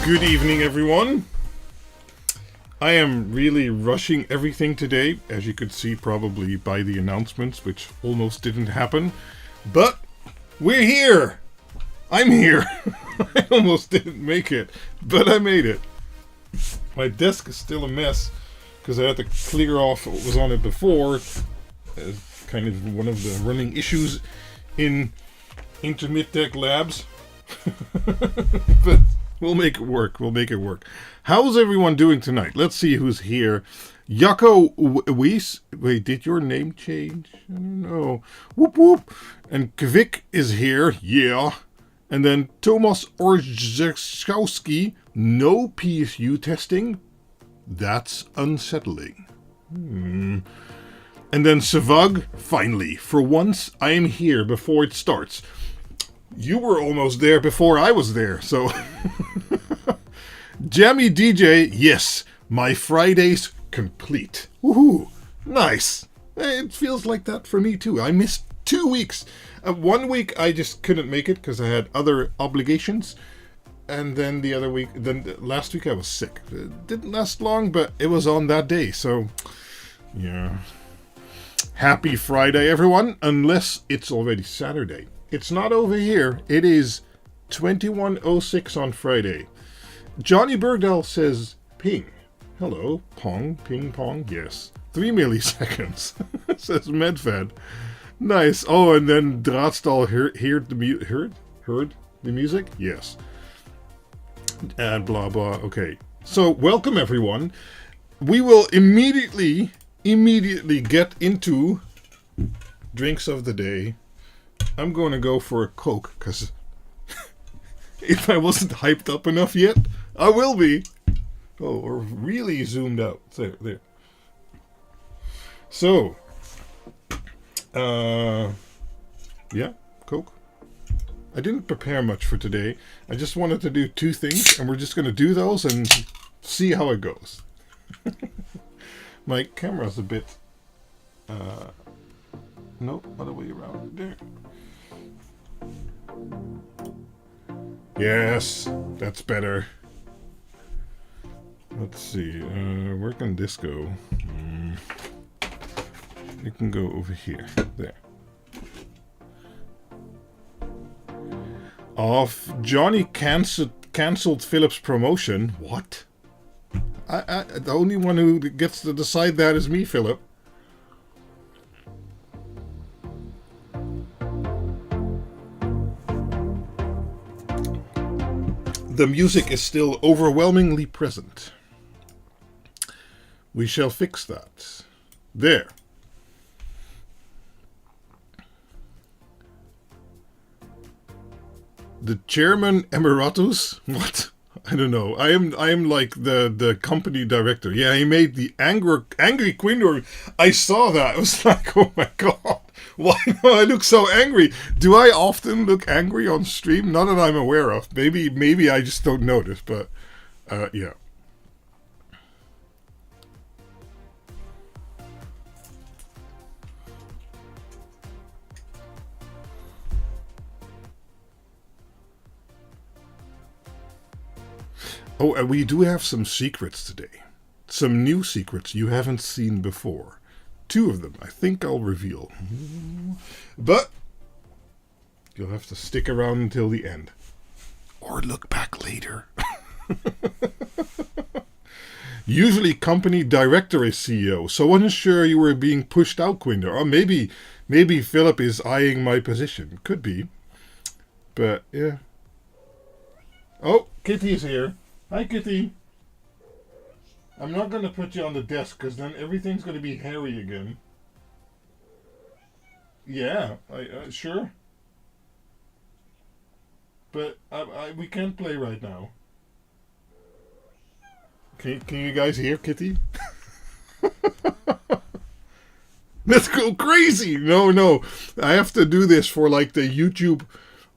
Good evening, everyone. I am really rushing everything today, as you could see probably by the announcements, which almost didn't happen. But we're here. I'm here. I almost didn't make it, but I made it. My desk is still a mess because I had to clear off what was on it before. Kind of one of the running issues in Intermit.Tech labs. But we'll make it work. We'll make it work. How's everyone doing tonight? Let's see who's here. Yako Weiss. Wait, did your name change? I don't know. Whoop whoop. And Kvik is here. Yeah. And then Tomas Orzechowski. No PSU testing. That's unsettling. And then Savug. Finally, for once, I am here before it starts. You were almost there before I was there, so... Jammy DJ, yes, my Friday's complete. Woohoo, nice. It feels like that for me too. I missed 2 weeks. 1 week I just couldn't make it because I had other obligations. And then last week I was sick. It didn't last long, but it was on that day, so... yeah. Happy Friday, everyone, unless it's already Saturday. It's not over here. It is 21:06 on Friday. Johnny Bergdahl says, ping. Hello, pong, ping pong, yes. 3 milliseconds, says Medfed. Nice. Oh, and then Draadstahl heard the music? Yes. And blah, blah. Okay. So, welcome everyone. We will immediately get into drinks of the day. I'm going to go for a Coke, because if I wasn't hyped up enough yet, I will be. Oh, or really zoomed out. There. So, yeah, Coke. I didn't prepare much for today. I just wanted to do 2 things, and we're just going to do those and see how it goes. My camera's a bit... no, other way around. There. Yes, that's better. Let's see, where can this go? It can go over here. There. Johnny cancelled Philip's promotion. What? The only one who gets to decide that is me, Philip. The music is still overwhelmingly present. We shall fix that. There. The chairman emeritus? What? I don't know. I am like the company director. Yeah, he made the angry Quindor. I saw that. I was like, oh my god. Why do I look so angry? Do I often look angry on stream? Not that I'm aware of. Maybe I just don't notice, but yeah. Oh, and we do have some secrets today. Some new secrets you haven't seen before. 2 of them, I think I'll reveal. But you'll have to stick around until the end. Or look back later. Usually company director is CEO, so unsure you were being pushed out, Quinder. Or maybe Philip is eyeing my position. Could be. But, yeah. Oh, Kitty is here. Hi, Kitty. I'm not going to put you on the desk, because then everything's going to be hairy again. Yeah, sure. But we can't play right now. Can you guys hear Kitty? Let's go crazy! No. I have to do this for like the YouTube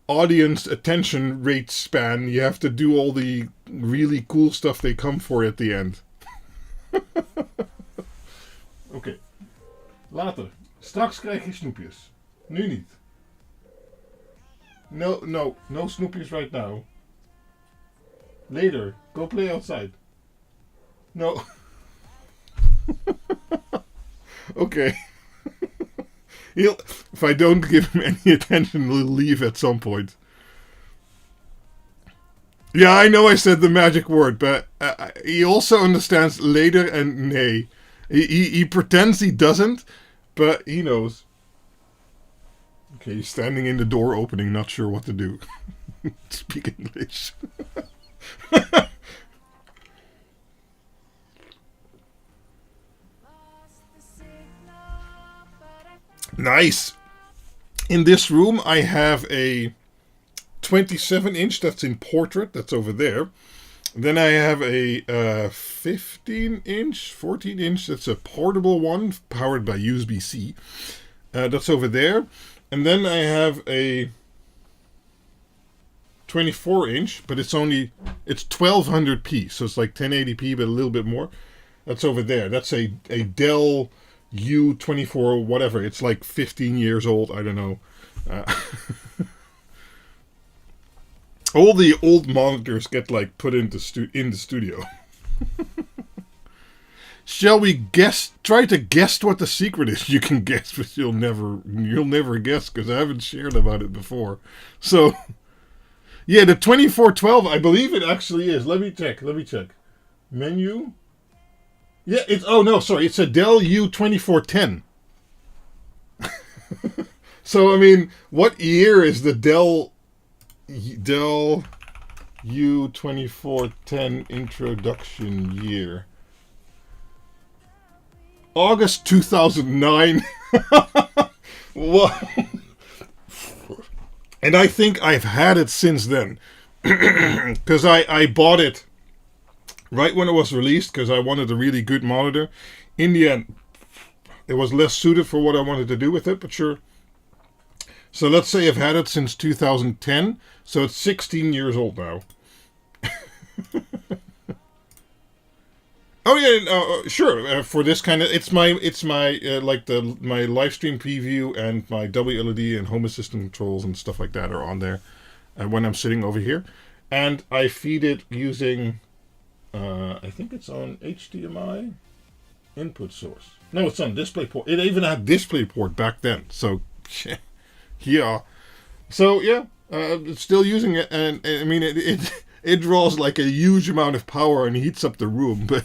audience attention rate span. You have to do all the really cool stuff they come for at the end. Oké. Later. Straks krijg je snoepjes. Nu niet. No snoepjes right now. Later. Go play outside. No. Okay. If I don't give him any attention, he'll leave at some point. Yeah, I know I said the magic word, but he also understands later and nay. He pretends he doesn't, but he knows. Okay, he's standing in the door opening, not sure what to do. Speak English. Nice. In this room, I have a 27-inch that's in portrait. That's over there. Then I have a 15-inch, 14-inch. That's a portable one powered by USB-C. That's over there. And then I have a 24-inch, but it's 1200p, so it's like 1080p, but a little bit more. That's over there. That's a Dell U24 whatever. It's like 15 years old. I don't know. All the old monitors get like put in the studio. Shall we try to guess what the secret is? You can guess, but you'll never guess because I haven't shared about it before. So, yeah, the 2412, I believe it actually is. Let me check. Menu. Yeah, it's a Dell U2410. So, I mean, what year is the Dell U2410 introduction year? August 2009. What? And I think I've had it since then. Because I bought it right when it was released because I wanted a really good monitor. In the end, it was less suited for what I wanted to do with it, but sure. So let's say I've had it since 2010. So it's 16 years old now. Oh yeah, sure. For this kind of, it's my my live stream preview and my WLED and home assistant controls and stuff like that are on there when I'm sitting over here, and I feed it using, I think it's on HDMI input source. No, it's on DisplayPort. It even had DisplayPort back then. So, yeah. So yeah, it's still using it, and I mean it draws like a huge amount of power and heats up the room, but.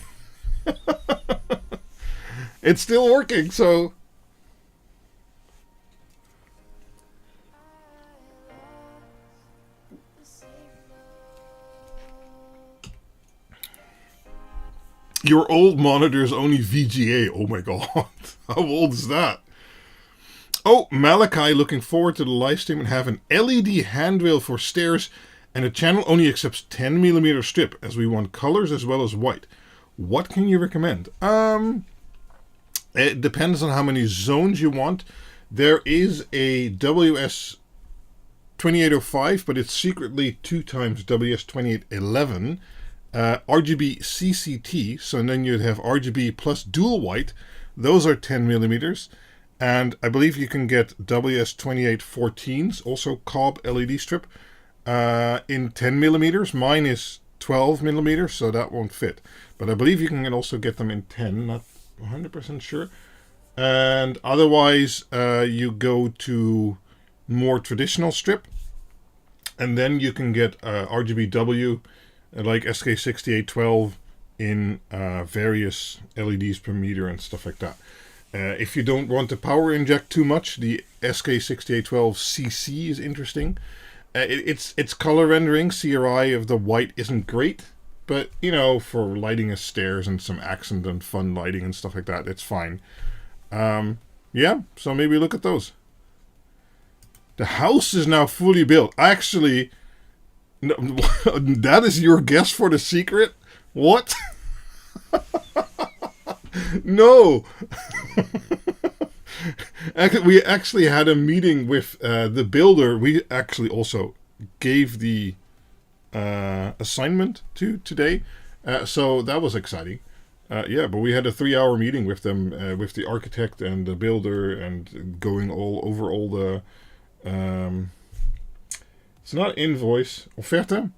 It's still working, so your old monitor is only VGA. Oh my god. How old is that? Oh, Malachi looking forward to the live stream and have an LED handrail for stairs, and the channel only accepts 10mm strip as we want colors as well as white. What can you recommend? It depends on how many zones you want. There is a WS2805, but it's secretly 2 times WS2811. RGB CCT, so then you'd have RGB plus dual white. Those are 10mm. And I believe you can get WS2814s, also cob LED strip, in 10mm. Mine is 12mm, so that won't fit. But I believe you can also get them in 10, not 100% sure. And otherwise, you go to more traditional strip, and then you can get RGBW, like SK6812, in various LEDs per meter and stuff like that. If you don't want to power inject too much, the SK6812-CC is interesting. It's color rendering. CRI of the white isn't great, but, you know, for lighting a stairs and some accent and fun lighting and stuff like that, it's fine. Yeah, so maybe look at those. The house is now fully built. Actually, no, that is your guess for the secret? What? No. We actually had a meeting with the builder. We actually also gave the assignment to today, so that was exciting. Yeah, but we had a 3-hour meeting with them, with the architect and the builder, and going over all the it's not invoice, offerte.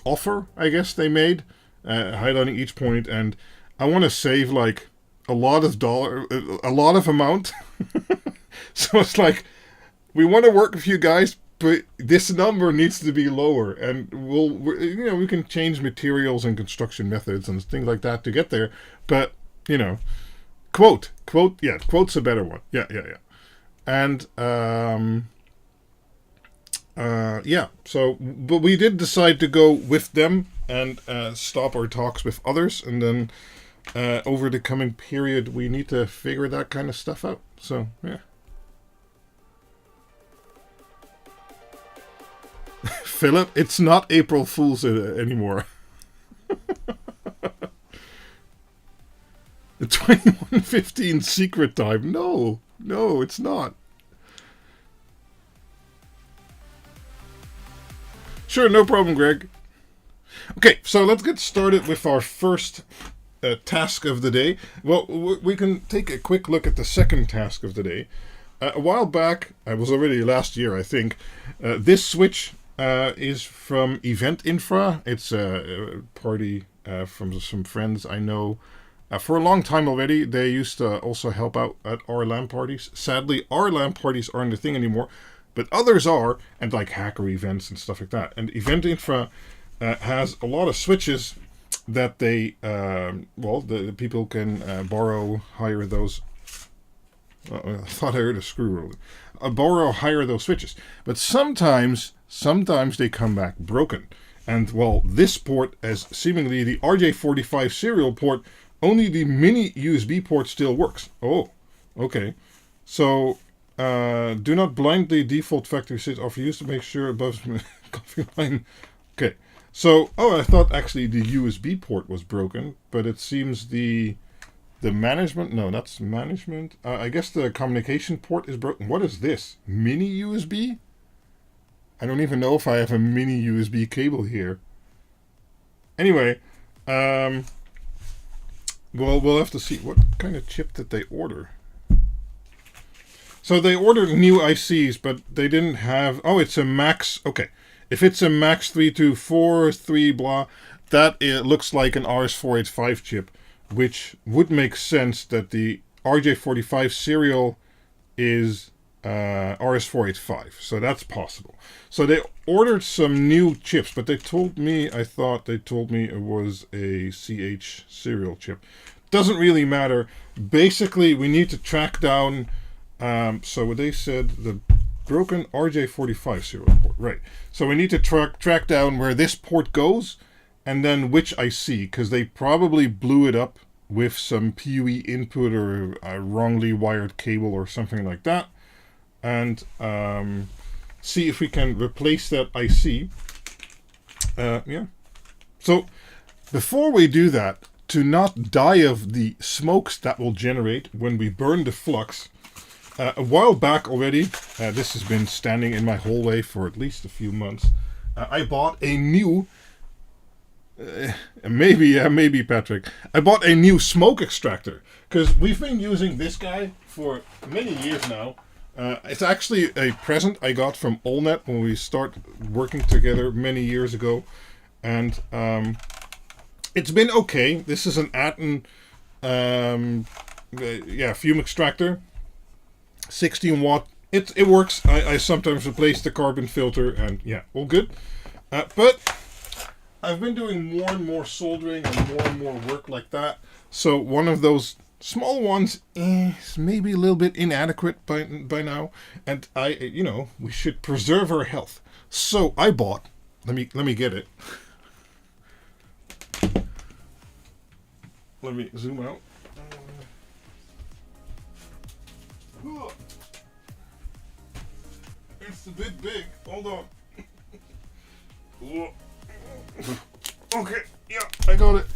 offer, I guess, they made, highlighting each point, and I want to save like a lot of amount. So it's like, we want to work with you guys, but this number needs to be lower, and we can change materials and construction methods and things like that to get there. But quote's a better one. Yeah. And so, but we did decide to go with them and stop our talks with others, and then over the coming period, we need to figure that kind of stuff out. So, yeah. Philip, it's not April Fool's anymore. The 2115 secret time. No, it's not. Sure, no problem, Greg. Okay, so let's get started with our first task of the day. Well, we can take a quick look at the second task of the day. A while back, it was already last year, I think, this switch is from Event Infra. It's a party from some friends I know. For a long time already, they used to also help out at our LAN parties. Sadly, our LAN parties aren't a thing anymore, but others are, and like hacker events and stuff like that. And Event Infra has a lot of switches that they, the people can borrow, hire those. I thought I heard a screw roll. Borrow, hire those switches. But sometimes they come back broken. And, well, this port, as seemingly the RJ45 serial port, only the mini USB port still works. Oh, okay. So, do not blindly default factory switch offer use to make sure above coffee line. Okay. So, I thought actually the USB port was broken, but it seems the management, no, that's management. I guess the communication port is broken. What is this? Mini USB? I don't even know if I have a mini USB cable here. Anyway, we'll have to see. What kind of chip did they order? So they ordered new ICs, but they didn't have... Oh, it's a Max... Okay. If it's a Max 3243 blah, that it looks like an RS485 chip, which would make sense that the RJ45 serial is RS485. So that's possible. So they ordered some new chips, but they told me it was a CH serial chip. Doesn't really matter. Basically, we need to track down, so they said the broken RJ45 serial port. Right. So we need to track down where this port goes, and then which IC, because they probably blew it up with some PUE input or a wrongly wired cable or something like that. And see if we can replace that IC. So before we do that, to not die of the smokes that will generate when we burn the flux, a while back already, this has been standing in my hallway for at least a few months, I bought a new, maybe Patrick, I bought a new smoke extractor, because we've been using this guy for many years now. It's actually a present I got from Allnet when we started working together many years ago, and it's been okay. This is an Atom fume extractor, 16 watt. It works. I sometimes replace the carbon filter, and yeah, all good. But I've been doing more and more soldering and more work like that. So one of those small ones is maybe a little bit inadequate by now, and we should preserve our health. So I bought. Let me get it. Let me zoom out. It's a bit big. Hold on. Okay, yeah, I got it.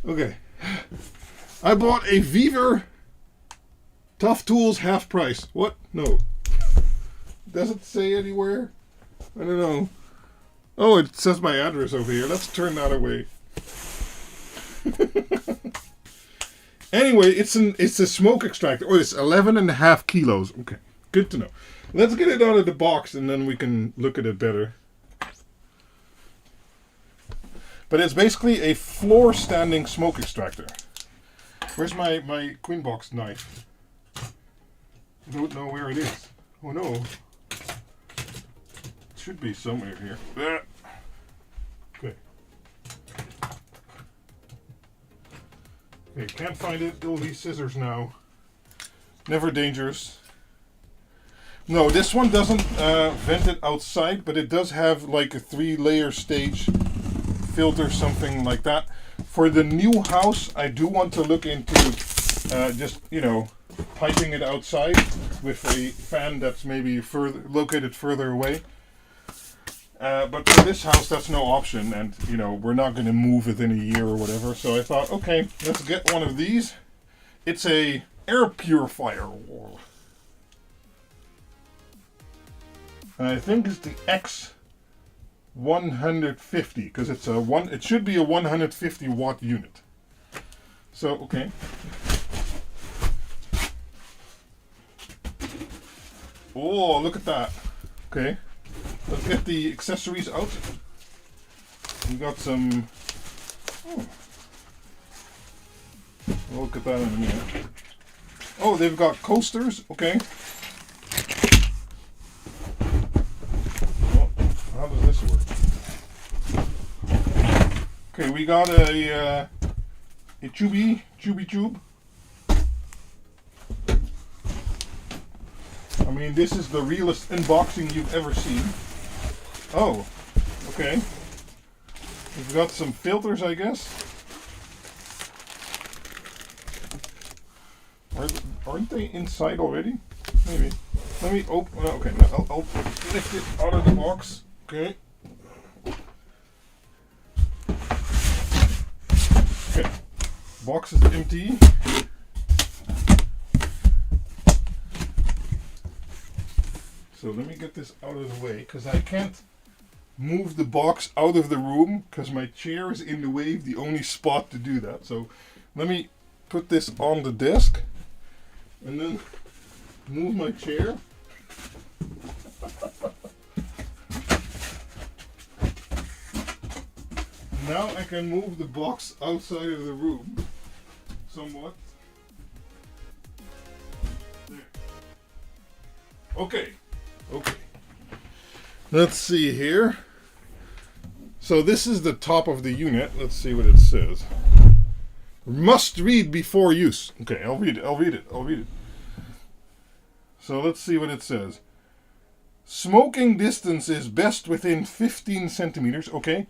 Okay. I bought a Viver Tough Tools half price. What? No. Does it say anywhere? I don't know. Oh, it says my address over here. Let's turn that away. Anyway, it's a smoke extractor. Oh, it's 11.5 kilos. Okay, good to know. Let's get it out of the box and then we can look at it better. But it's basically a floor standing smoke extractor. Where's my Queen Box knife? I don't know where it is. Oh no. It should be somewhere here. Okay. Okay, can't find it. It'll be scissors now. Never dangerous. No, this one doesn't vent it outside, but it does have like a 3-layer stage filter, something like that. For the new house, I do want to look into just, you know, piping it outside with a fan that's maybe located further away. But for this house, that's no option, and you know, we're not going to move within a year or whatever. So I thought, okay, let's get one of these. It's a air purifier. I think it's the X150 because it's it should be a 150 watt unit. So okay. Oh, look at that. Okay. Let's get the accessories out. We got some. Oh. We'll look at that in a minute. Oh, they've got coasters. Okay. Oh, how does this work? Okay, we got a tube. I mean, this is the realest unboxing you've ever seen. Oh, okay. We've got some filters, I guess. Aren't they inside already? Maybe. Let me open. Okay, I'll lift it out of the box. Okay. Okay. Box is empty. So let me get this out of the way, because I can't move the box out of the room because my chair is in the way, the only spot to do that. So let me put this on the desk and then move my chair. Now I can move the box outside of the room somewhat. There. Okay. Okay, let's see here. So this is the top of the unit. Let's see what it says. Must read before use. Okay, I'll read it. So let's see what it says. Smoking distance is best within 15 centimeters. Okay.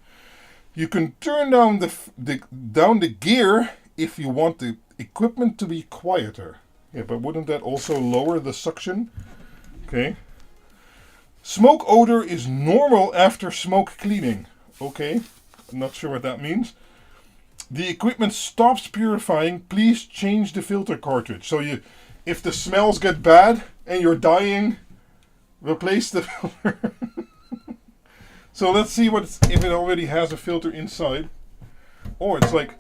You can turn down the gear if you want the equipment to be quieter. Yeah, but wouldn't that also lower the suction? Okay. Smoke odor is normal after smoke cleaning. Okay, I'm not sure what that means. The equipment stops purifying. Please change the filter cartridge. So if the smells get bad and you're dying, replace the filter. So let's see if it already has a filter inside. Oh, it's like.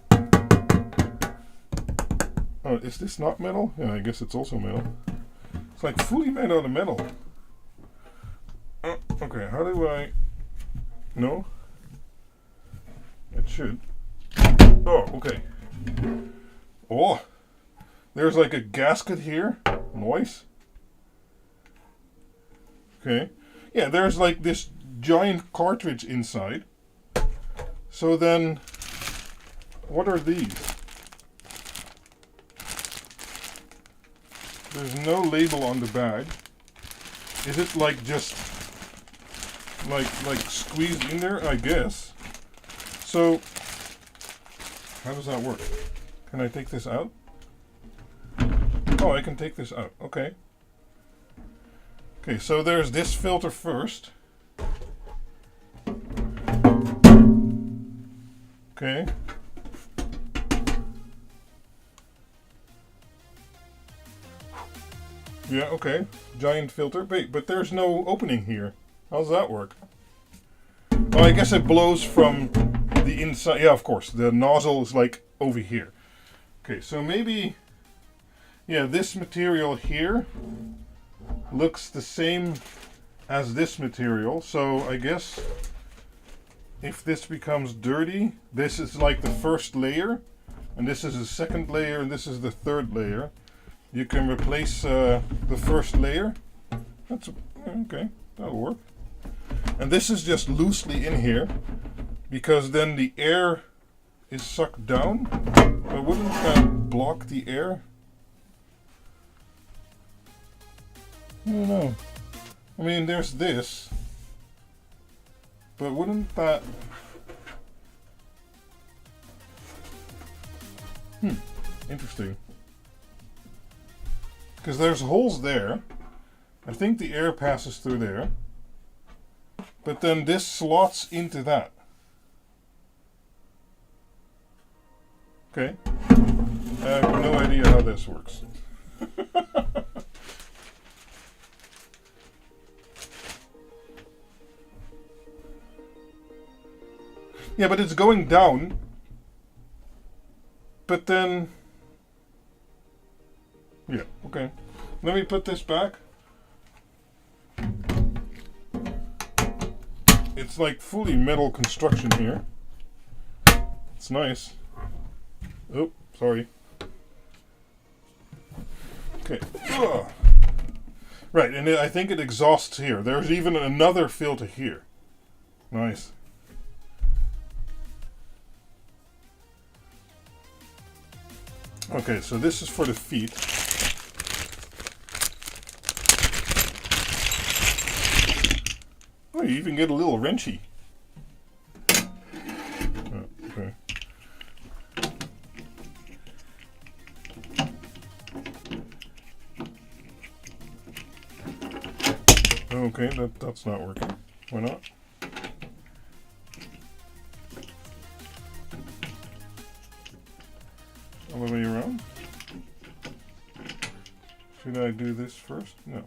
Oh, is this not metal? Yeah, I guess it's also metal. It's like fully made out of metal. Okay, how do I... No? It should. Oh, okay. Oh! There's like a gasket here. Nice. Okay. Yeah, there's like this giant cartridge inside. So then... What are these? There's no label on the bag. Is it like just... Like squeezed in there, I guess. So, how does that work? Can I take this out? Oh, I can take this out. Okay. Okay, so there's this filter first. Okay. Yeah, okay. Giant filter. Wait, but there's no opening here. How's that work? Oh, I guess it blows from the inside. Yeah, of course. The nozzle is like over here. Okay, so maybe... Yeah, this material here looks the same as this material. So I guess if this becomes dirty, this is like the first layer, and this is the second layer, and this is the third layer. You can replace the first layer. That's okay, that'll work. And this is just loosely in here, because then the air is sucked down. But wouldn't that block the air? I don't know. I mean, there's this. But wouldn't that... Interesting. Because there's holes there. I think the air passes through there. But then this slots into that. Okay. I have no idea how this works. Yeah, but it's going down. But then... Yeah, okay. Let me put this back. It's like fully metal construction here. It's nice. Oh, sorry. Okay. Ugh. Right, and I think it exhausts here. There's even another filter here. Nice. Okay, so this is for the feet. Oh, you even get a little wrenchy. Oh, okay. Okay, that's not working. Why not? All the way around? Should I do this first? No.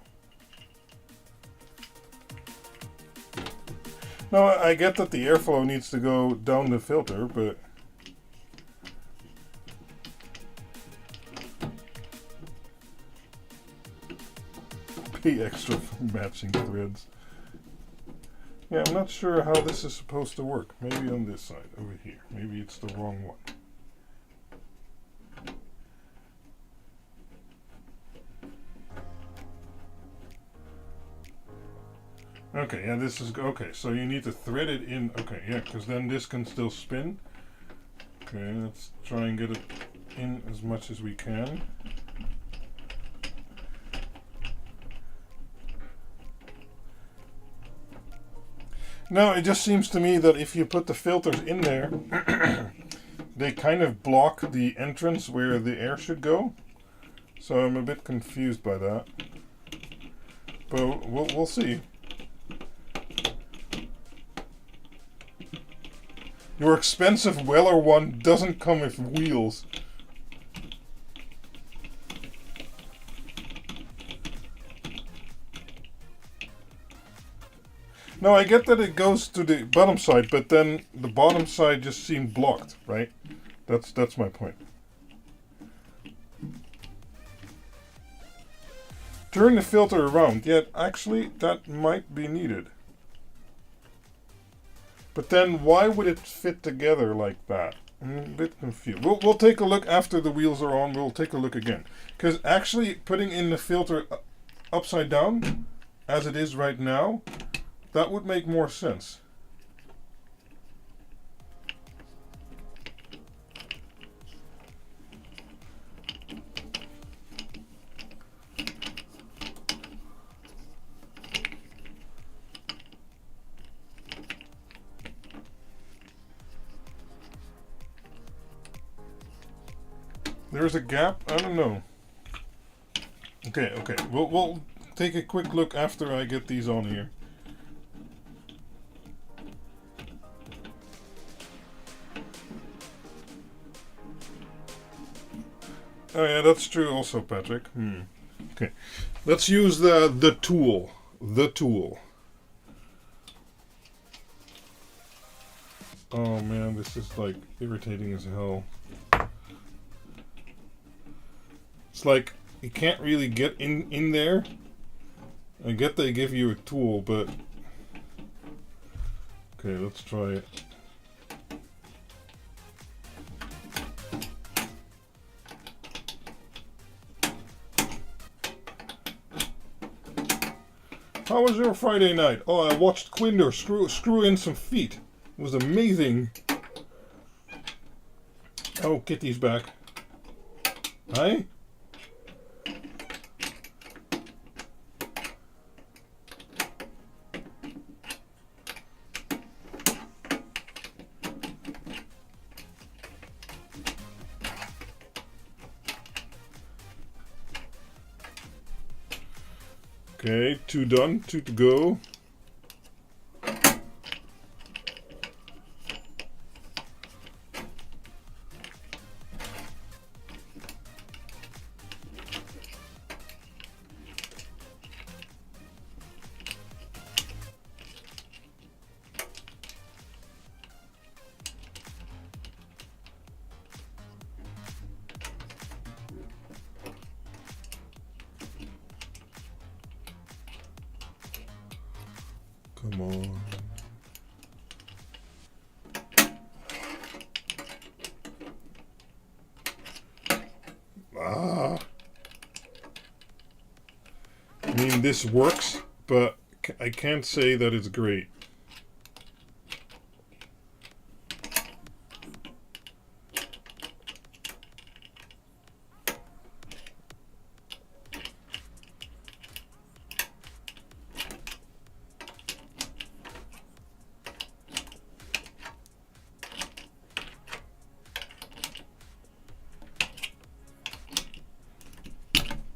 No, I get that the airflow needs to go down the filter, but... Pay extra for matching threads. Yeah, I'm not sure how this is supposed to work. Maybe on this side, over here. Maybe it's the wrong one. Okay, yeah, this is okay. So you need to thread it in. Okay, yeah, because then this can still spin. Okay, let's try and get it in as much as we can. No, it just seems to me that if you put the filters in there, they kind of block the entrance where the air should go. So I'm a bit confused by that. But we'll see. Your expensive Weller one doesn't come with wheels. No, I get that it goes to the bottom side, but then the bottom side just seemed blocked, right? That's my point. Turn the filter around. Yeah, actually, that might be needed. But then why would it fit together like that? I'm a bit confused. We'll take a look after the wheels are on. We'll take a look again. Because actually putting in the filter upside down, as it is right now, that would make more sense. There's a gap? I don't know. Okay. We'll take a quick look after I get these on here. Oh yeah, that's true also, Patrick. Okay. Let's use the tool. The tool. Oh man, this is like irritating as hell. It's like you can't really get in there. I get they give you a tool, but Okay, let's try it. How was your Friday night? Oh, I watched Quinder screw in some feet. It was amazing. Oh, Kitty's back. Hi? Okay, 2 done, 2 to go. Come on. Ah. I mean, this works, but I can't say that it's great.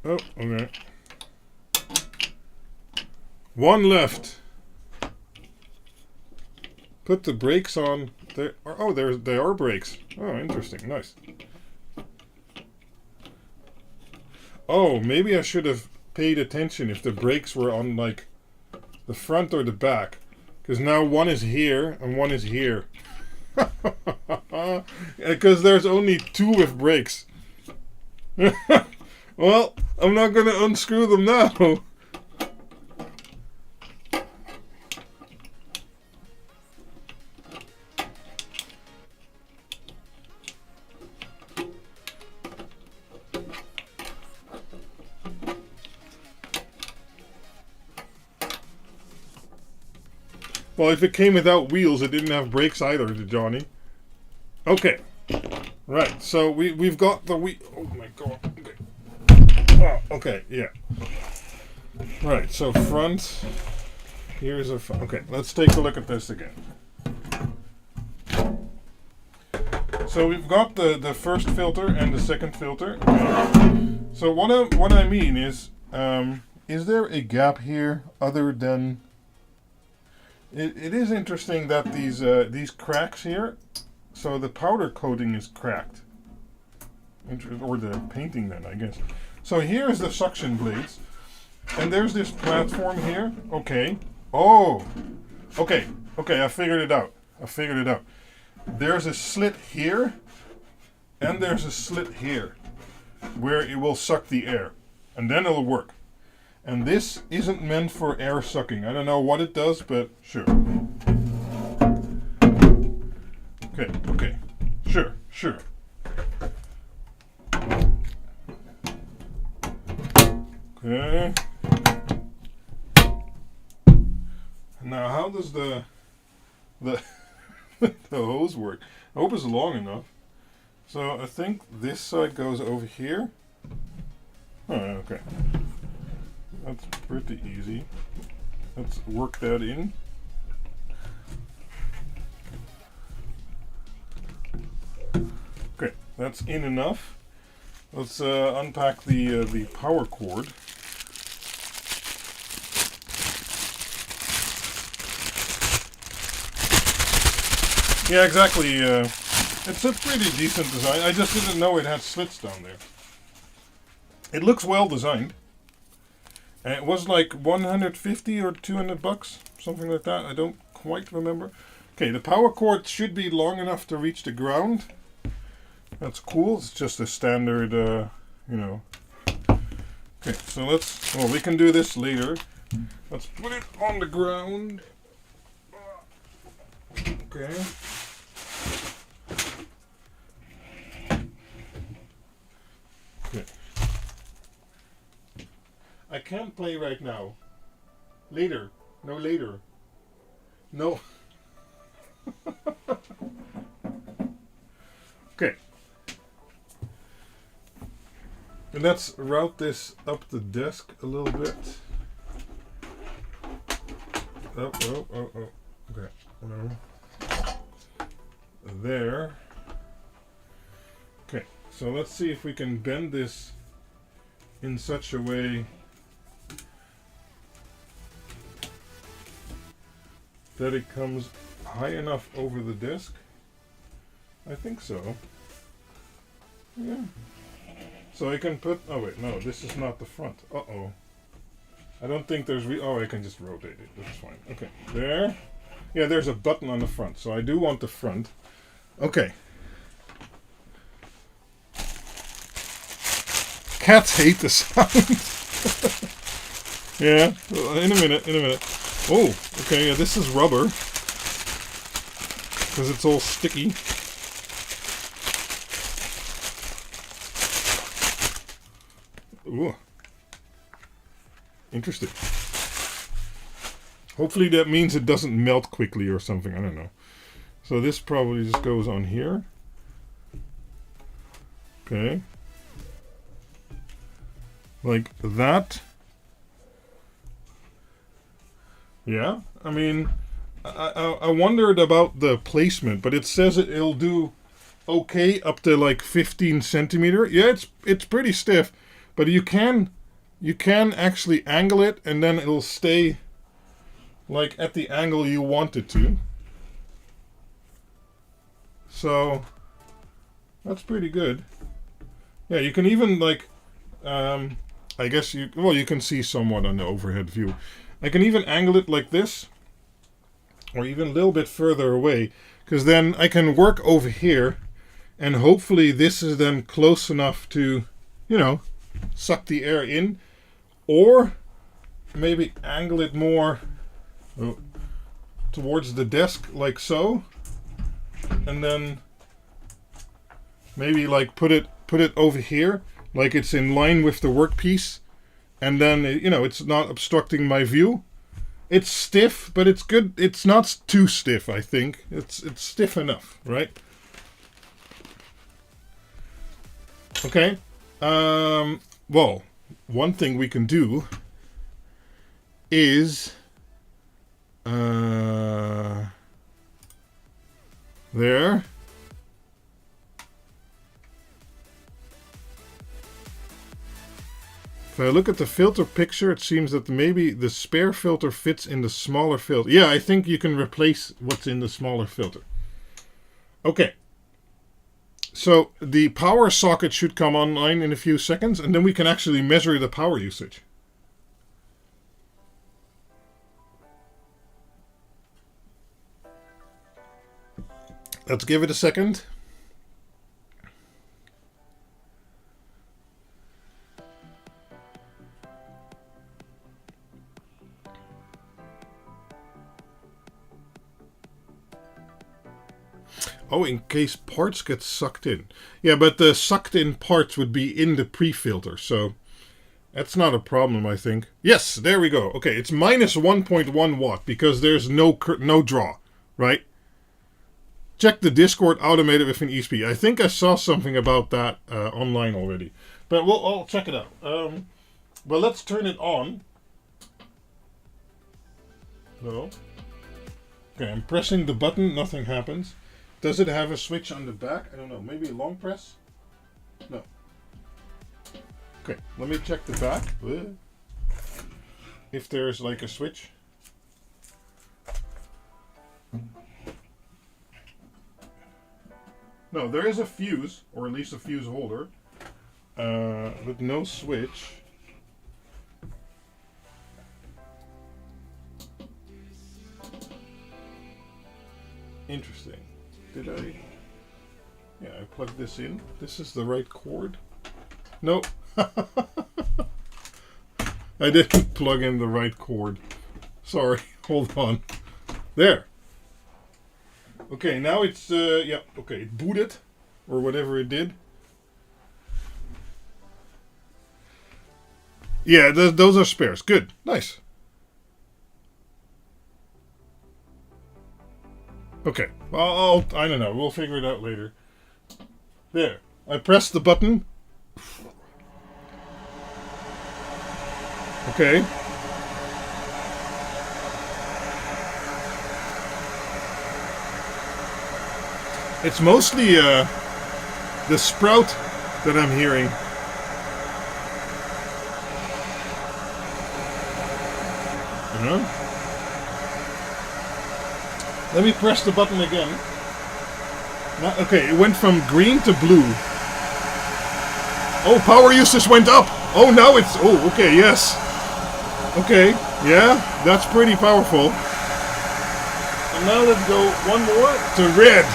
Oh, okay. 1 left. Put the brakes on. There are, oh, they are brakes. Oh, interesting. Nice. Oh, maybe I should have paid attention if the brakes were on, like, the front or the back. Because now one is here and one is here. Because there's only 2 with brakes. Well, I'm not going to unscrew them now. Well, if it came without wheels, it didn't have brakes either, did Johnny? Okay. Right, so we've got the wheel. Oh my god. Okay. Oh, okay, yeah. Right, so front. Here's a front. Okay, let's take a look at this again. So we've got the first filter and the second filter. So what I mean is there a gap here other than... It is interesting that these cracks here, so the powder coating is cracked. Or the painting then, I guess. So here's the suction blades. And there's this platform here. Okay. Oh. Okay. Okay, I figured it out. There's a slit here. And there's a slit here. Where it will suck the air. And then it'll work. And this isn't meant for air sucking. I don't know what it does, but sure. Okay. Sure. Okay. Now, how does the the hose work? I hope it's long enough. So I think this side goes over here. Oh, okay. That's pretty easy. Let's work that in. Okay, that's in enough. Let's unpack the power cord. Yeah, exactly. It's a pretty decent design. I just didn't know it had slits down there. It looks well designed. And it was like 150 or 200 bucks, something like that. I don't quite remember. Okay, the power cord should be long enough to reach the ground. That's cool. It's just a standard, you know. Okay, so well, we can do this later. Let's put it on the ground. Okay. Okay. I can't play right now. Later. No, later. No. Okay. And let's route this up the desk a little bit. Oh. Okay. There. Okay. So let's see if we can bend this in such a way that it comes high enough over the desk. I think so. Yeah. So I can put, oh wait, no, this is not the front. Uh-oh. I don't think there's, oh, I can just rotate it. That's fine. Okay, there. Yeah, there's a button on the front, so I do want the front. Okay. Cats hate the sound. Yeah, in a minute. Oh, okay, yeah, this is rubber. Because it's all sticky. Ooh. Interesting. Hopefully that means it doesn't melt quickly or something, I don't know. So this probably just goes on here. Okay. Like that. Yeah, I mean, I wondered about the placement, but it says it'll do okay up to like 15 centimeter. Yeah, it's pretty stiff, but you can actually angle it and then it'll stay like at the angle you want it to. So that's pretty good. Yeah, you can even like, I guess you can see somewhat on the overhead view. I can even angle it like this, or even a little bit further away, because then I can work over here, and hopefully this is then close enough to, you know, suck the air in, or maybe angle it more towards the desk like so, and then maybe like put it over here, like it's in line with the workpiece. And then, you know, it's not obstructing my view. It's stiff, but it's good. It's not too stiff, I think. It's stiff enough, right? Okay. Well, one thing we can do is there. If I look at the filter picture, it seems that maybe the spare filter fits in the smaller filter. Yeah, I think you can replace what's in the smaller filter. Okay. So the power socket should come online in a few seconds, and then we can actually measure the power usage. Let's give it a second. Oh, in case parts get sucked in. Yeah, but the sucked in parts would be in the pre-filter, so that's not a problem, I think. Yes, there we go. Okay, it's minus 1.1 watt because there's no draw, right? Check the Discord automated with an ESP. I think I saw something about that online already. But I'll check it out. Well, let's turn it on. No. Okay, I'm pressing the button, nothing happens. Does it have a switch on the back? I don't know. Maybe a long press? No. Okay, let me check the back. If there's like a switch. No, there is a fuse, or at least a fuse holder, with no switch. Interesting. Did I? Yeah, I plugged this in. This is the right cord. Nope. I didn't plug in the right cord. Sorry. Hold on. There. Okay, now it's, yeah, okay, it booted, or whatever it did. Yeah, those are spares. Good, nice. Okay, well, I don't know, we'll figure it out later. There, I pressed the button. Okay. It's mostly the sprout that I'm hearing. Let me press the button again. Now, okay, it went from green to blue. Oh, power usage went up. Oh, now it's... Oh, okay, yes. Okay, yeah, that's pretty powerful. And now let's go one more to red.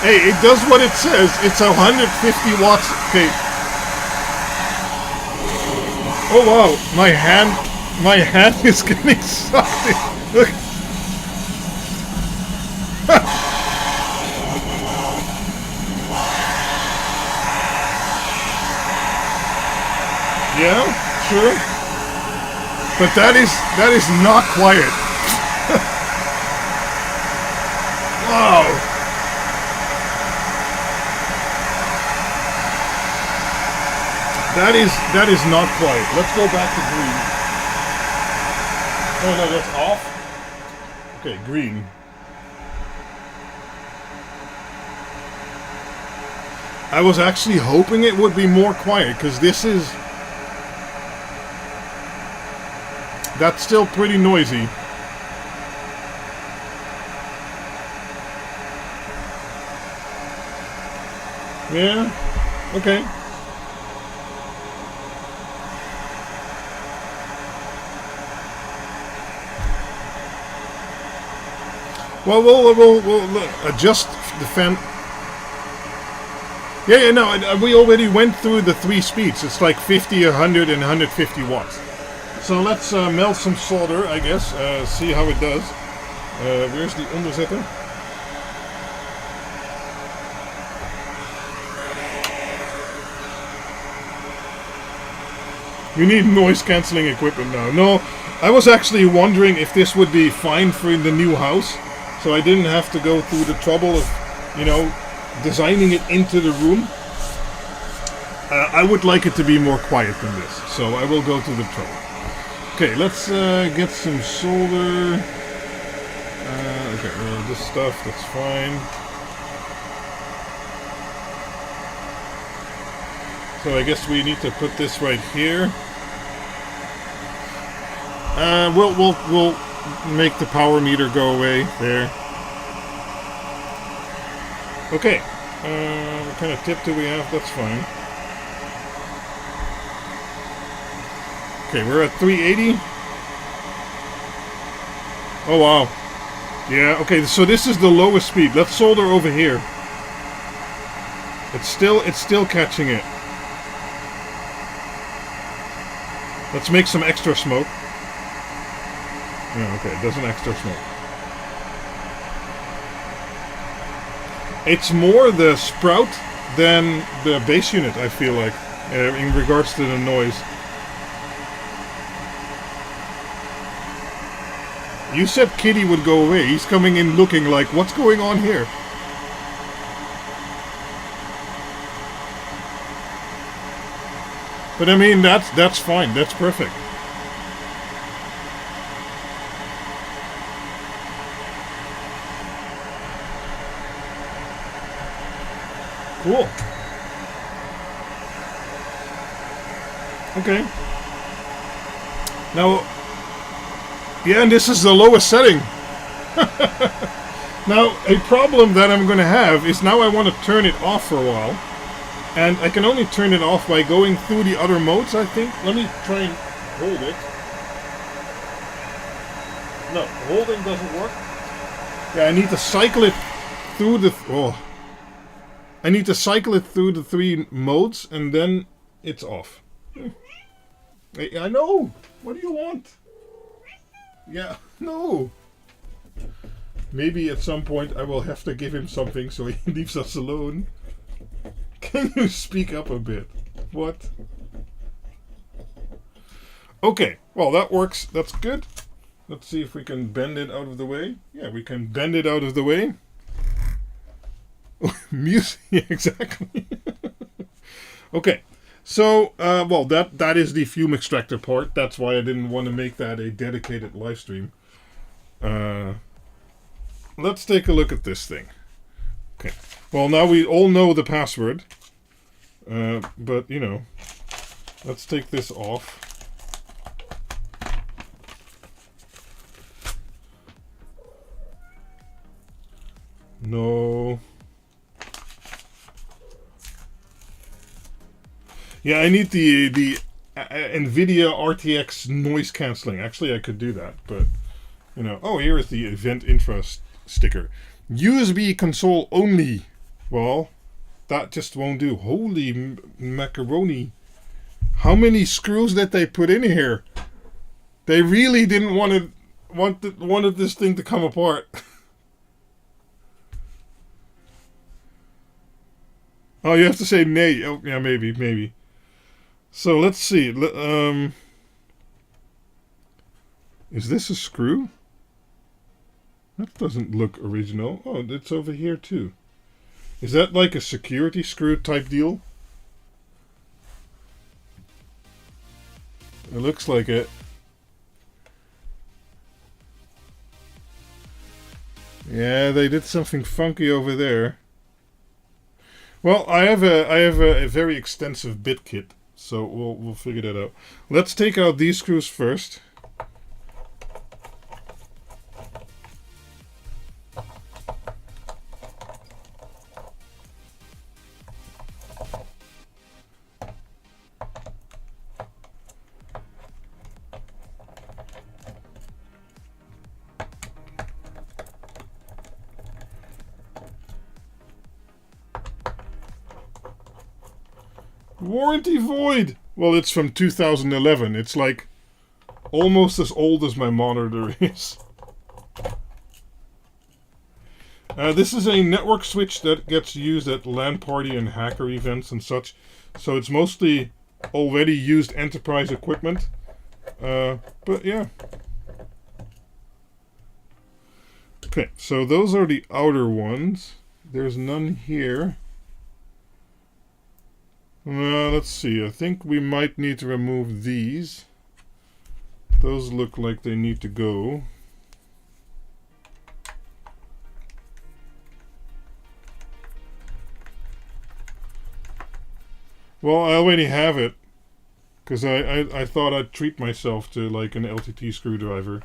Hey, it does what it says. It's 150 watts. Okay. Oh wow, my hand is getting sucked in. Look. Yeah, sure. But that is not quiet. Wow. That is not quiet. Let's go back to green. Oh no, that's off. Okay, green. I was actually hoping it would be more quiet, because that's still pretty noisy. Yeah, okay. Well, we'll adjust the fan. Yeah, no, we already went through the 3 speeds. It's like 50, 100, and 150 watts. So let's melt some solder, I guess. See how it does. Where's the onderzetter? You need noise cancelling equipment now. No, I was actually wondering if this would be fine for the new house. So I didn't have to go through the trouble of, you know, designing it into the room. I would like it to be more quiet than this, so I will go to the trouble. Okay, let's get some solder. Okay, this stuff, that's fine. So I guess we need to put this right here. We'll make the power meter go away there. Okay. What kind of tip do we have? That's fine. Okay, we're at 380. Oh wow. Yeah, okay, so this is the lowest speed. Let's solder over here. It's still catching it. Let's make some extra smoke. Yeah, okay, it doesn't extra smoke. It's more the sprout than the base unit, I feel like, in regards to the noise. You said Kitty would go away. He's coming in looking like, what's going on here? But I mean, that's fine. That's perfect. Cool. Okay. Now, yeah, and this is the lowest setting. Now, a problem that I'm going to have is now I want to turn it off for a while. And I can only turn it off by going through the other modes, I think. Let me try and hold it. No, holding doesn't work. Yeah, I need to cycle it through the... I need to cycle it through the 3 modes, and then it's off. I know! What do you want? Yeah. No. Maybe at some point I will have to give him something so he leaves us alone. Can you speak up a bit? What? Okay, well that works. That's good. Let's see if we can bend it out of the way. Yeah, we can bend it out of the way. Music, yeah, exactly. Okay, so, well, that is the fume extractor part. That's why I didn't want to make that a dedicated live stream. Let's take a look at this thing. Okay, well, now we all know the password. But, you know, let's take this off. No. Yeah, I need the NVIDIA RTX noise cancelling. Actually, I could do that, but, you know. Oh, here is the event info sticker. USB console only. Well, that just won't do. Holy macaroni. How many screws did they put in here? They really didn't wanted this thing to come apart. Oh, you have to say nay. Oh, yeah, maybe. So let's see. Is this a screw? That doesn't look original. Oh, it's over here too. Is that like a security screw type deal? It looks like it. Yeah, they did something funky over there. Well, I have a very extensive bit kit, so we'll figure that out. Let's take out these screws first. Warranty void! Well, it's from 2011. It's like almost as old as my monitor is. This is a network switch that gets used at LAN party and hacker events and such. So it's mostly already used enterprise equipment. But yeah. Okay, so those are the outer ones. There's none here. Let's see. I think we might need to remove these. Those look like they need to go. Well, I already have it. Because I thought I'd treat myself to like an LTT screwdriver.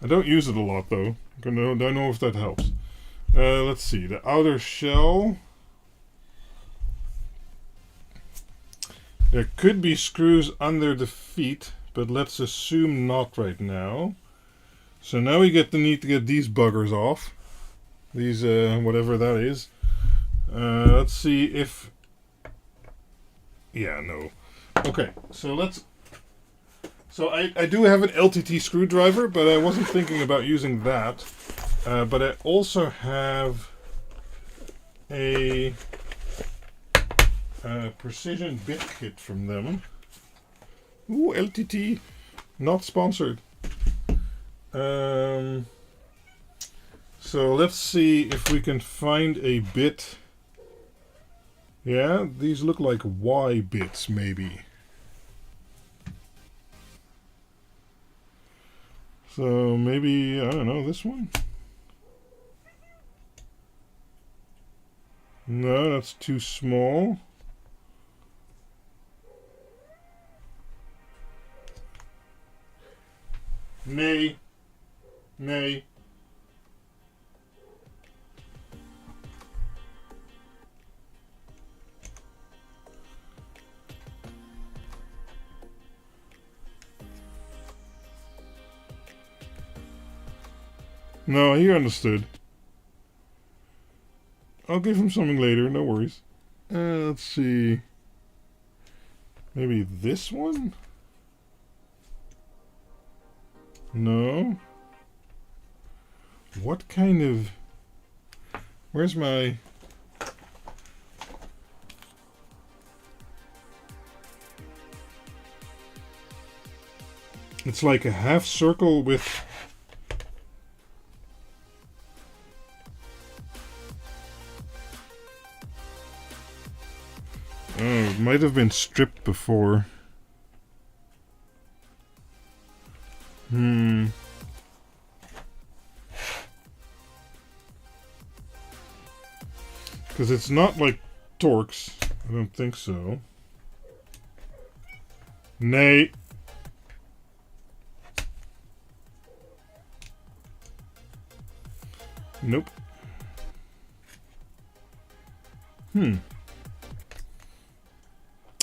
I don't use it a lot though. I don't know if that helps. Let's see. The outer shell. There could be screws under the feet, but let's assume not right now. So now we need to get these buggers off. These, whatever that is. Let's see if... Yeah, no. Okay, so let's... So I do have an LTT screwdriver, but I wasn't thinking about using that. But I also have a... precision bit kit from them. Ooh, LTT, not sponsored. So let's see if we can find a bit. Yeah, these look like Y bits, maybe. So maybe, I don't know, this one? No, that's too small. Nay. Nay. No, he understood. I'll give him something later, no worries. Let's see. Maybe this one? No. What kind of... Where's my... It's like a half circle with... Oh, it might have been stripped before. Because it's not like Torx. I don't think so. Nay. Nope.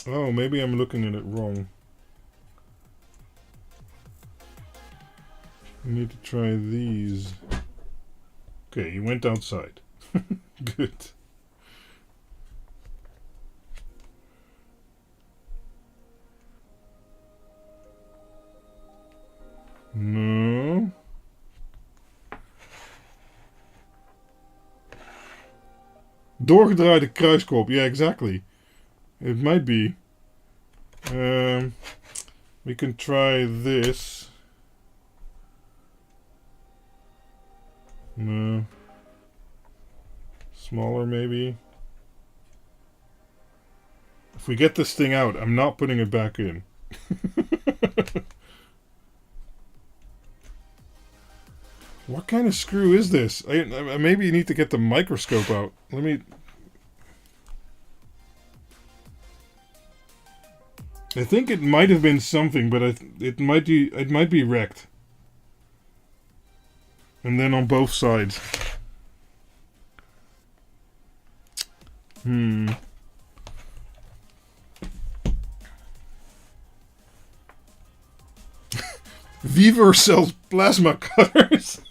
Oh, maybe I'm looking at it wrong. I need to try these. Okay, he went outside. Good. No. Doorgedraaide kruiskop. Yeah, exactly. It might be. We can try this. No. Smaller, maybe. If we get this thing out, I'm not putting it back in. What kind of screw is this? Maybe you need to get the microscope out. Let me... I think it might have been something, but it might be wrecked. And then on both sides. Weaver sells plasma cutters.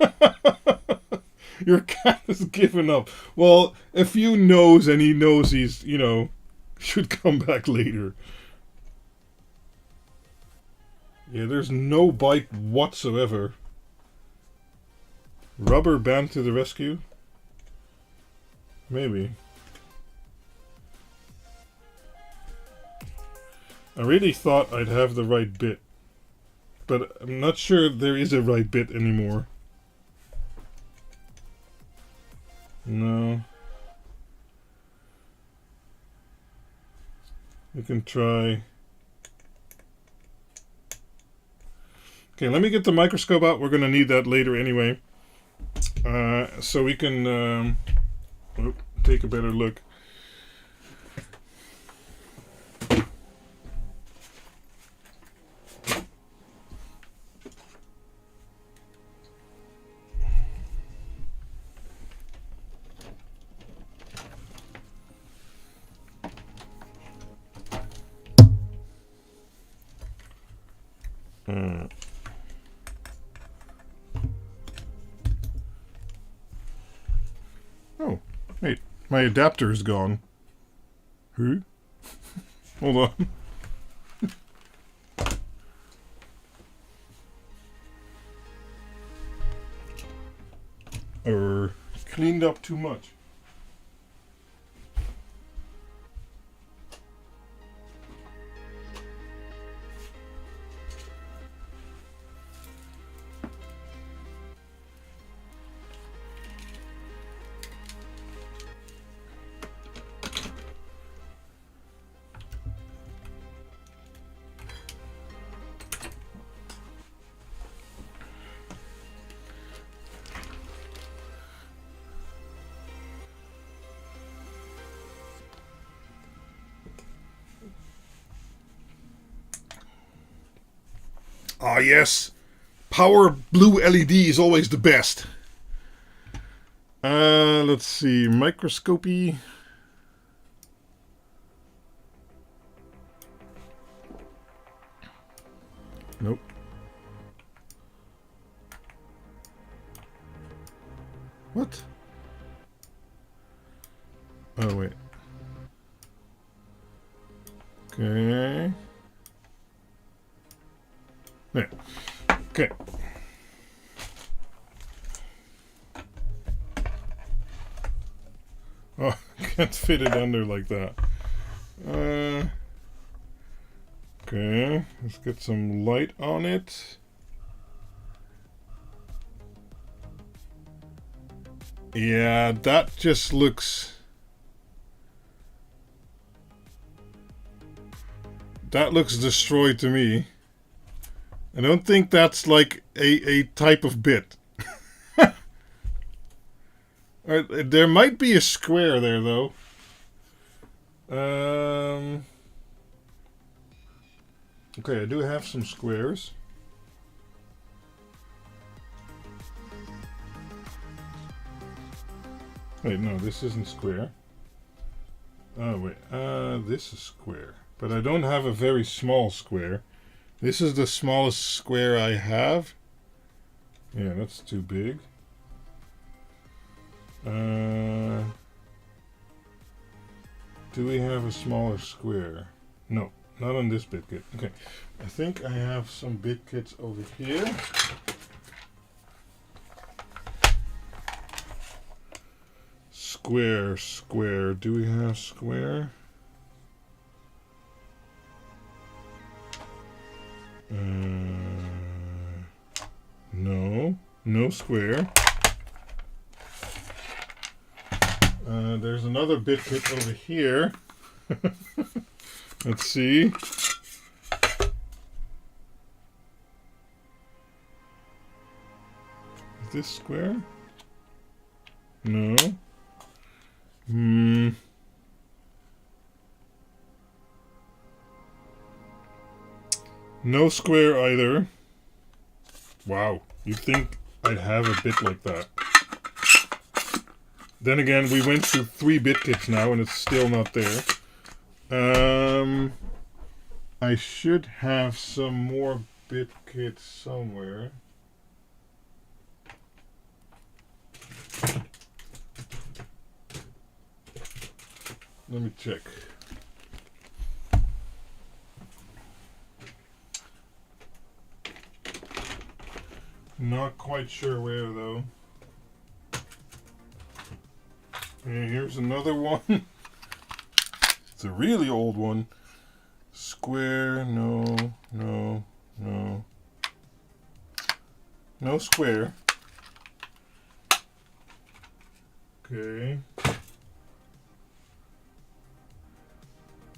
Your cat has given up. Well, if you knows and he knows he's, you know, should come back later. Yeah, there's no bite whatsoever. Rubber band to the rescue? Maybe. I really thought I'd have the right bit. But I'm not sure there is a right bit anymore. No. We can try... Okay, let me get the microscope out. We're going to need that later anyway. So we can take a better look. Oh, wait, my adapter is gone. Who? Hold on. Cleaned up too much. Ah, yes. Power blue LED is always the best. Let's see. Microscopy. Nope. What? Oh, wait. Okay. There. Okay. Oh, can't fit it under like that. Okay, let's get some light on it. Yeah, that just looks... That looks destroyed to me. I don't think that's like a type of bit. Alright, there might be a square there though. Okay, I do have some squares. Wait, no, this isn't square. Oh, wait, this is square. But I don't have a very small square. This is the smallest square I have. Yeah, that's too big. Do we have a smaller square? No, not on this bit kit. Okay, I think I have some bit kits over here. Square, square. Do we have square? No, no square. There's another bit kit over here. Let's see. Is this square? No. No square either. Wow, you'd think I'd have a bit like that. Then again, we went through 3 bit kits now and it's still not there. I should have some more bit kits somewhere. Let me check. Not quite sure where though. And here's another one. It's a really old one. Square, no, no, no. No square. Okay.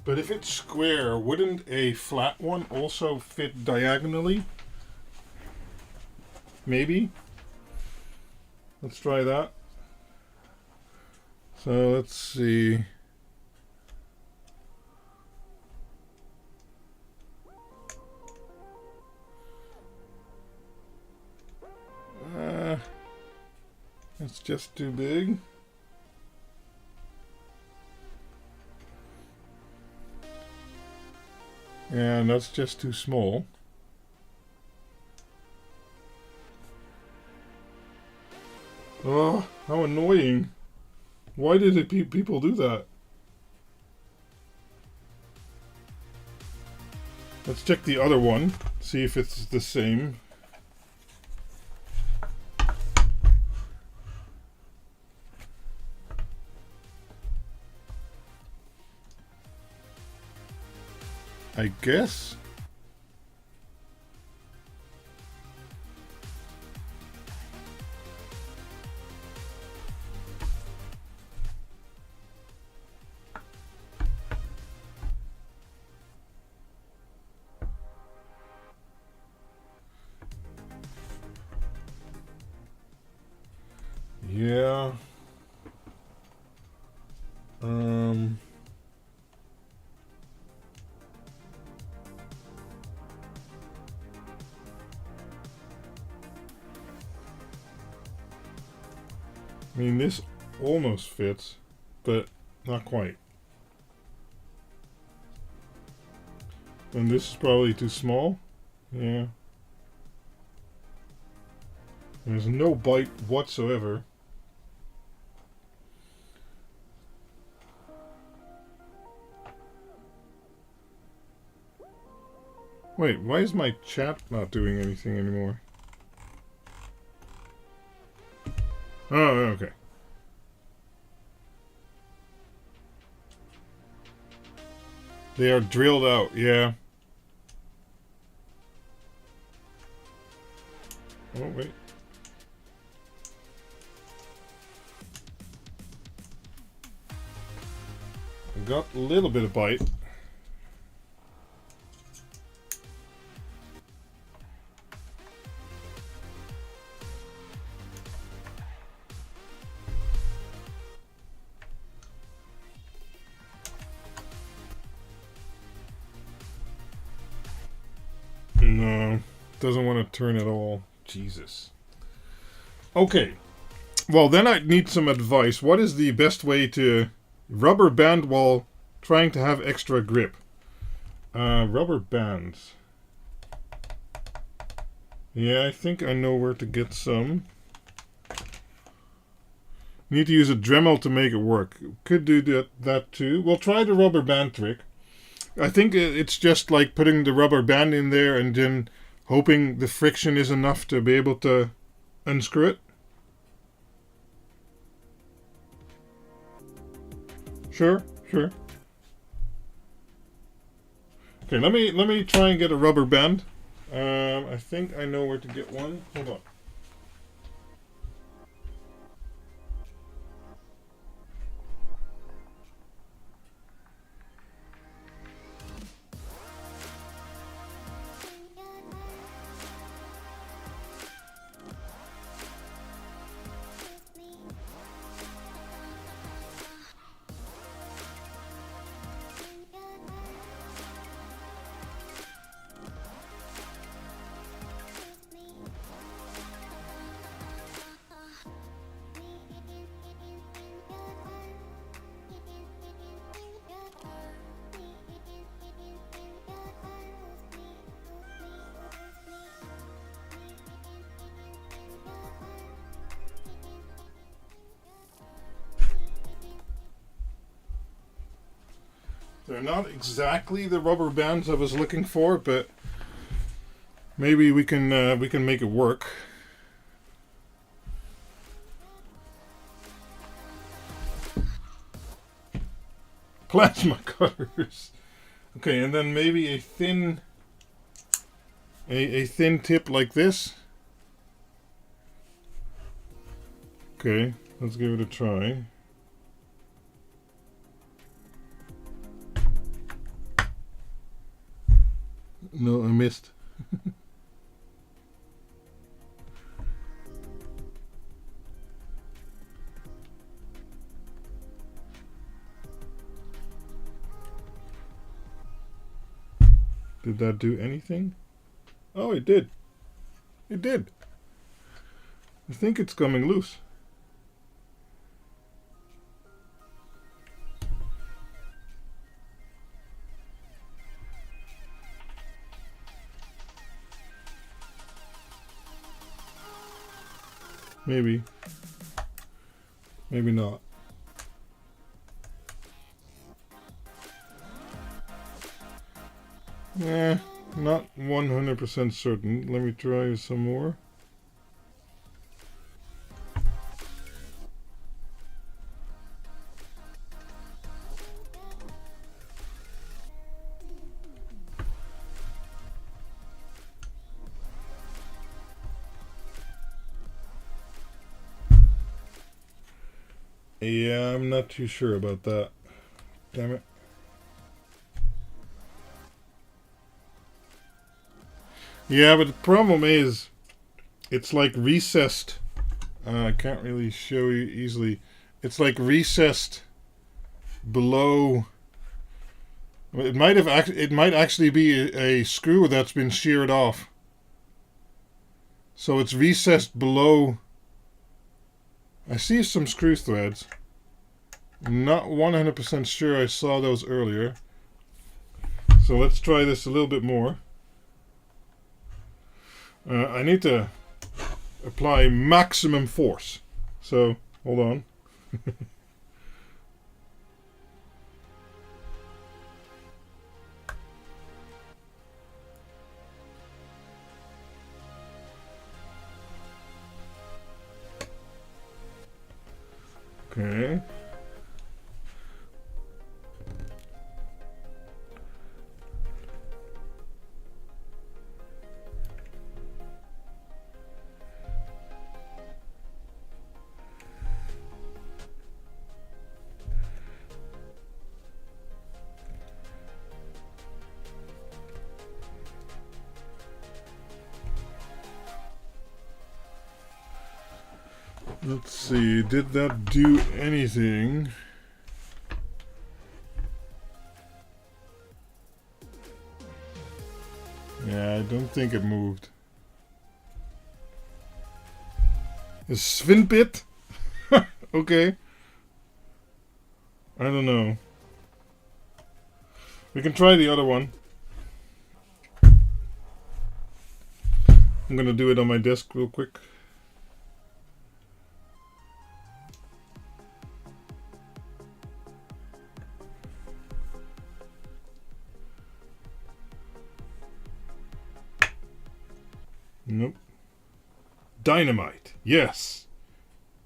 But if it's square, wouldn't a flat one also fit diagonally? Maybe. Let's try that. So let's see. It's just too big. And that's just too small. Oh, how annoying. Why did people do that? Let's check the other one, see if it's the same. I guess. Yeah. I mean, this almost fits, but not quite. And this is probably too small. Yeah. There's no bite whatsoever. Wait, why is my chat not doing anything anymore? Oh, okay. They are drilled out, yeah. Oh, wait. Got a little bit of bite. No, doesn't want to turn at all. Jesus. Okay. Well, then I need some advice. What is the best way to rubber band while trying to have extra grip? Rubber bands. Yeah, I think I know where to get some. Need to use a Dremel to make it work. Could do that too. We'll try the rubber band trick. I think it's just like putting the rubber band in there and then hoping the friction is enough to be able to unscrew it. Sure. Okay, let me try and get a rubber band. I think I know where to get one. Hold on. They're not exactly the rubber bands I was looking for, but maybe we can make it work. Plasma cutters. Okay, and then maybe a thin tip like this. Okay, let's give it a try. No, I missed. Did that do anything? Oh, it did. It did. I think it's coming loose. Maybe. Maybe not. Not 100% certain. Let me try some more. Yeah, I'm not too sure about that. Damn it. Yeah, but the problem is, it's like recessed. I can't really show you easily. It's like recessed below. It might actually be a screw that's been sheared off. So it's recessed below. I see some screw threads. I'm not 100% sure I saw those earlier. So let's try this a little bit more. I need to apply maximum force. So, hold on. Okay. Let's see, did that do anything? Yeah, I don't think it moved. Is Svinbit? Okay. I don't know. We can try the other one. I'm gonna do it on my desk real quick. Nope. Dynamite. Yes.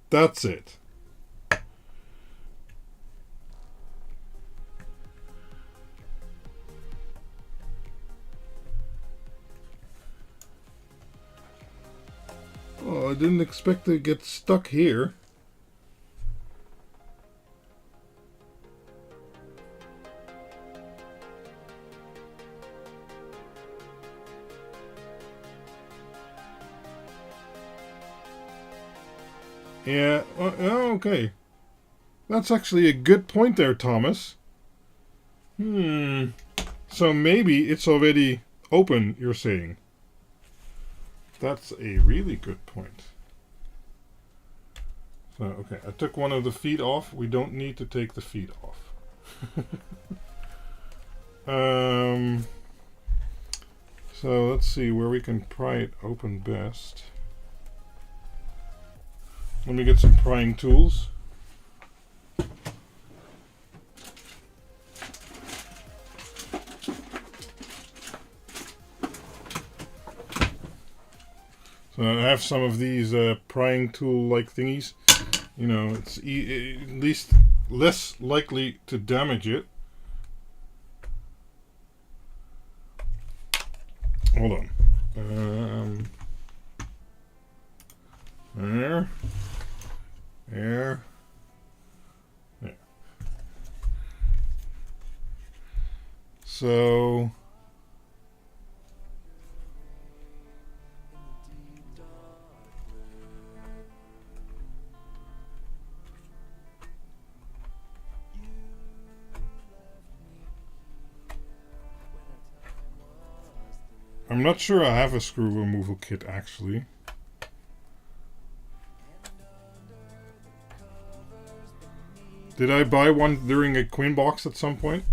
That's it. Oh, I didn't expect to get stuck here. Yeah, okay. That's actually a good point there, Thomas. So maybe it's already open, you're saying. That's a really good point. So, okay, I took one of the feet off. We don't need to take the feet off. So let's see where we can pry it open best. Let me get some prying tools. So I have some of these prying tool-like thingies. You know, it's at least less likely to damage it. Hold on. There. So I'm not sure I have a screw removal kit actually. Did I buy one during a Queen box at some point?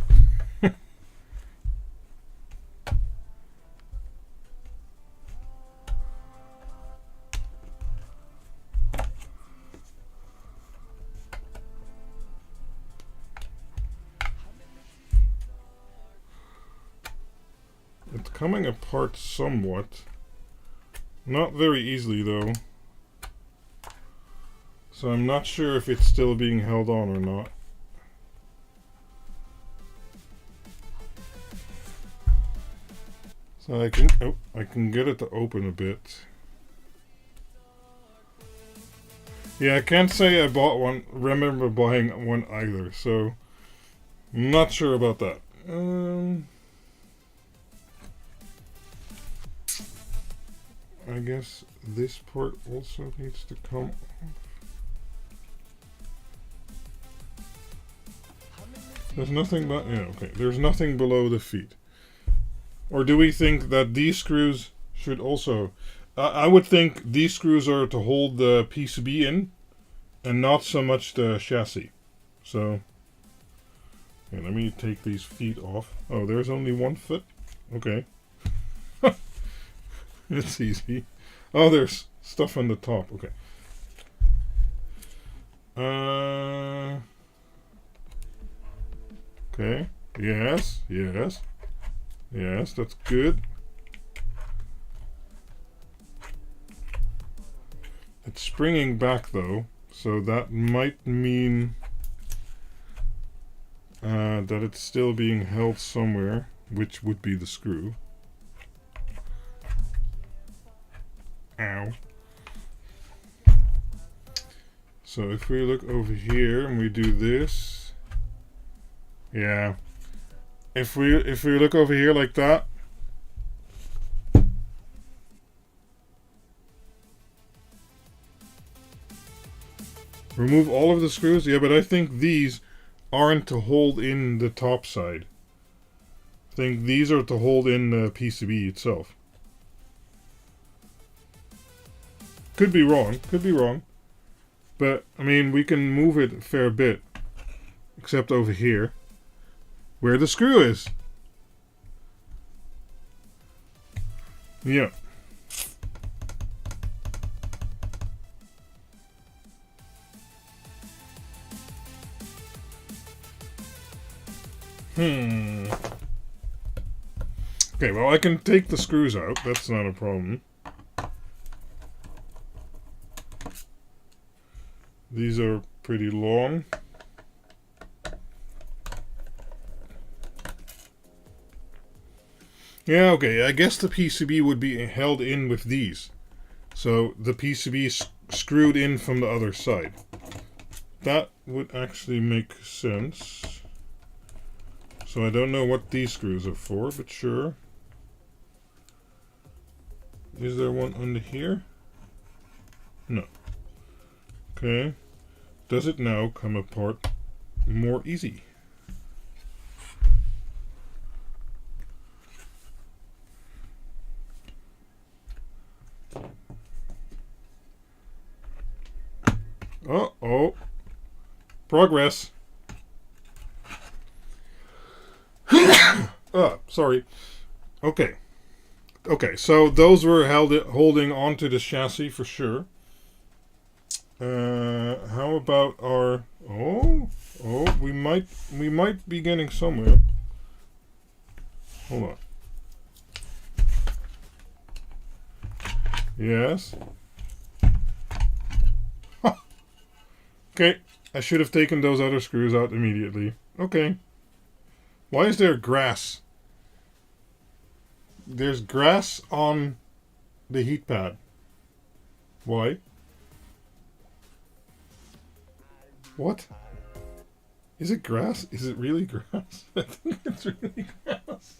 It's coming apart somewhat. Not very easily though. So I'm not sure if it's still being held on or not. So I can get it to open a bit. Yeah, I can't say I bought one, remember buying one either, so I'm not sure about that. I guess this part also needs to come off. There's nothing but, yeah, okay. There's nothing below the feet. Or do we think that these screws should also... I would think these screws are to hold the PCB in, and not so much the chassis. So, yeah, let me take these feet off. Oh, there's only one foot? Okay. It's easy. Oh, there's stuff on the top. Okay. Okay. Yes. Yes. Yes, that's good. It's springing back though, so that might mean that it's still being held somewhere, which would be the screw. Ow. So if we look over here and we do this, yeah. If we look over here like that, Remove all of the screws? Yeah, but I think these aren't to hold in the top side. I think these are to hold in the PCB itself. Could be wrong. Could be wrong. But, I mean, we can move it a fair bit. Except over here. Where the screw is. Yeah. Okay, well, I can take the screws out. That's not a problem. These are pretty long. Yeah, okay, I guess the PCB would be held in with these. So the PCB is screwed in from the other side. That would actually make sense. So I don't know what these screws are for, but sure. Is there one under here? No. Okay. Does it now come apart more easy? Uh-oh. Progress. Sorry. Okay. Okay, so those were holding onto the chassis for sure. How about our... Oh, we might be getting somewhere. Hold on. Yes. Okay, I should have taken those other screws out immediately. Okay. Why is there grass? There's grass on the heat pad. Why? What? Is it grass? Is it really grass? I think it's really grass.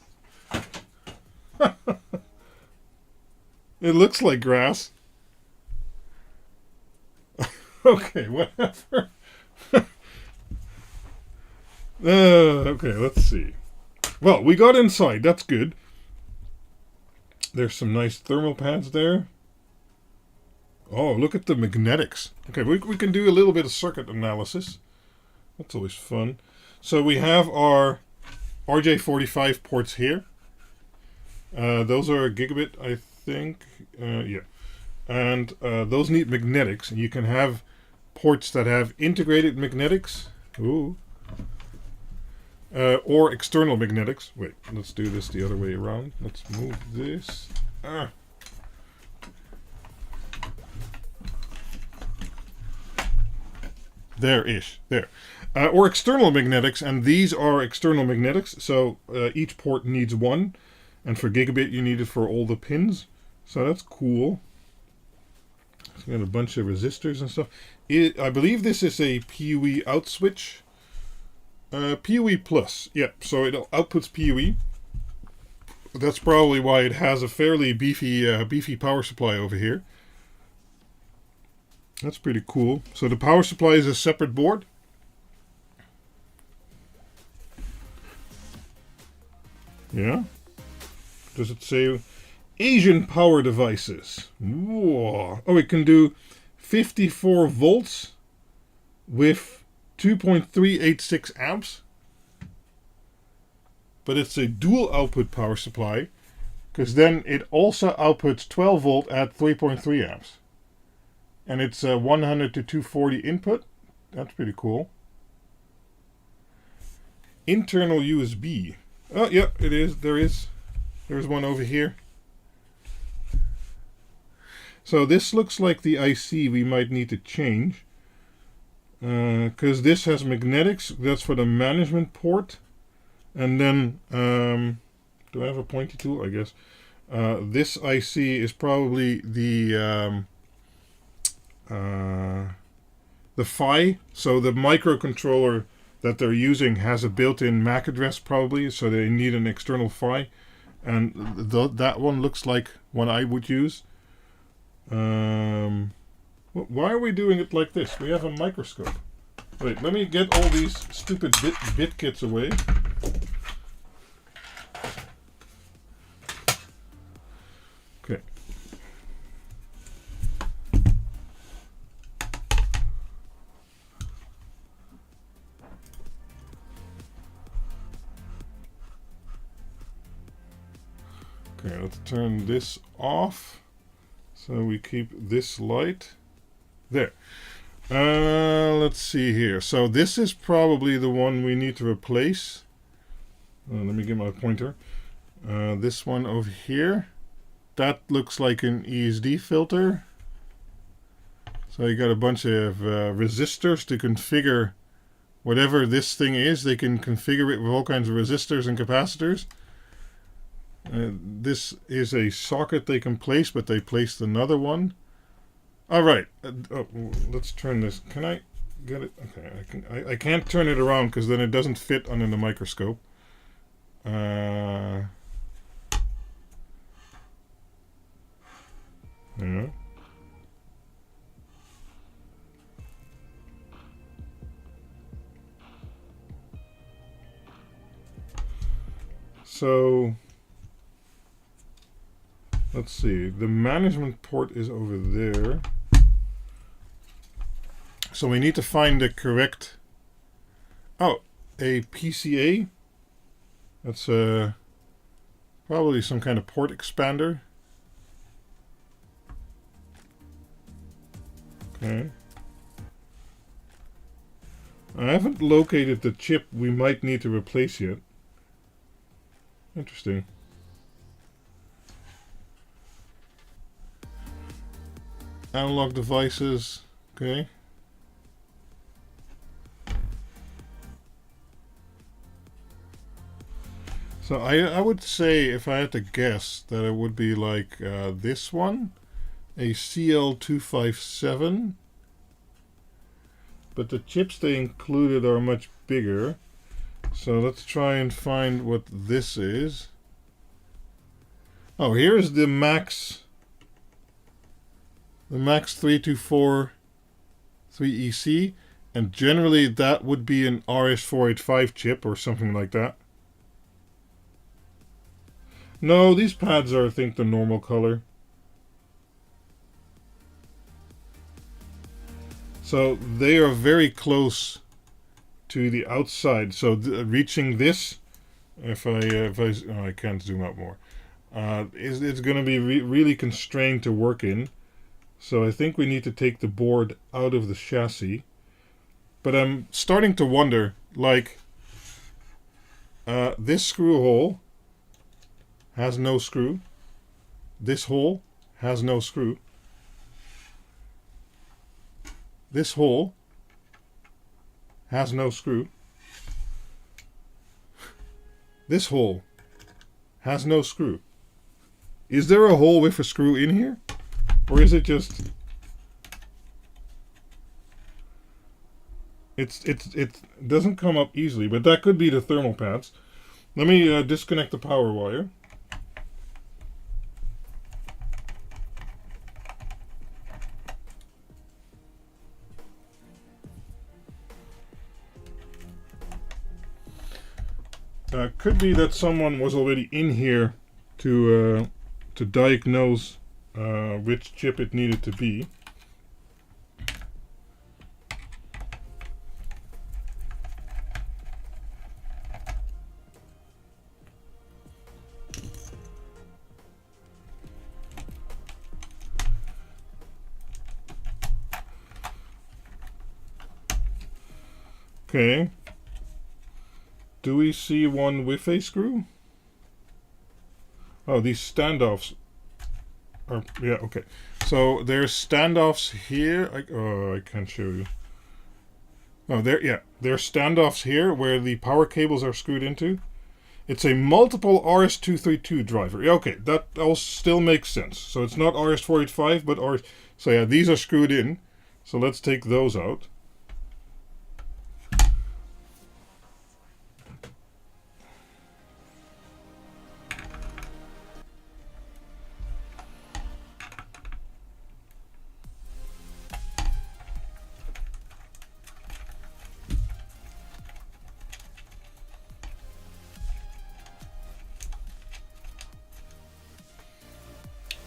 It looks like grass. Okay, whatever. Okay, let's see. Well, we got inside. That's good. There's some nice thermal pads there. Oh, look at the magnetics. Okay, we can do a little bit of circuit analysis. That's always fun. So we have our RJ45 ports here. Those are a gigabit, I think. Yeah. And those need magnetics. And you can have ports that have integrated magnetics. Ooh. Or external magnetics. Wait, let's do this the other way around. Let's move this. There-ish. There. Or external magnetics, and these are external magnetics, so each port needs one. And for gigabit, you need it for all the pins. So that's cool. It's got a bunch of resistors and stuff. I believe this is a PoE out switch. PoE plus, yeah, so it outputs PoE. That's probably why it has a fairly beefy power supply over here. That's pretty cool. So the power supply is a separate board. Yeah. Does it say Asian power devices? Whoa. Oh, it can do 54 volts with 2.386 amps, but it's a dual output power supply, because then it also outputs 12 volt at 3.3 amps, and it's a 100 to 240 input. That's pretty cool. Internal USB. Oh yeah, it is. There's one over here. So this looks like the IC we might need to change. Because this has magnetics, that's for the management port. And then, do I have a pointy tool? I guess. This IC is probably the PHY. So the microcontroller that they're using has a built-in MAC address probably, so they need an external PHY. And that one looks like one I would use. What why are we doing it like this? We have a microscope. Wait, let me get all these stupid bit kits away. Okay. Okay, let's turn this off so we keep this light there. Let's see here. So this is probably the one we need to replace. Let me get my pointer. This one over here. That looks like an ESD filter. So you got a bunch of resistors to configure whatever this thing is. They can configure it with all kinds of resistors and capacitors. This is a socket they can place, but they placed another one. All right. Let's turn this. Can I get it? Okay, I can't turn it around because then it doesn't fit under the microscope. Yeah. So let's see. The management port is over there. So we need to find the correct. Oh, a PCA. That's probably some kind of port expander. Okay. I haven't located the chip we might need to replace yet. Interesting. Analog devices. Okay. So I would say, if I had to guess, that it would be like this one, a CL257. But the chips they included are much bigger. So let's try and find what this is. Oh, here is the Max 324 3EC, and generally that would be an RS485 chip or something like that. No, these pads are, I think, the normal color. So they are very close to the outside. So reaching this, if I can't zoom out more, it's going to be really constrained to work in. So I think we need to take the board out of the chassis. But I'm starting to wonder, like, this screw hole has no screw. This hole has no screw. This hole has no screw. This hole has no screw. Is there a hole with a screw in here? Or is it just... It doesn't come up easily, but that could be the thermal pads. Let me disconnect the power wire. Could be that someone was already in here to diagnose which chip it needed to be. Okay. Do we see one with a screw? Oh, these standoffs are... Yeah, okay. So there's standoffs here. I can't show you. Oh, there's standoffs here where the power cables are screwed into. It's a multiple RS232 driver. Yeah, okay, that all still makes sense. So it's not RS485, but RS... So yeah, these are screwed in. So let's take those out.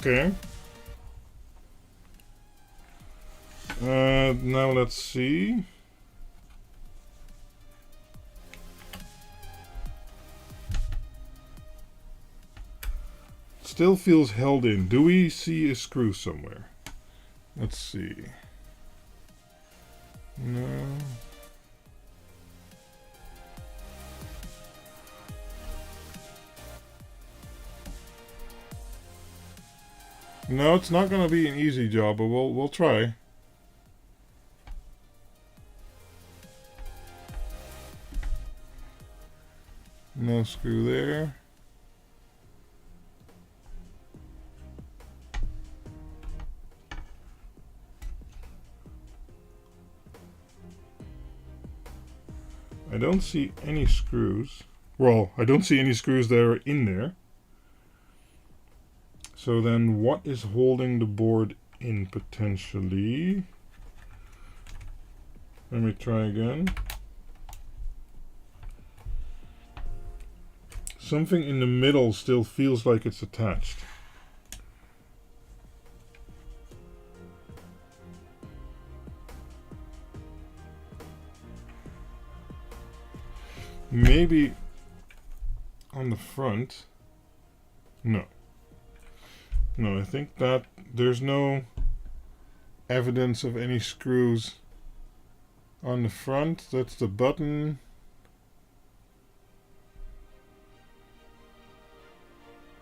Okay. Now let's see. Still feels held in. Do we see a screw somewhere? Let's see. No. No, it's not going to be an easy job, but we'll try. No screw there. I don't see any screws. Well, I don't see any screws that are in there. So then what is holding the board in potentially? Let me try again. Something in the middle still feels like it's attached. Maybe on the front. No. No, I think that there's no evidence of any screws on the front. That's the button.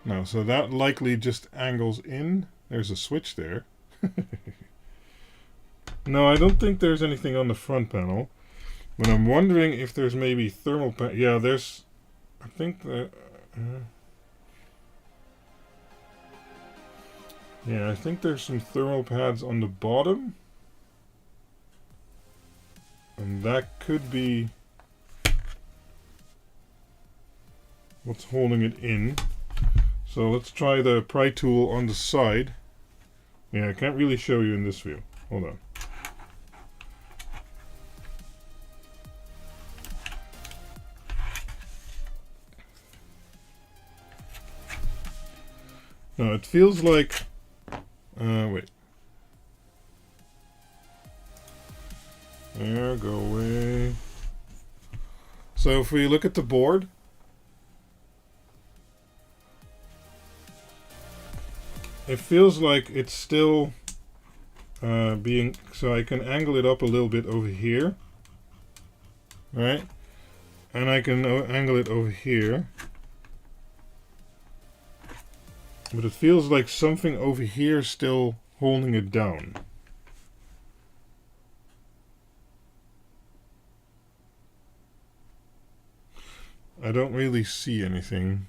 No, so that likely just angles in. There's a switch there. No, I don't think there's anything on the front panel. But I'm wondering if there's maybe thermal pads. Yeah, there's... I think that... yeah, I think there's some thermal pads on the bottom. And that could be what's holding it in. So let's try the pry tool on the side. Yeah, I can't really show you in this view. Hold on. No, it feels like... wait. There, go away. So if we look at the board, it feels like it's still being... So I can angle it up a little bit over here. Right? And I can angle it over here. But it feels like something over here is still holding it down. I don't really see anything.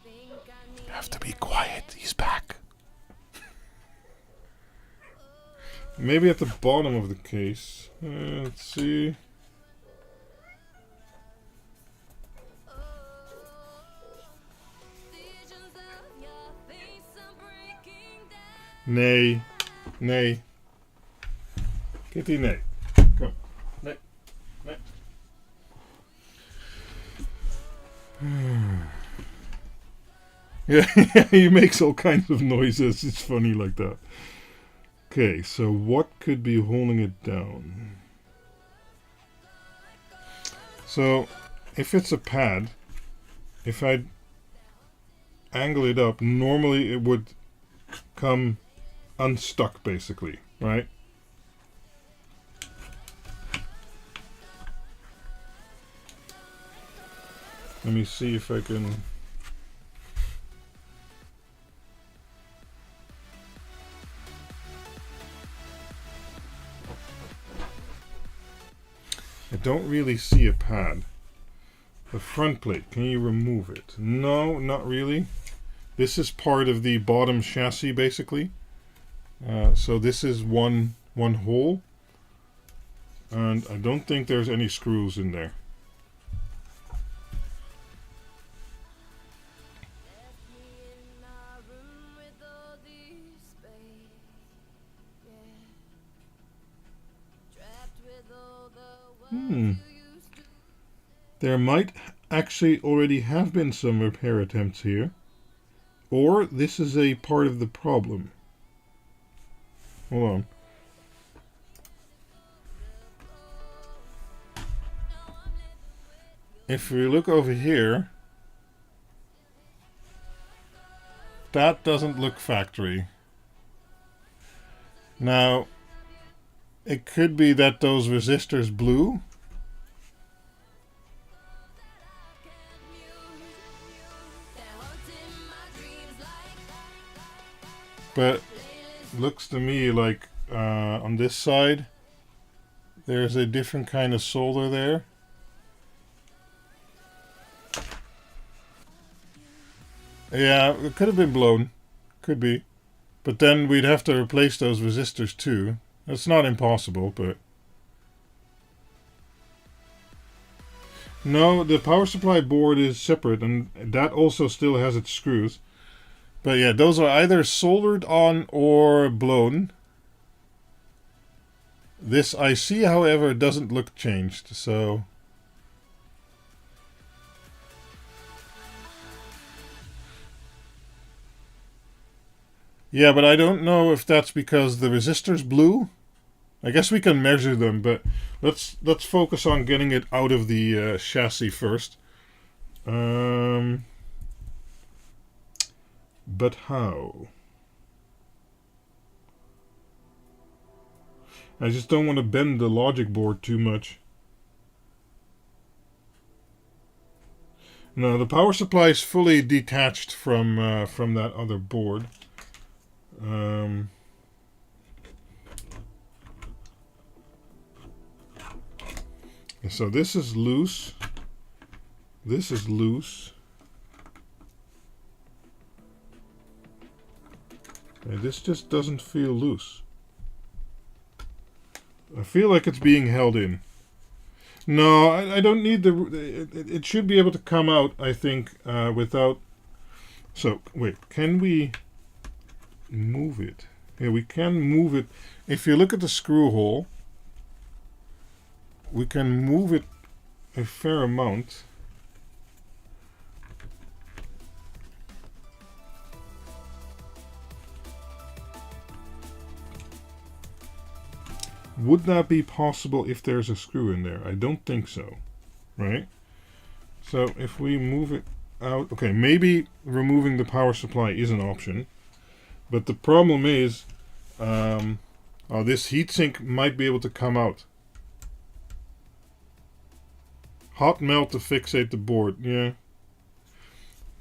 You have to be quiet, he's back. Maybe at the bottom of the case. Let's see. Nee. Nee. Kitty, nee. Kom. Nee. Nee. Yeah, he makes all kinds of noises. It's funny like that. Okay, so what could be holding it down? So, if it's a pad, if I angle it up, normally it would come unstuck basically, right? Let me see if I can... I don't really see a pad. The front plate, can you remove it? No, not really. This is part of the bottom chassis basically. So this is one hole. And I don't think there's any screws in there. There might actually already have been some repair attempts here, or this is a part of the problem. Hold on. If we look over here, that doesn't look factory. Now, it could be that those resistors blew. But looks to me like on this side, there's a different kind of solder there. Yeah, it could have been blown. Could be. But then we'd have to replace those resistors too. It's not impossible, but... No, the power supply board is separate, and that also still has its screws. But yeah, those are either soldered on or blown. This IC, however, doesn't look changed, so... Yeah, but I don't know if that's because the resistors blew. I guess we can measure them, but let's focus on getting it out of the chassis first. But how? I just don't want to bend the logic board too much. No, the power supply is fully detached from that other board. So this is loose. This is loose. And this just doesn't feel loose. I feel like it's being held in. No, I don't need the... It should be able to come out, I think, without... So, wait, can we move it? Yeah, we can move it. If you look at the screw hole, we can move it a fair amount. Would that be possible if there's a screw in there? I don't think so, right? So if we move it out, okay, maybe removing the power supply is an option, but the problem is, this heatsink might be able to come out. Hot melt to fixate the board, yeah.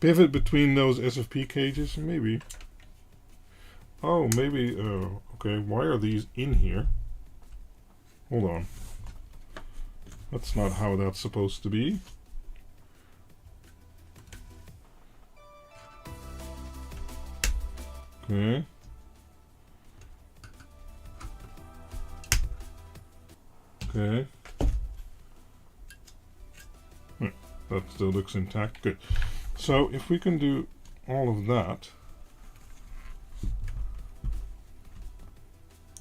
Pivot between those SFP cages, maybe. Oh, maybe, okay, why are these in here? Hold on. That's not how that's supposed to be. Okay. Okay. That still looks intact. Good. So if we can do all of that,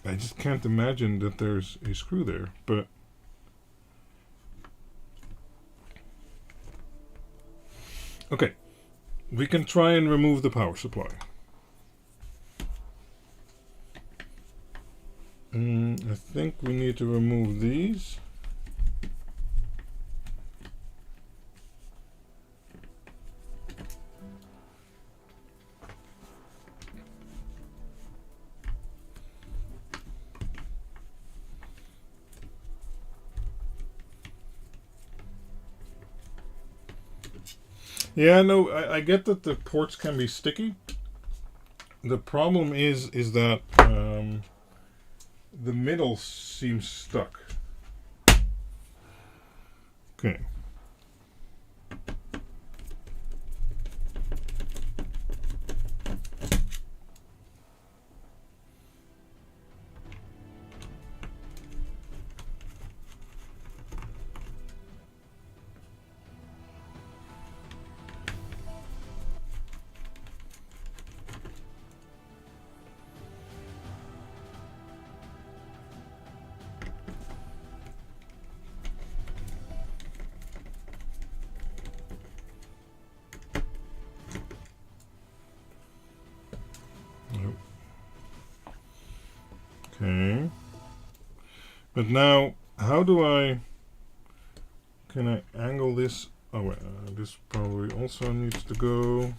I just can't imagine that there's a screw there, but okay, we can try and remove the power supply. I think we need to remove these. Yeah, no, I get that the ports can be sticky. The problem is that the middle seems stuck. Okay. But now, how do I... Can I angle this? Oh wait, this probably also needs to go.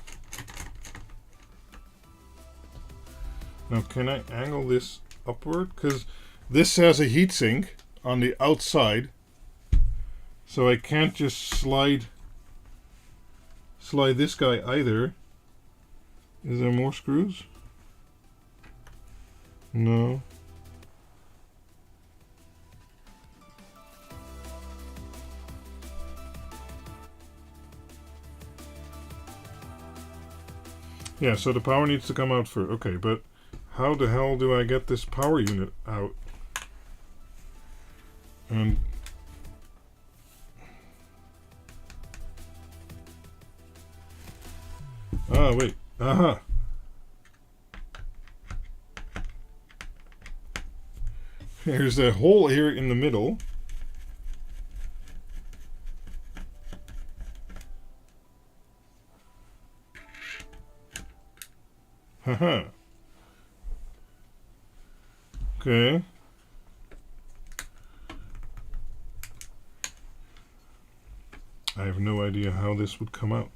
Now can I angle this upward? Because this has a heatsink on the outside. So I can't just slide this guy either. Is there more screws? No. Yeah, so the power needs to come out first. Okay, but how the hell do I get this power unit out? And wait. Aha. There's a hole here in the middle. Haha. Okay. I have no idea how this would come out.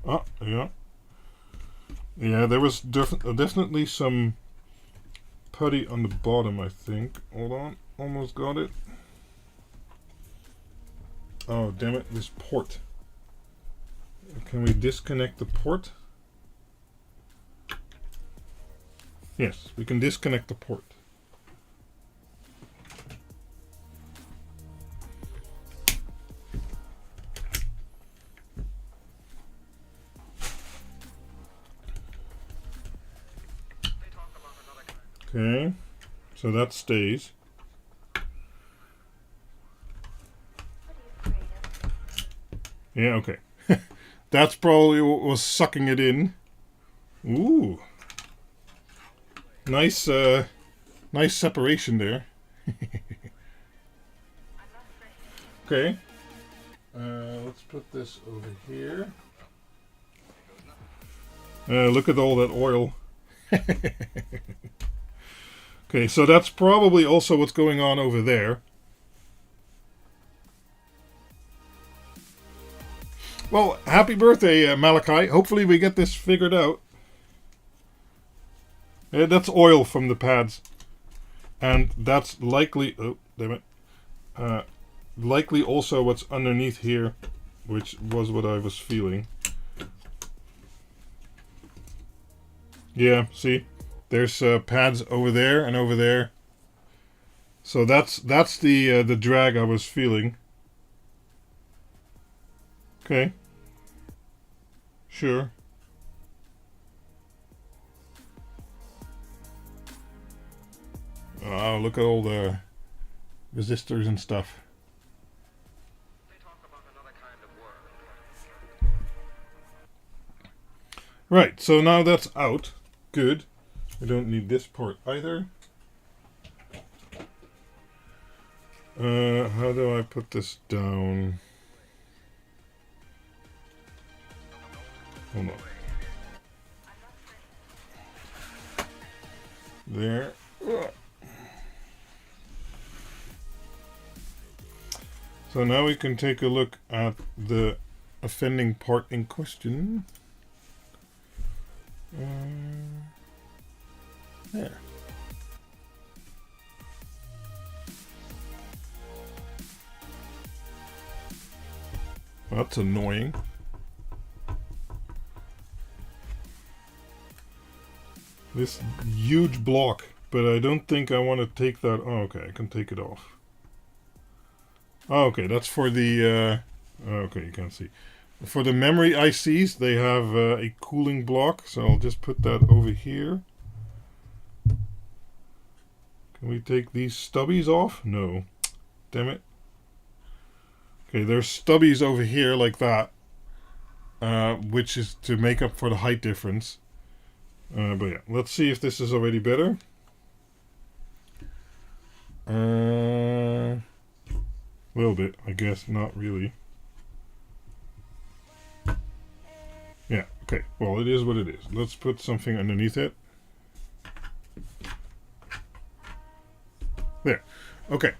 Oh, yeah. Yeah, there was definitely some putty on the bottom, I think. Hold on. Almost got it. Oh, damn it, this port. Can we disconnect the port? Yes, we can disconnect the port. Okay, so that stays. Yeah, okay. That's probably what was sucking it in. Ooh. Nice, nice separation there. Okay. Let's put this over here. Look at all that oil. Okay, so that's probably also what's going on over there. Well, happy birthday, Malachi. Hopefully we get this figured out. That's oil from the pads. And that's likely... Oh, damn it. Likely also what's underneath here, which was what I was feeling. Yeah, see? There's pads over there and over there. So that's the drag I was feeling. Okay. Sure. Oh, look at all the resistors and stuff. Right, so now that's out. Good. We don't need this port either. How do I put this down? Hold on. There. So now we can take a look at the offending part in question. There. That's annoying. This huge block, but I don't think I want to take that. Oh, okay, I can take it off. Oh, okay, that's for the... okay, you can't see. For the memory ICs, they have a cooling block, so I'll just put that over here. Can we take these stubbies off? No. Damn it. Okay, there's stubbies over here like that, which is to make up for the height difference. But yeah, let's see if this is already better. A little bit, I guess, not really. Yeah, Okay, well, it is what it is. Let's put something underneath it. There. Okay.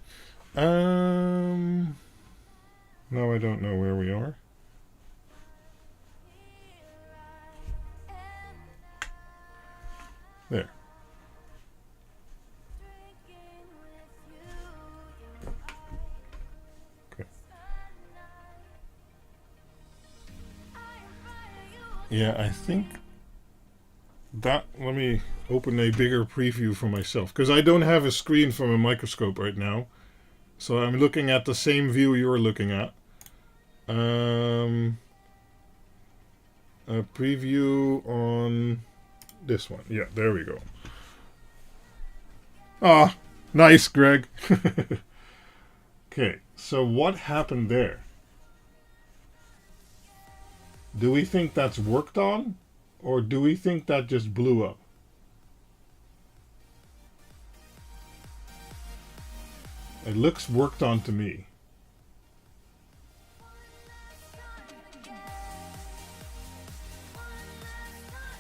Now I don't know where we are. There. Okay. Yeah, I think that, let me open a bigger preview for myself, because I don't have a screen from a microscope right now. So I'm looking at the same view you're looking at. A preview on this one. Yeah, there we go. Ah, nice, Greg. Okay, so what happened there? Do we think that's worked on? Or do we think that just blew up? It looks worked on to me.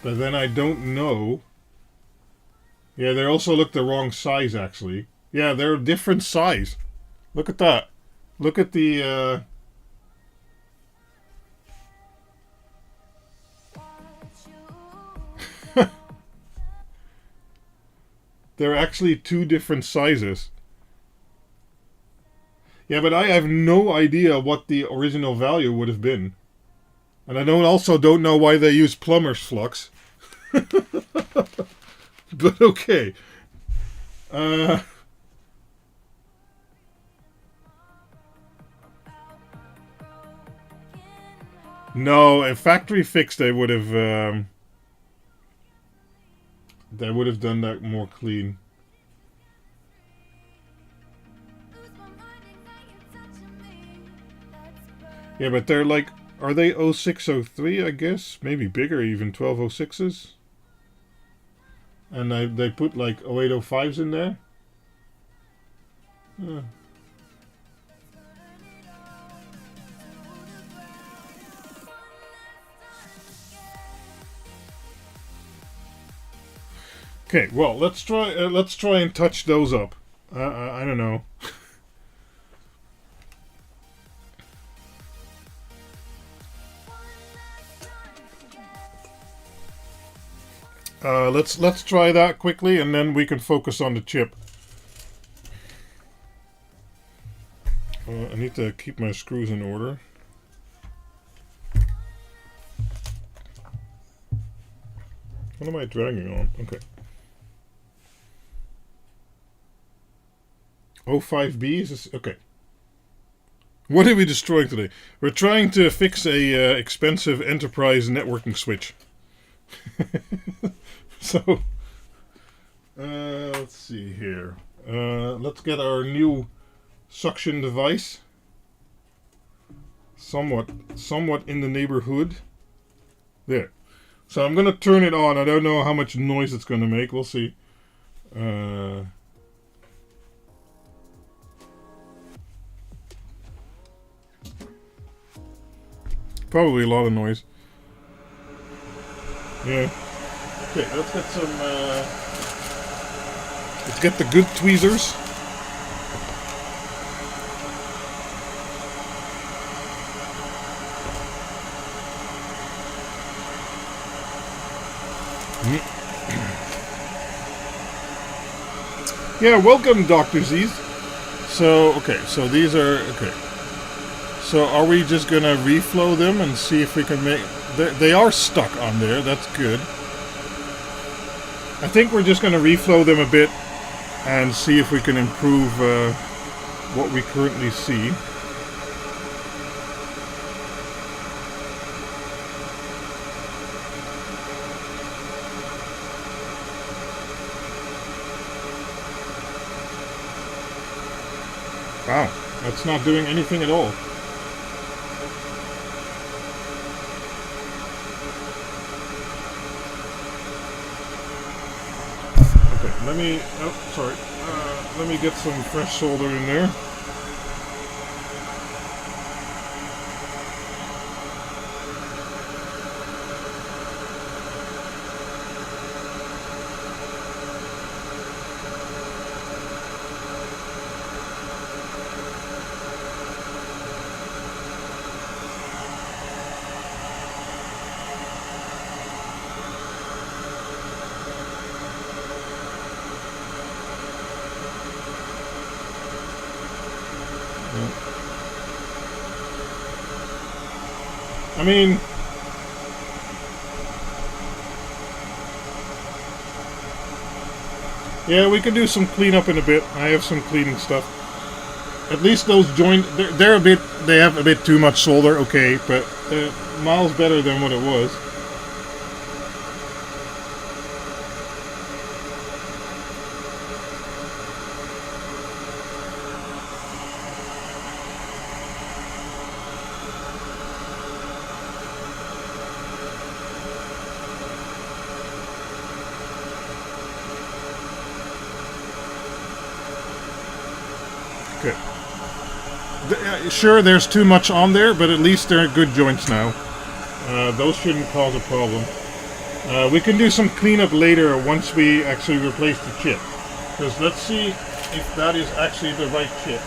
But then I don't know. Yeah, they also look the wrong size, actually. Yeah, they're a different size. Look at that. Look at the... They're actually two different sizes. Yeah, but I have no idea what the original value would have been. And I also don't know why they use plumber's flux. But okay. No, a factory fix they would have done that more clean. Yeah, but they're like, are they 0603, I guess? Maybe bigger, even 1206s. And they put like 0805s in there. Okay, well, let's try and touch those up. I don't know. Let's try that quickly, and then we can focus on the chip. I need to keep my screws in order. What am I dragging on? Okay. 05B is this? Okay. What are we destroying today? We're trying to fix a expensive enterprise networking switch. So, let's see here. Let's get our new suction device. Somewhat in the neighborhood. There. So I'm going to turn it on. I don't know how much noise it's going to make. We'll see. Probably a lot of noise. Yeah. Okay, let's get some, let's get the good tweezers. Yeah, welcome, Dr. Z's. So, okay, so these are, okay. So are we just going to reflow them and see if we can make... They are stuck on there, that's good. I think we're just going to reflow them a bit and see if we can improve what we currently see. Wow, that's not doing anything at all. Let me, oh, sorry, let me get some fresh solder in there. I mean, yeah, we can do some cleanup in a bit. I have some cleaning stuff. At least those joints, they're a bit, they have a bit too much solder, okay, but miles better than what it was. Okay. Sure, there's too much on there, but at least they're good joints now. Those shouldn't cause a problem. We can do some cleanup later once we actually replace the chip. Because let's see if that is actually the right chip.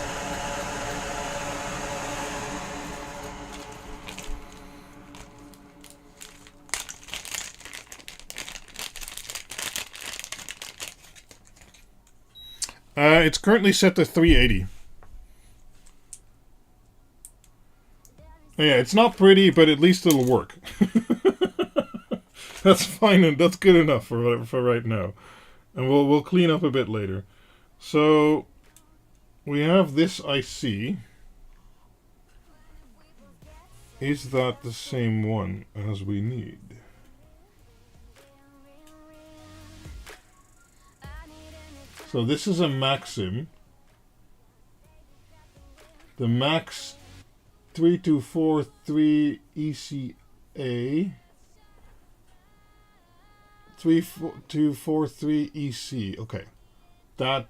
It's currently set to 380. Yeah, it's not pretty, but at least it'll work. That's fine, and that's good enough for right now. And we'll clean up a bit later. So we have this IC. Is that the same one as we need? So this is a Maxim. The Max 3243 ECA. 3243 EC. Okay. That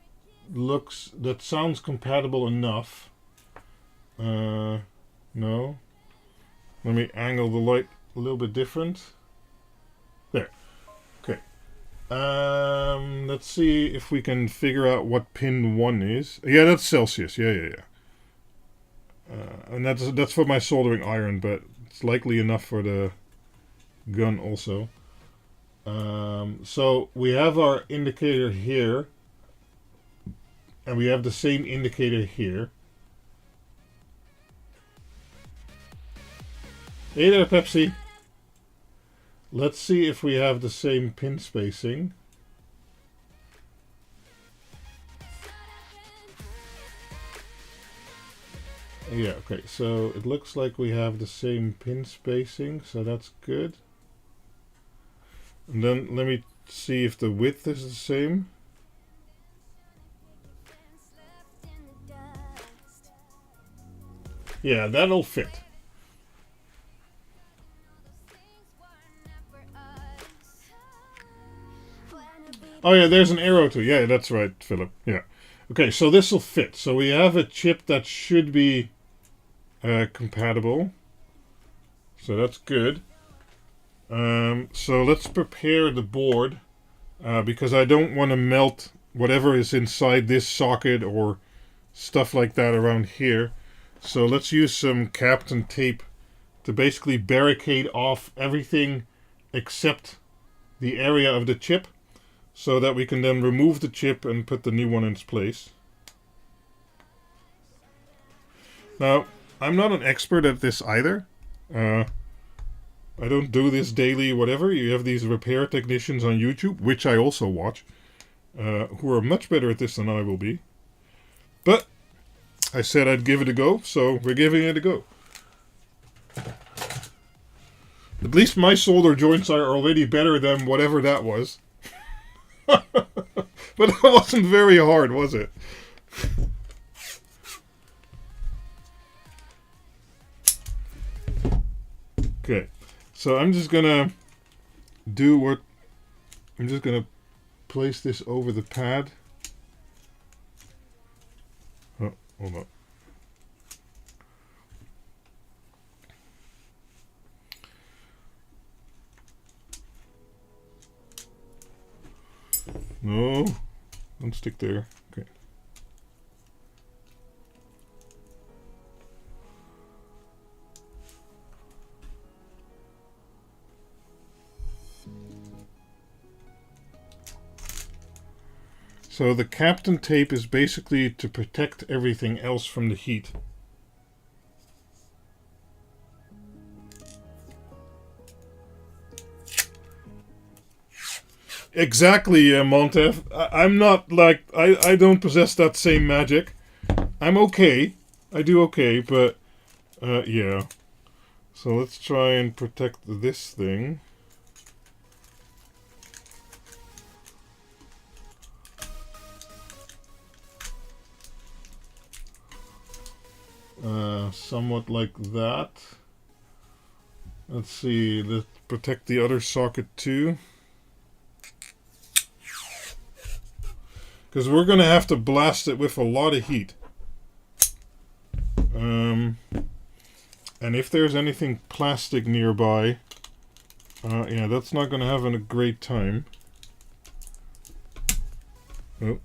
sounds compatible enough. No. Let me angle the light a little bit different. There. Okay. Let's see if we can figure out what pin 1 is. Yeah, that's Celsius. Yeah. And that's for my soldering iron, but it's likely enough for the gun also. So we have our indicator here, and we have the same indicator here. Hey there, Pepsi. Let's see if we have the same pin spacing. Yeah, okay, so it looks like we have the same pin spacing, so that's good. And then let me see if the width is the same. Yeah, that'll fit. Oh yeah, there's an arrow too. Yeah, that's right, Philip. Yeah. Okay, so this will fit. So we have a chip that should be compatible. So that's good. So let's prepare the board because I don't want to melt whatever is inside this socket or stuff like that around here. So let's use some Kapton tape to basically barricade off everything except the area of the chip, so that we can then remove the chip and put the new one in its place. Now, I'm not an expert at this either. I don't do this daily, whatever. You have these repair technicians on YouTube, which I also watch, who are much better at this than I will be. But I said I'd give it a go, so we're giving it a go. At least my solder joints are already better than whatever that was. But it wasn't very hard, was it? Okay, so I'm just gonna I'm just gonna place this over the pad. Oh, hold on. No, don't stick there. Okay. So the Kapton tape is basically to protect everything else from the heat. Exactly, Montef. I'm not like I don't possess that same magic. I'm okay. I do okay, but yeah. So let's try and protect this thing. Somewhat like that. Let's see, let's protect the other socket too. Because we're going to have to blast it with a lot of heat. And if there's anything plastic nearby, yeah, that's not going to have a great time. Oh.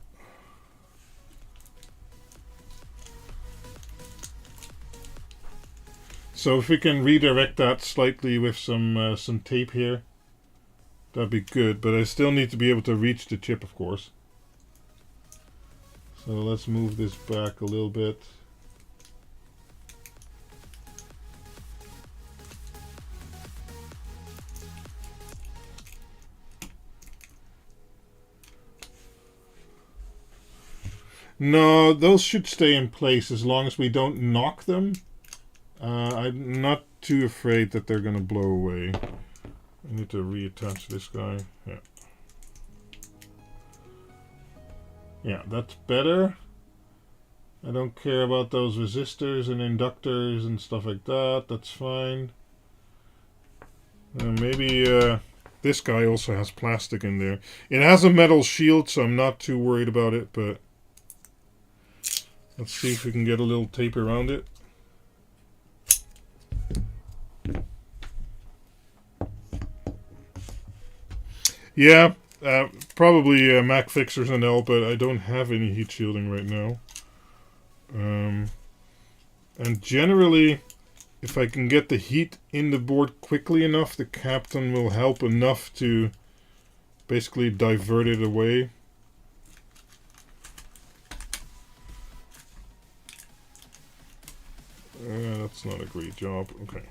So if we can redirect that slightly with some tape here, that'd be good. But I still need to be able to reach the chip, of course. So let's move this back a little bit. No, those should stay in place as long as we don't knock them. I'm not too afraid that they're going to blow away. I need to reattach this guy. Yeah. Yeah, that's better. I don't care about those resistors and inductors and stuff like that. That's fine. Maybe this guy also has plastic in there. It has a metal shield, so I'm not too worried about it, but let's see if we can get a little tape around it. Yeah, probably Mac fixers and all, but I don't have any heat shielding right now. And generally, if I can get the heat in the board quickly enough, the Captain will help enough to basically divert it away. That's not a great job. Okay.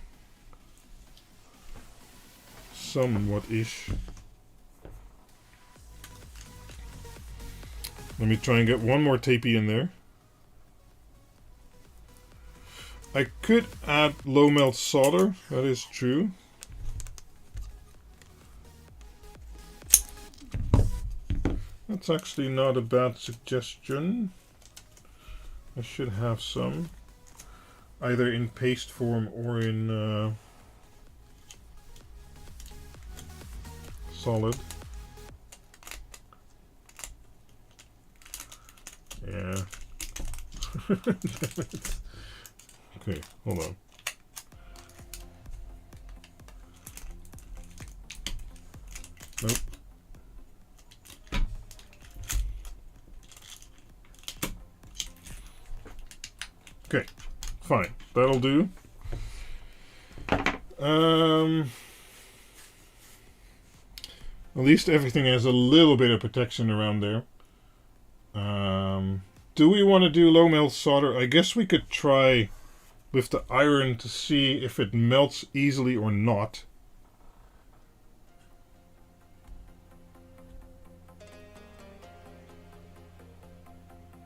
Somewhat-ish. Let me try and get one more tapey in there. I could add low melt solder, that is true. That's actually not a bad suggestion. I should have some, either in paste form or in solid. Yeah. Damn it. Okay, hold on. Nope. Okay, fine. That'll do. At least everything has a little bit of protection around there. Do we want to do low melt solder? I guess we could try with the iron to see if it melts easily or not.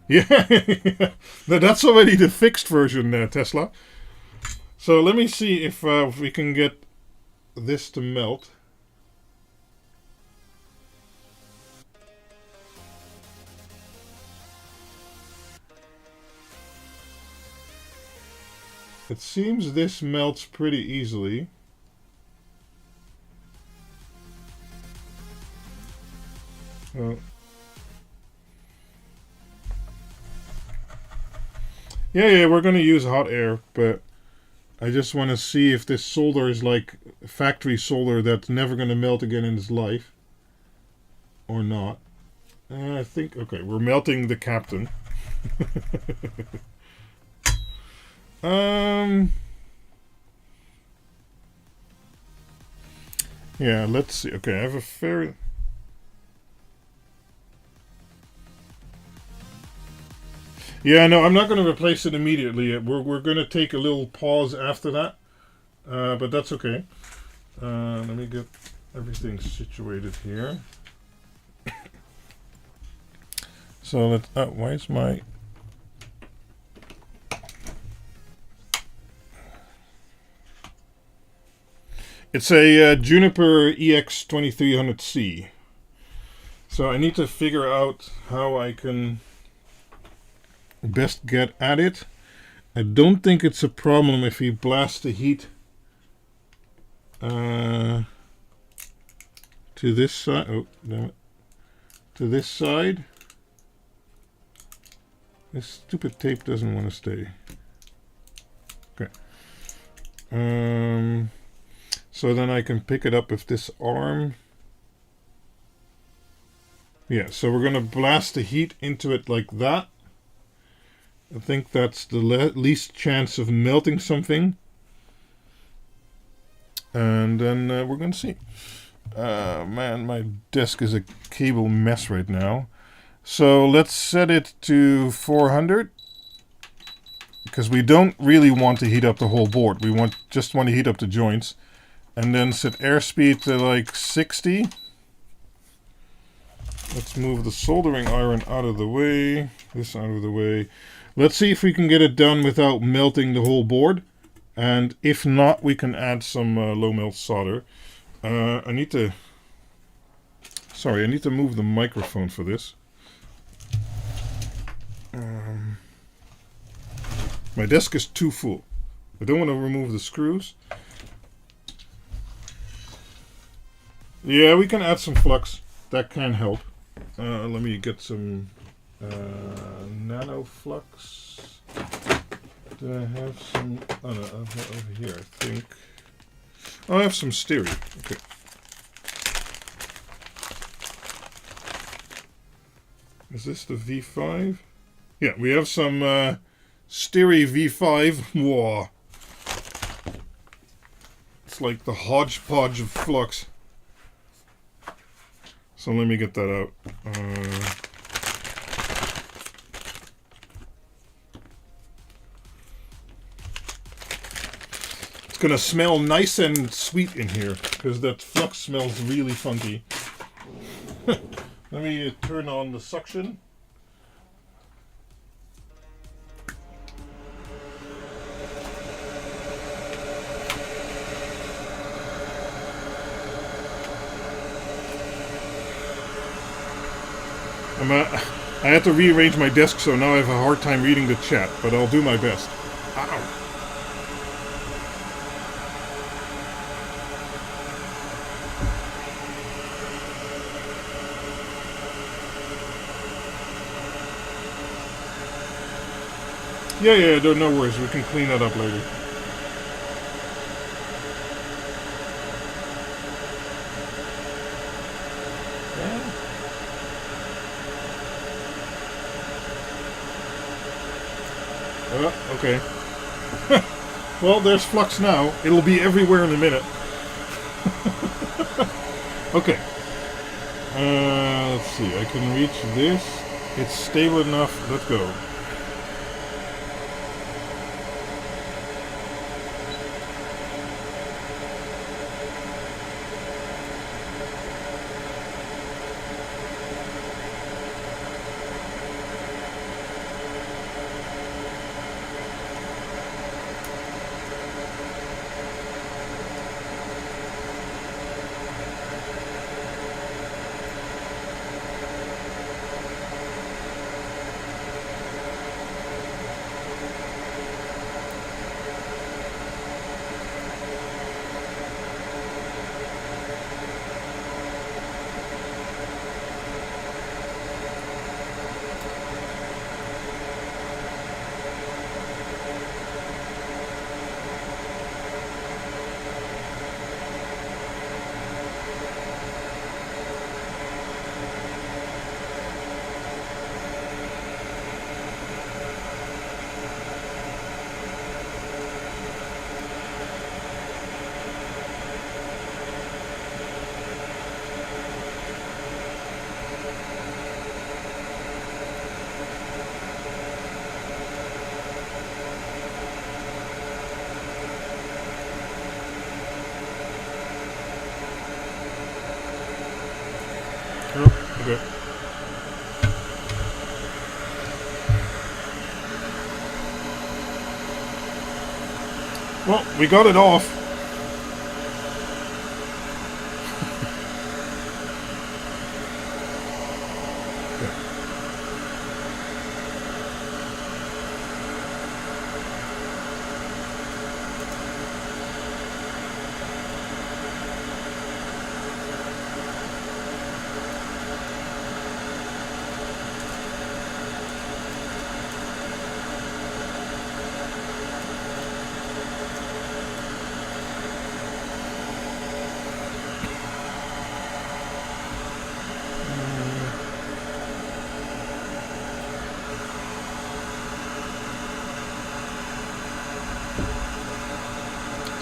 Yeah, that's already the fixed version, Tesla. So let me see if we can get this to melt. It seems this melts pretty easily. Yeah, we're going to use hot air, but I just want to see if this solder is like factory solder that's never going to melt again in its life. Or not. I think, okay, we're melting the Captain. Yeah, let's see. Okay, I have a fair... Yeah, no, I'm not going to replace it immediately. We're going to take a little pause after that. But that's okay. Let me get everything situated here. So let's. Oh, where's my? It's a Juniper EX2300-C. So I need to figure out how I can best get at it. I don't think it's a problem if we blast the heat to this side. Oh, damn it. To this side. This stupid tape doesn't want to stay. Okay. So then I can pick it up with this arm. Yeah, so we're going to blast the heat into it like that. I think that's the least chance of melting something. And then we're going to see. Man, my desk is a cable mess right now. So let's set it to 400. Because we don't really want to heat up the whole board. We just want to heat up the joints. And then set airspeed to like 60. Let's move the soldering iron out of the way. This out of the way. Let's see if we can get it done without melting the whole board. And if not, we can add some low melt solder. I need to move the microphone for this. My desk is too full. I don't want to remove the screws. Yeah, we can add some flux. That can help. Let me get some nano flux. Do I have some? Oh no, I have that over here, I think. Oh, I have some stereo. Okay. Is this the V5? Yeah, we have some stereo V5. Whoa. It's like the hodgepodge of flux. So let me get that out. It's gonna smell nice and sweet in here because that flux smells really funky. Let me turn on the suction. I had to rearrange my desk, so now I have a hard time reading the chat, but I'll do my best. Ow. Yeah, no worries. We can clean that up later. Okay. Well, there's flux now. It'll be everywhere in a minute. Okay. Let's see. I can reach this. It's stable enough. Let's go. Okay. Well, we got it off.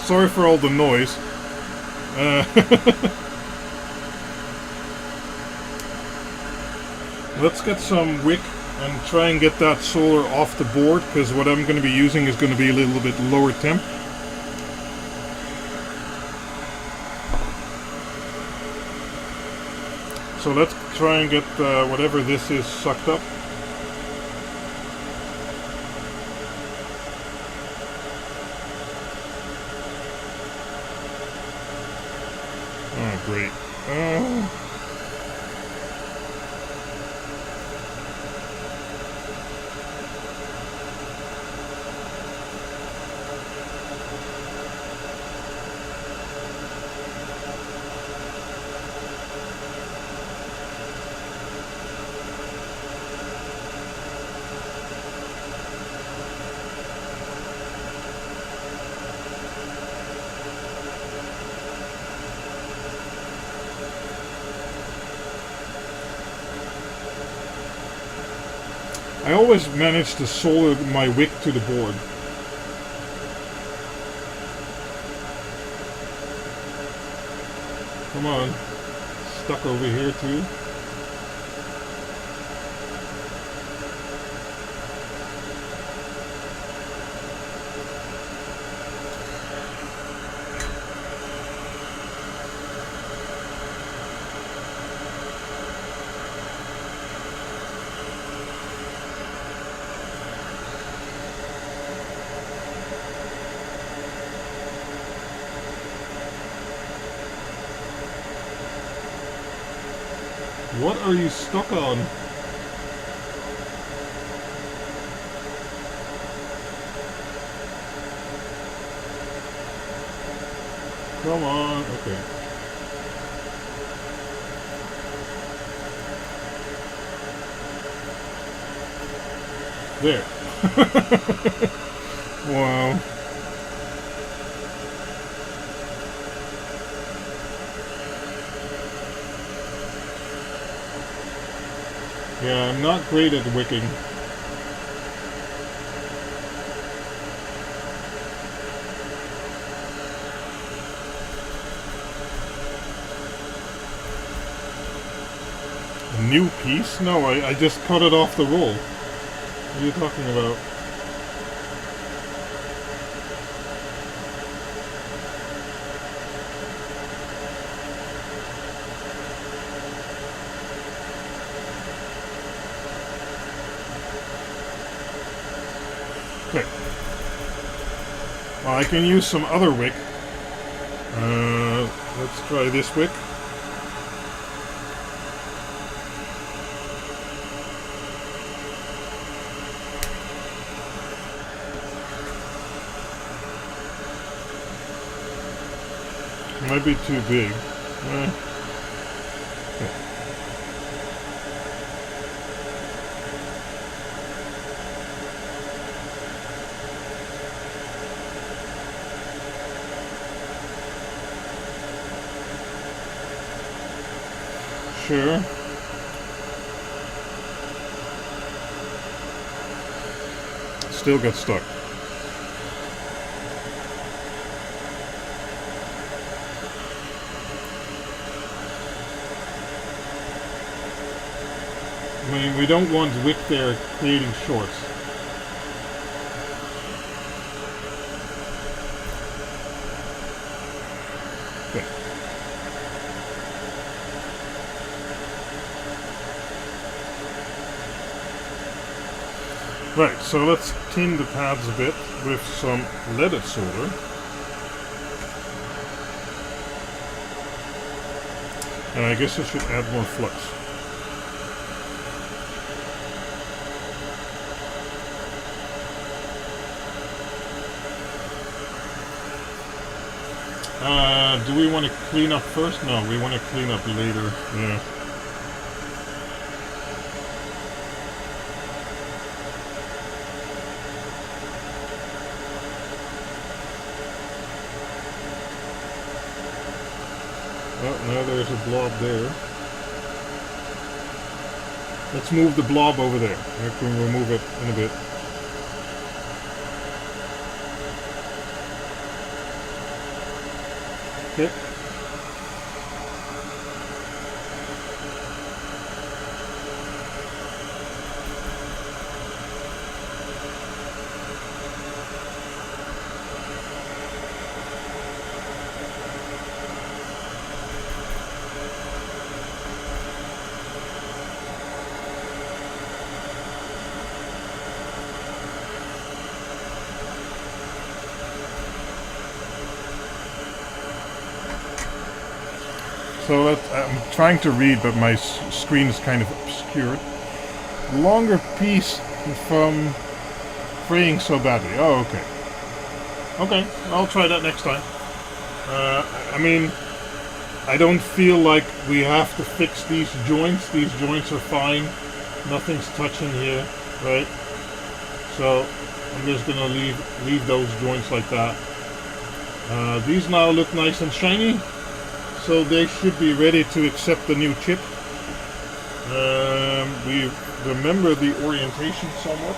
Sorry for all the noise. Let's get some wick and try and get that solar off the board, because what I'm going to be using is going to be a little bit lower temp. So let's try and get whatever this is sucked up. Oh, great. I always manage to solder my wick to the board. Come on. Stuck over here too. What are you stuck on? Come on, okay. There. Wow. Yeah, I'm not great at wicking. A new piece? No, I just cut it off the roll. What are you talking about? Okay. Well, I can use some other wick. Let's try this wick. Might be too big. Okay. Sure. Still got stuck. I mean, we don't want wick there creating shorts. Okay. Right, so let's tin the pads a bit with some leaded solder. And I guess I should add more flux. Do we want to clean up first? No, we want to clean up later. Yeah. Oh, now there's a blob there. Let's move the blob over there. I can remove it in a bit. Okay. So I'm trying to read, but my screen is kind of obscured. Longer piece from fraying so badly. Oh, okay. Okay, I'll try that next time. I mean, I don't feel like we have to fix these joints. These joints are fine. Nothing's touching here, right? So I'm just gonna leave those joints like that. These now look nice and shiny. So they should be ready to accept the new chip. We remember the orientation somewhat.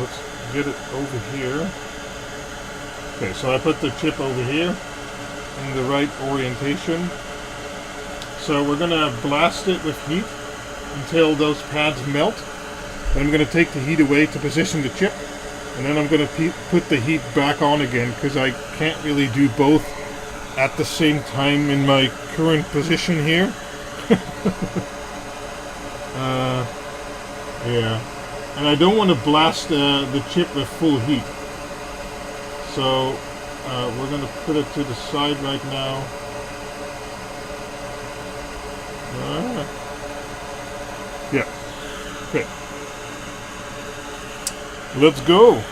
Let's get it over here. Okay, so I put the chip over here in the right orientation. So we're gonna blast it with heat until those pads melt. Then I'm gonna take the heat away to position the chip. And then I'm going to put the heat back on again, because I can't really do both at the same time in my current position here. Yeah. And I don't want to blast the chip with full heat. So we're going to put it to the side right now. Yeah. Okay. Let's go.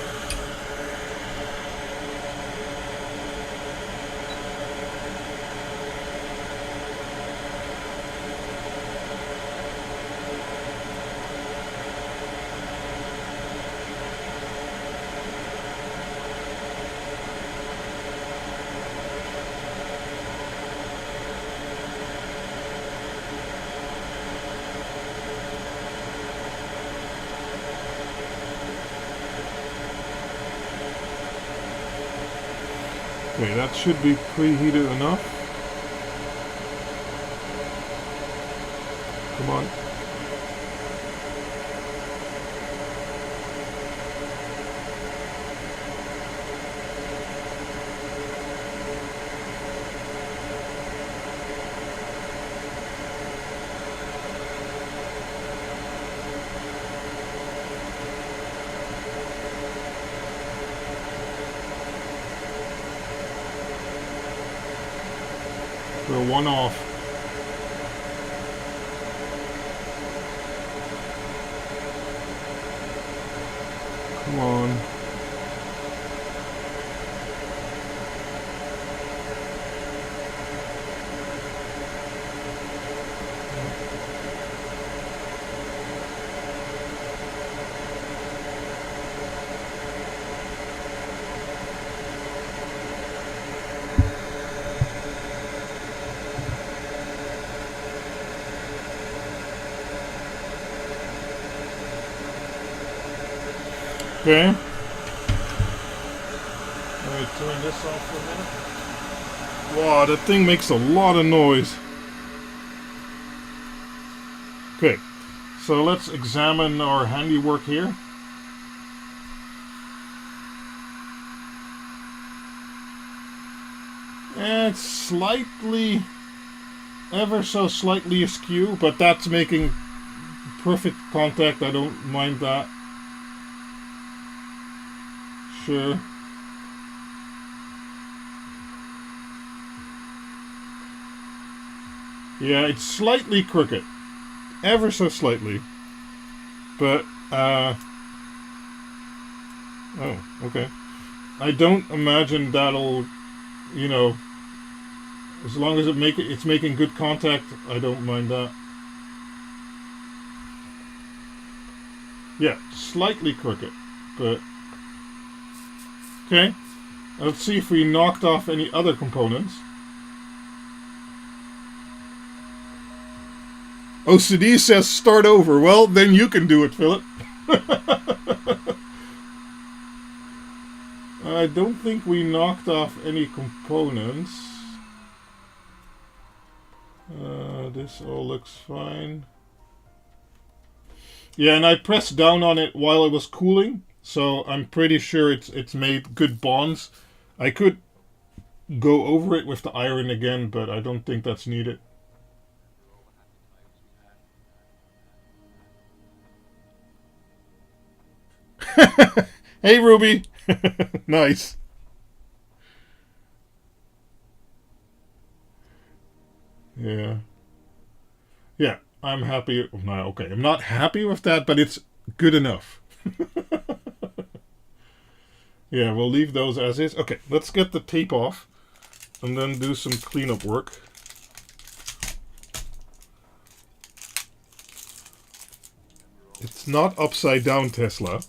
Okay, that should be preheated enough. Come on. We're one off. Come on. Okay. Let me turn this off for a minute. Wow, that thing makes a lot of noise. Okay, so let's examine our handiwork here. It's slightly, ever so slightly askew, but that's making perfect contact. I don't mind that. Sure. Yeah, it's slightly crooked. Ever so slightly. But, oh, okay. I don't imagine that'll, you know, as long as it's making good contact, I don't mind that. Yeah, slightly crooked, but okay. Let's see if we knocked off any other components. OCD says start over. Well, then you can do it, Philip. I don't think we knocked off any components. This all looks fine. Yeah, and I pressed down on it while it was cooling, so I'm pretty sure it's made good bonds. I could go over it with the iron again, but I don't think that's needed. Hey, Ruby. Nice. Yeah. Yeah, I'm happy. No, okay, I'm not happy with that, but it's good enough. Yeah, we'll leave those as is. Okay, let's get the tape off and then do some cleanup work. It's not upside down, Tesla.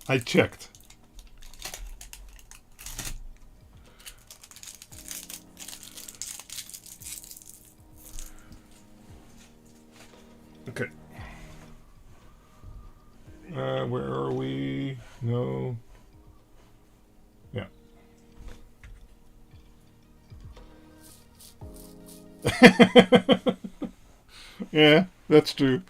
I checked. Okay. Where are we? No. Yeah. Yeah, that's true.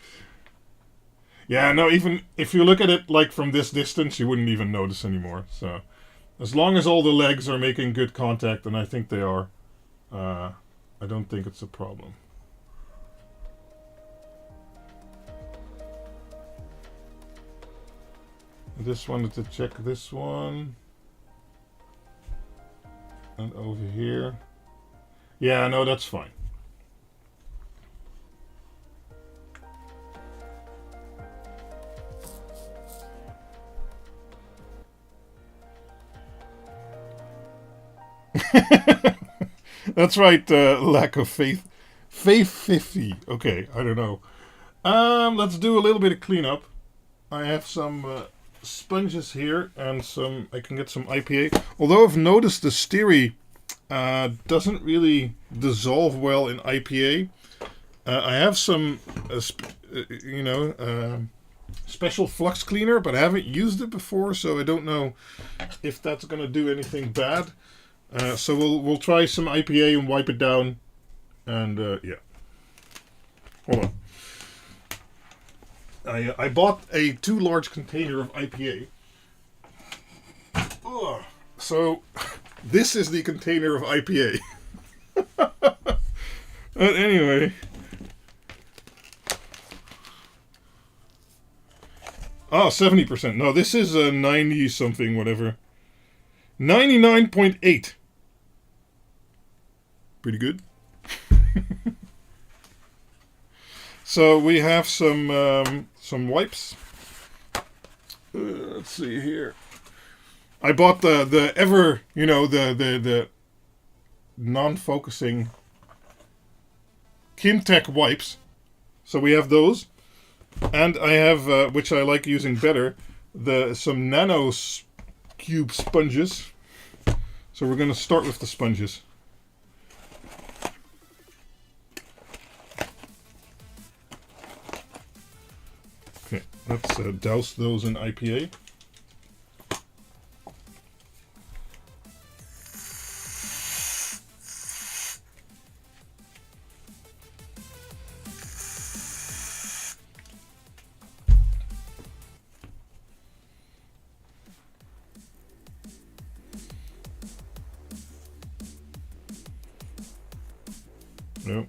Yeah, no, even if you look at it like from this distance, you wouldn't even notice anymore. So, as long as all the legs are making good contact, and I think they are, I don't think it's a problem. I just wanted to check this one. And over here. Yeah, no, that's fine. That's right, lack of faith. Faith 50. Okay, I don't know. Let's do a little bit of cleanup. I have some sponges here and I can get some IPA. Although I've noticed the Steary doesn't really dissolve well in IPA. I have some, special flux cleaner, but I haven't used it before, so I don't know if that's going to do anything bad. So we'll try some IPA and wipe it down, and yeah. Hold on. I bought a too large container of IPA. Ugh. So this is the container of IPA. But anyway. Oh, 70%. No, this is a 90 something, whatever. 99.8. Pretty good. So we have some wipes. Let's see here. I bought the ever, the non-focusing Kim-Tech wipes. So we have those. And I have, which I like using better, some nano cube sponges. So we're going to start with the sponges. Okay, let's douse those in IPA. No.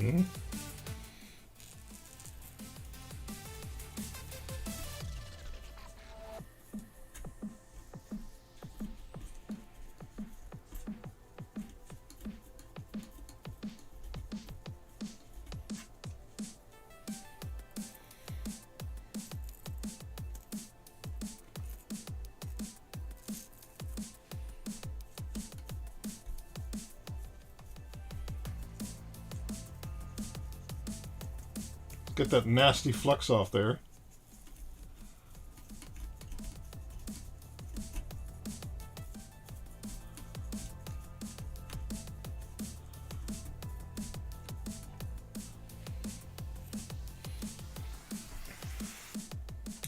Okay. get that nasty flux off there.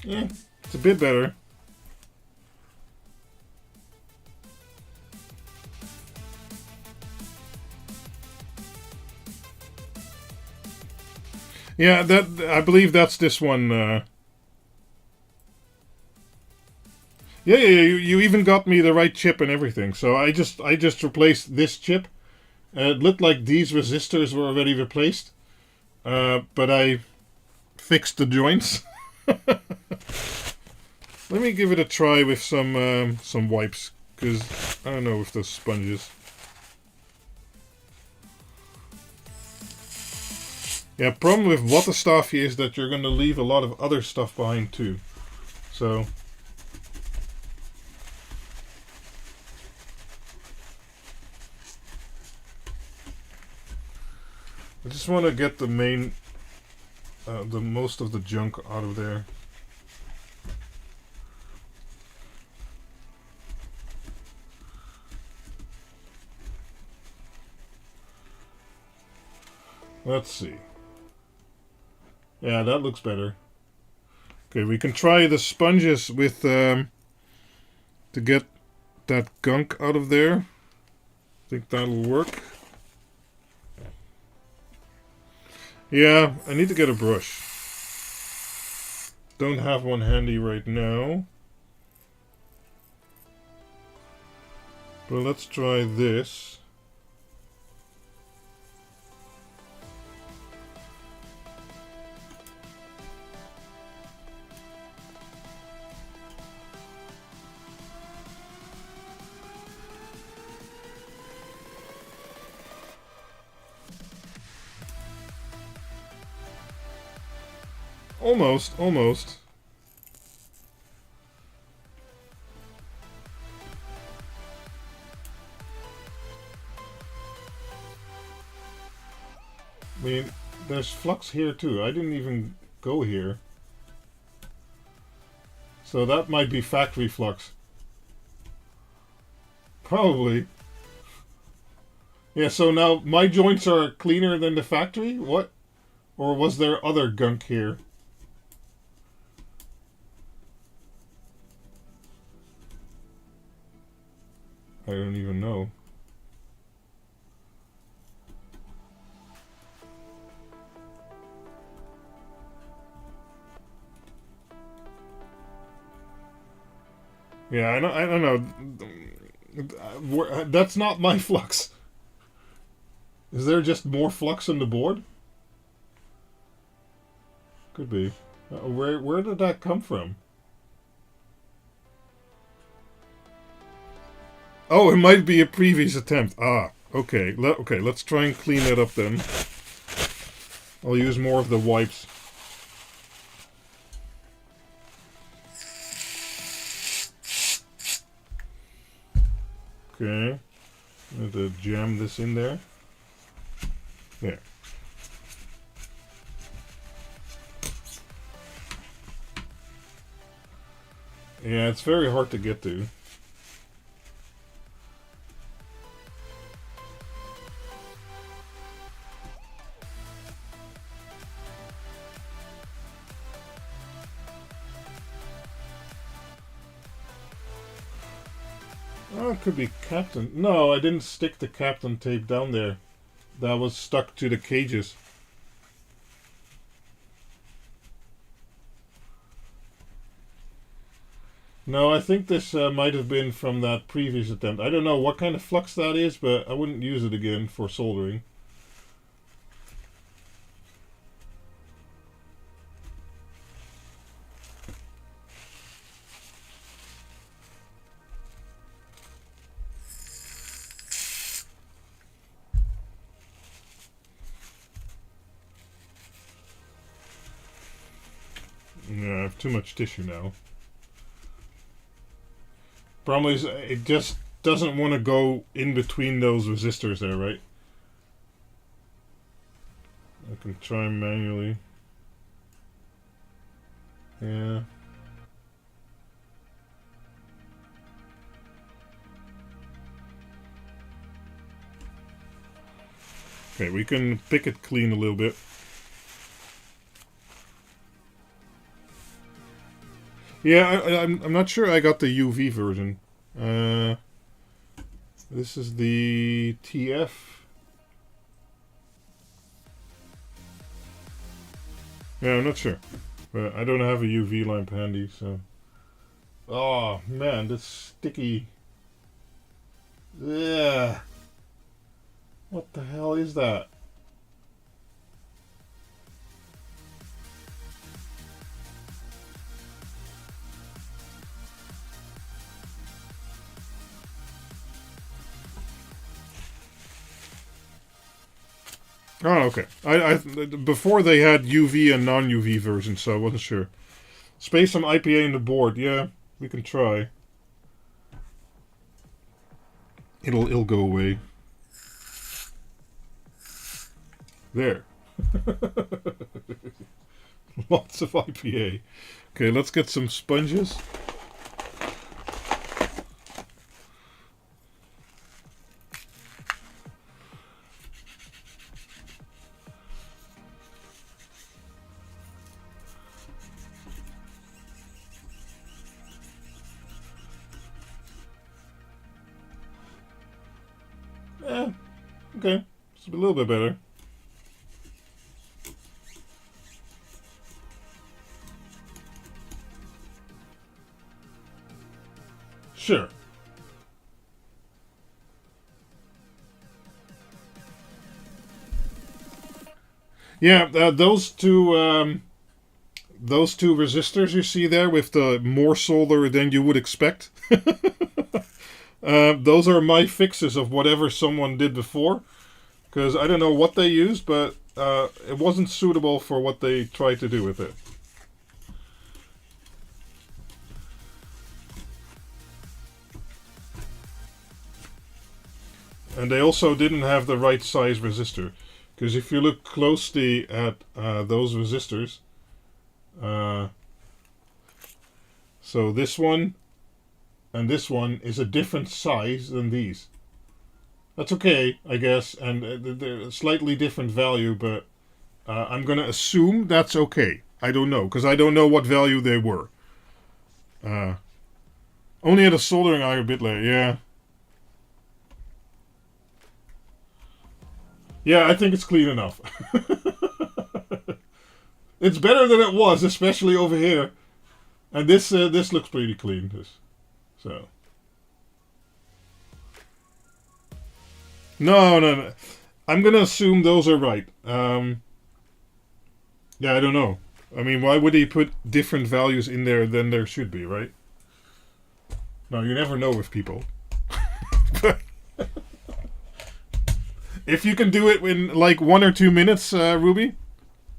Yeah, it's a bit better. Yeah, I believe that's this one. Yeah, you even got me the right chip and everything. So I just replaced this chip. It looked like these resistors were already replaced, but I fixed the joints. Let me give it a try with some wipes, because I don't know with those sponges. Yeah, problem with water stuff is that you're going to leave a lot of other stuff behind too. So I just want to get the most of the junk out of there. Let's see. Yeah, that looks better. Okay, we can try the sponges with to get that gunk out of there. I think that'll work. Yeah, I need to get a brush. Don't have one handy right now. But let's try this. Almost. I mean, there's flux here too. I didn't even go here. So that might be factory flux. Probably. Yeah, so now my joints are cleaner than the factory? What? Or was there other gunk here? I don't even know. Yeah, I don't know. That's not my flux. Is there just more flux on the board? Could be. Where did that come from? Oh, it might be a previous attempt. Ah, okay. Okay, let's try and clean that up then. I'll use more of the wipes. Okay. I'm going to jam this in there. There. Yeah, it's very hard to get to. Oh, it could be Captain. No, I didn't stick the Captain tape down there. That was stuck to the cages. No, I think this might have been from that previous attempt. I don't know what kind of flux that is, but I wouldn't use it again for soldering. Yeah, I have too much tissue now. Problem is, it just doesn't want to go in between those resistors there, right? I can try manually. Yeah. Okay, we can pick it clean a little bit. Yeah, I'm not sure I got the UV version. This is the TF. Yeah, I'm not sure. But I don't have a UV lamp handy, so... Oh, man, that's sticky. Yeah. What the hell is that? Oh, okay. I before they had UV and non-UV versions, so I wasn't sure. Spray some IPA in the board. Yeah, we can try. It'll go away. There. Lots of IPA. Okay, let's get some sponges. Yeah, okay. It's a little bit better. Sure. Yeah, those two resistors you see there with the more solder than you would expect. Those are my fixes of whatever someone did before. Because I don't know what they used, but it wasn't suitable for what they tried to do with it. And they also didn't have the right size resistor. Because if you look closely at those resistors, so this one and this one is a different size than these. That's okay, I guess, and they're a slightly different value, but I'm going to assume that's okay. I don't know, because I don't know what value they were. Only at a soldering iron bit layer, yeah. Yeah, I think it's clean enough. It's better than it was, especially over here. And this looks pretty clean. So. No. I'm gonna assume those are right. Yeah, I don't know. I mean, why would he put different values in there than there should be, right? No, you never know with people. If you can do it in like 1 or 2 minutes, Ruby,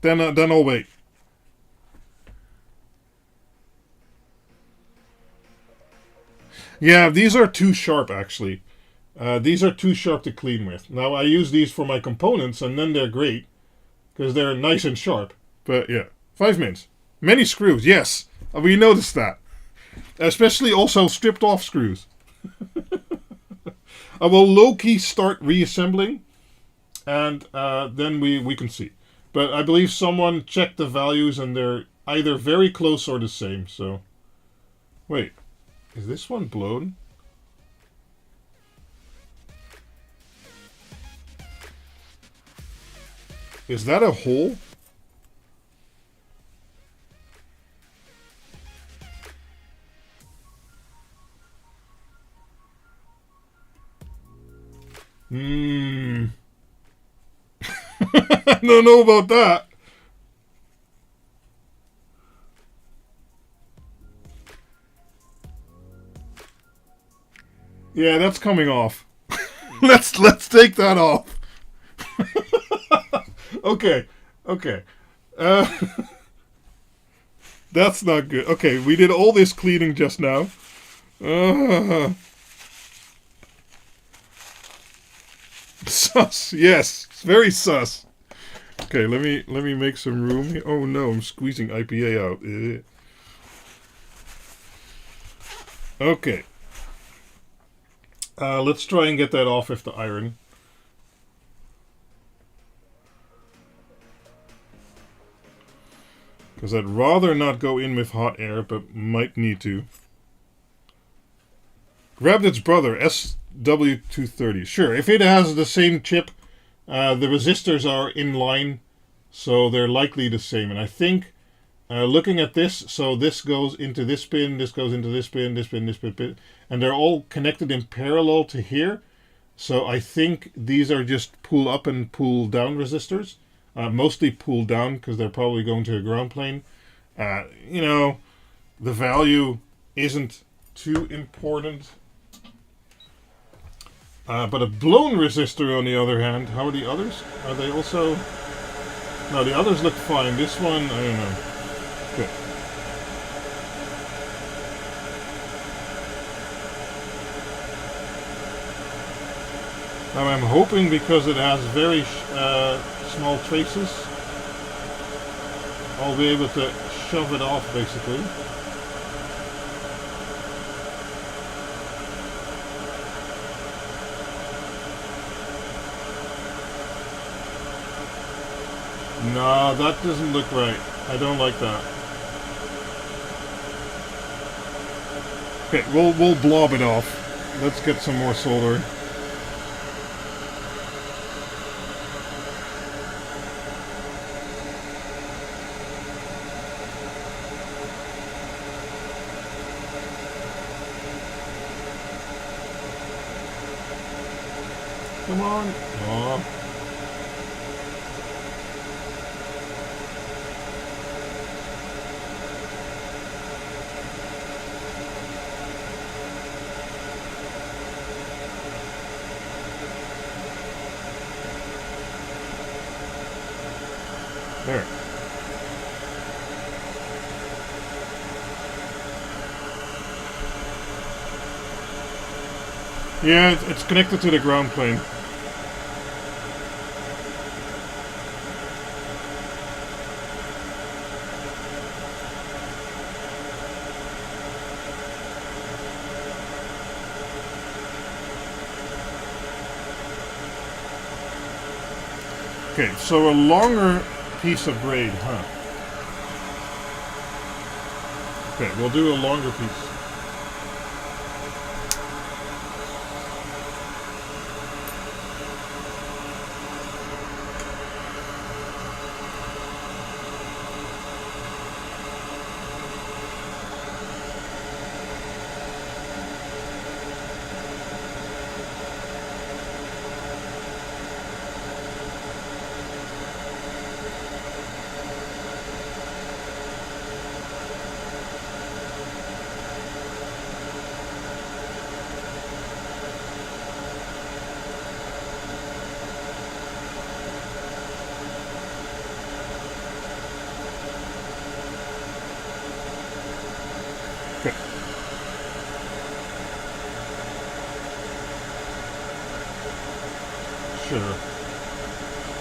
then I'll wait. Yeah, these are too sharp, actually. These are too sharp to clean with. Now, I use these for my components, and then they're great, because they're nice and sharp. But yeah, 5 minutes. Many screws, yes. We noticed that. Especially also stripped off screws. I will low-key start reassembling, and then we can see. But I believe someone checked the values, and they're either very close or the same, so... Wait, is this one blown? Is that a hole? I don't know about that. Yeah, that's coming off. let's take that off. Okay. That's not good. Okay, we did all this cleaning just now. Sus. Yes, it's very sus. Okay, let me make some room here. Oh no, I'm squeezing IPA out. Okay. Let's try and get that off with the iron. Because I'd rather not go in with hot air, but might need to. Grabbed its brother, SW230. Sure, if it has the same chip, the resistors are in line, so they're likely the same. And I think, looking at this, so this goes into this pin, this goes into this pin, this pin, this pin, and they're all connected in parallel to here. So I think these are just pull up and pull down resistors. Mostly pull down because they're probably going to a ground plane. You know, the value isn't too important. But a blown resistor, on the other hand, how are the others? Are they also... No, the others look fine. This one, I don't know. Good. Now I'm hoping, because it has very small traces, I'll be able to shove it off, basically. No, that doesn't look right. I don't like that. Okay, we'll blob it off. Let's get some more solder. Come on. Oh. There. Yeah, it's connected to the ground plane. Okay, so a longer piece of braid, huh? Okay, we'll do a longer piece. Okay. Sure.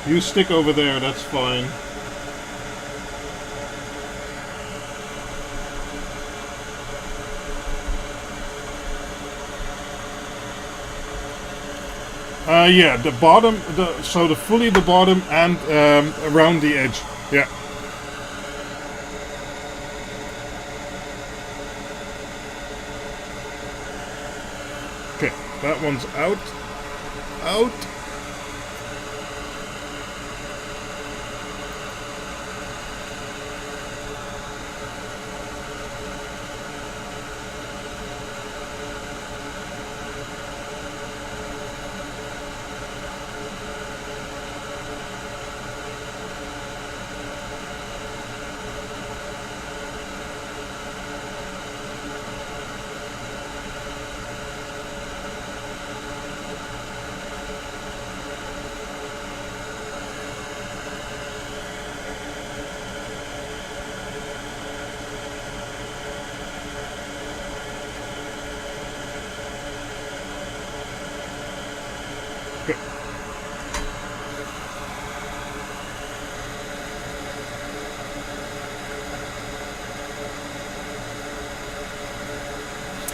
You stick over there, that's fine. Yeah, the bottom, so the fully the bottom and around the edge. Yeah. Okay, that one's out. Out.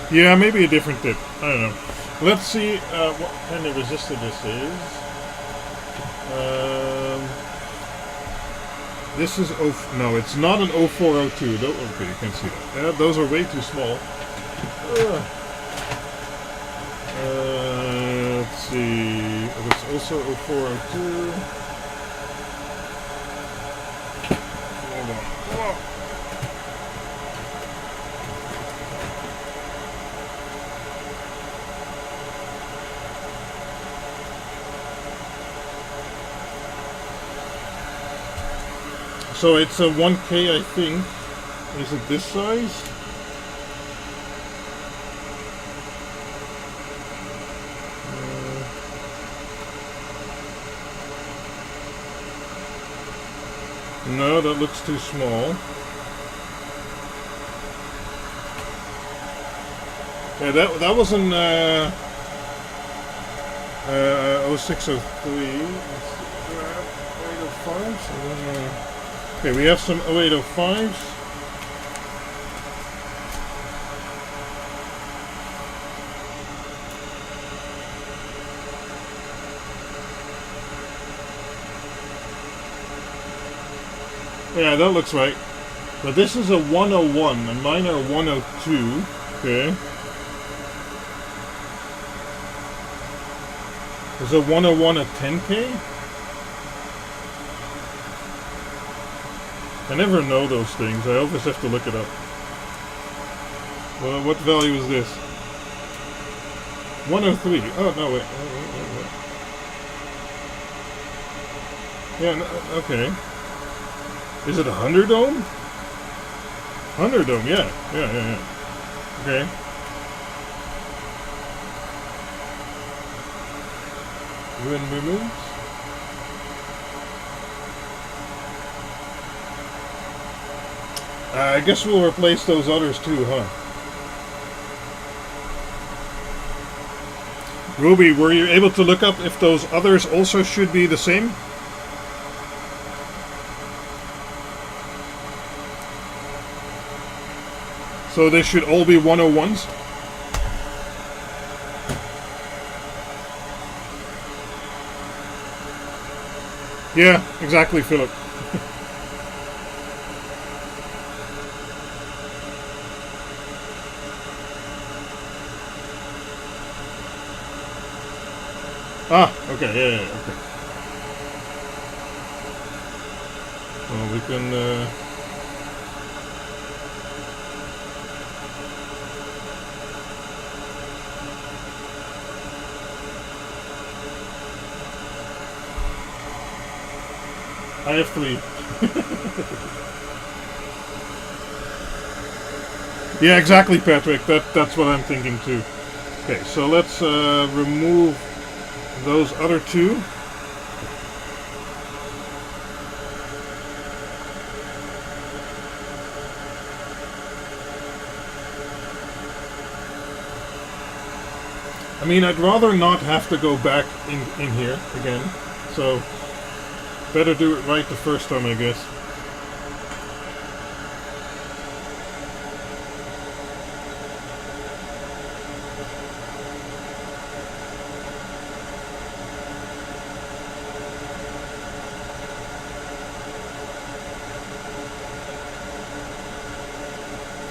Yeah, maybe a different tip. I don't know. Let's see what kind of resistor this is. This is no, it's not an 0402. Okay, you can see that. Those are way too small. Let's see. That's also 0402. Hold on. Whoa. So it's a 1K, I think. Is it this size? No, that looks too small. Yeah, that was an 0603. 805s. Okay, we have some 0805s. Yeah, that looks right. But this is a 101, and mine are 102. Okay. Is a 101 a 10K? I never know those things. I always have to look it up. Well, what value is this? 103. Oh, no, wait. Yeah, no, okay. Is it a 100 ohm? 100 ohm, yeah. Yeah. Okay. Ruin removes? I guess we'll replace those others too, huh? Ruby, were you able to look up if those others also should be the same? So they should all be 101s? Yeah, exactly, Philip. Ah, okay, yeah, okay. Well, we can, I have 3. Yeah, exactly, Patrick. That's what I'm thinking too. Okay, so let's remove those other 2. I mean, I'd rather not have to go back in here again, so better do it right the first time, I guess.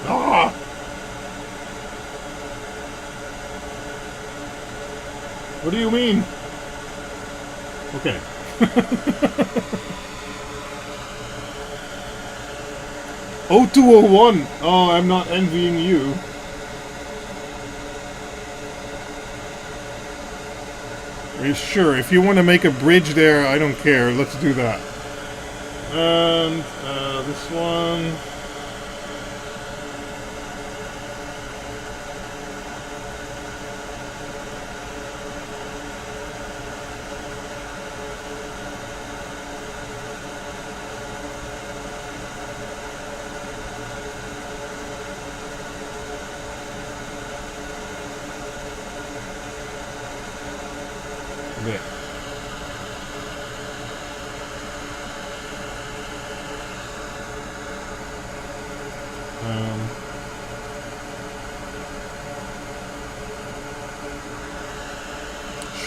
Ah! What do you mean? Okay. 0201! Oh, I'm not envying you. Sure, if you want to make a bridge there, I don't care. Let's do that. And this one. There.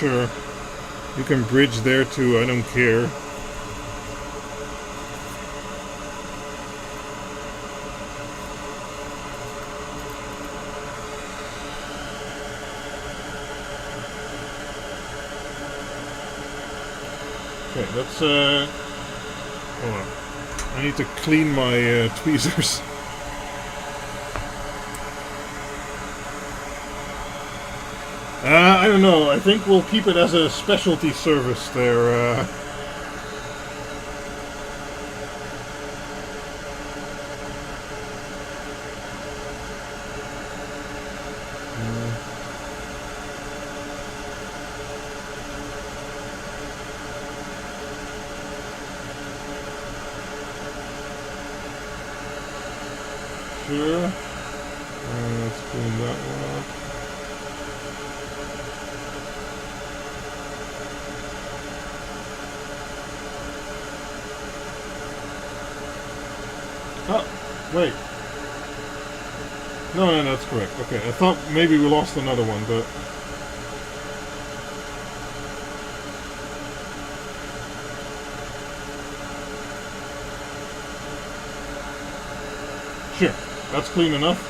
Sure. You can bridge there too, I don't care. Okay, let's hold on. I need to clean my tweezers. I don't know. I think we'll keep it as a specialty service there. Sure. Let's clean that one up. Oh, wait. No, that's correct. Okay, I thought maybe we lost another one, but... Sure, that's clean enough.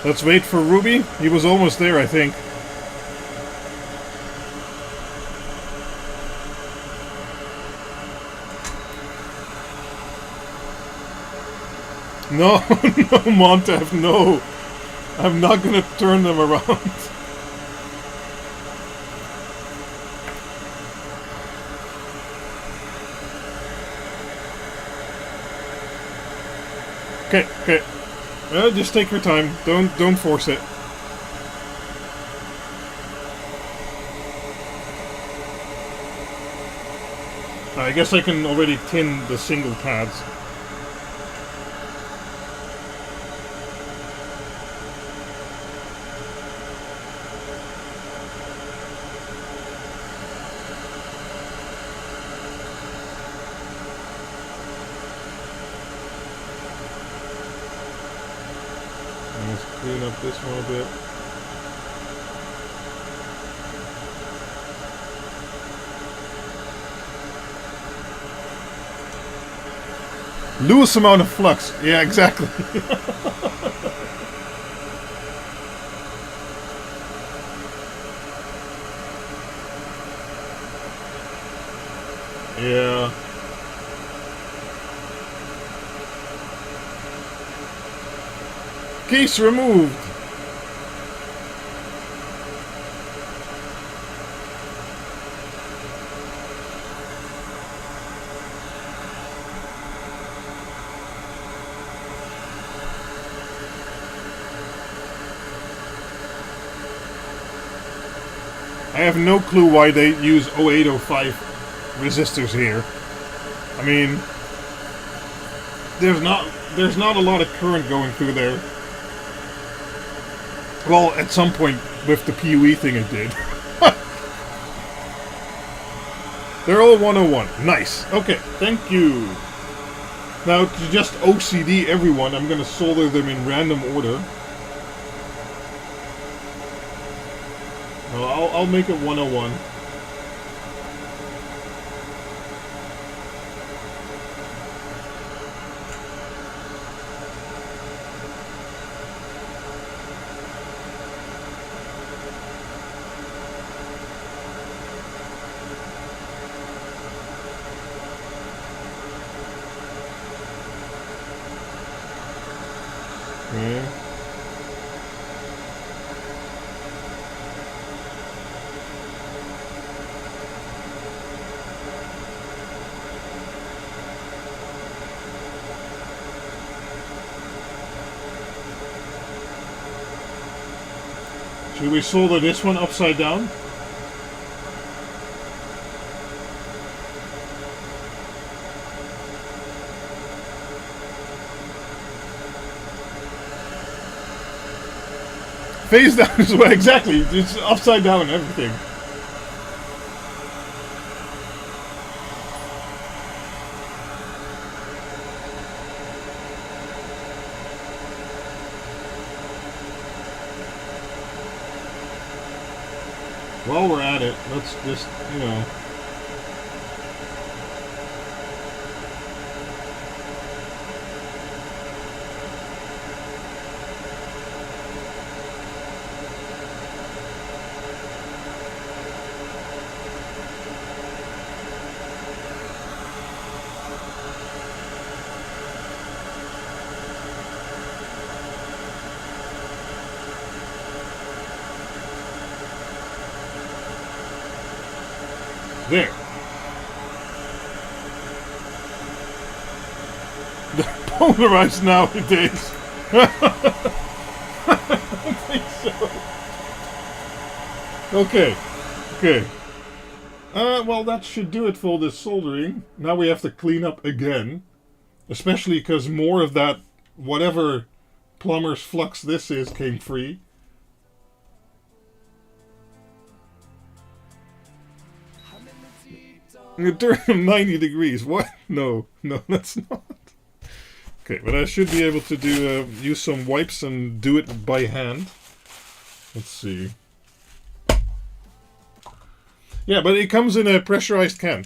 Let's wait for Ruby. He was almost there, I think. No, no, Montev, no. I'm not gonna turn them around. Okay. Just take your time. Don't force it. I guess I can already tin the single pads. Let's clean up this one a bit. Loose amount of flux. Yeah, exactly. Yeah. Case removed. I have no clue why they use 0805 resistors here. I mean, there's not a lot of current going through there. Well, at some point with the PUE thing it did. They're all 101. Nice. Okay, thank you. Now, to just OCD everyone, I'm going to solder them in random order. I'll make it 101. Okay. Should we solder this one upside down? Face down as well, exactly. It's upside down and everything. While we're at it, let's just, you know. There. They're polarized nowadays. I don't think so. Okay. Okay. Well, that should do it for this soldering. Now we have to clean up again. Especially because more of that, whatever plumber's flux this is, came free. You turn them 90 degrees. What? No, that's not. Okay, but I should be able to do use some wipes and do it by hand. Let's see. Yeah, but it comes in a pressurized can.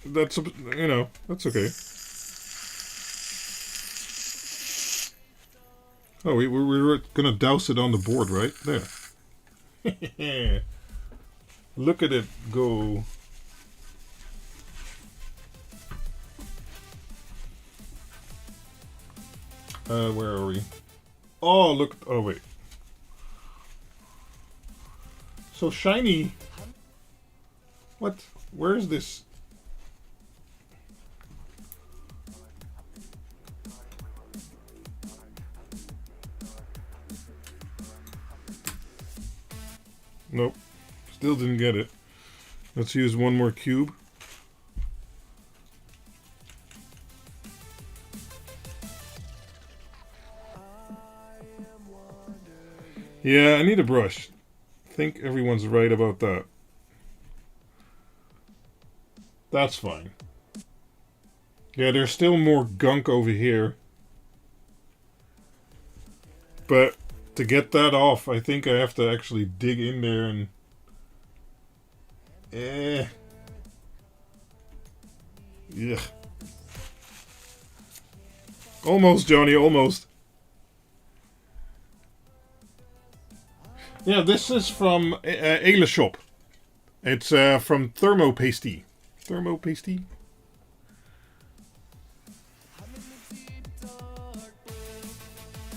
That's, you know, that's okay. Oh, we were gonna douse it on the board, right? There. Look at it go. Where are we? Oh, look. Oh, wait. So shiny. What? Where is this? Nope. Still didn't get it. Let's use one more cube. Yeah, I need a brush. I think everyone's right about that. That's fine. Yeah, there's still more gunk over here. But to get that off, I think I have to actually dig in there and... Yeah. Almost, Johnny, almost. Yeah, this is from Ele Shop. It's from Thermopasty. Thermopasty?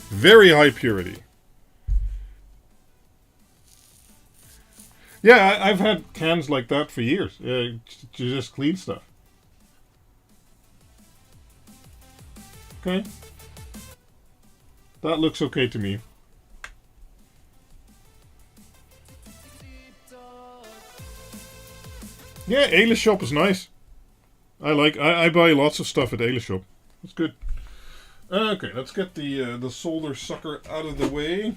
Very high purity. Yeah, I've had cans like that for years. To just clean stuff. Okay. That looks okay to me. Yeah, Ele Shop is nice. I buy lots of stuff at Ele Shop. It's good. Okay, let's get the solder sucker out of the way.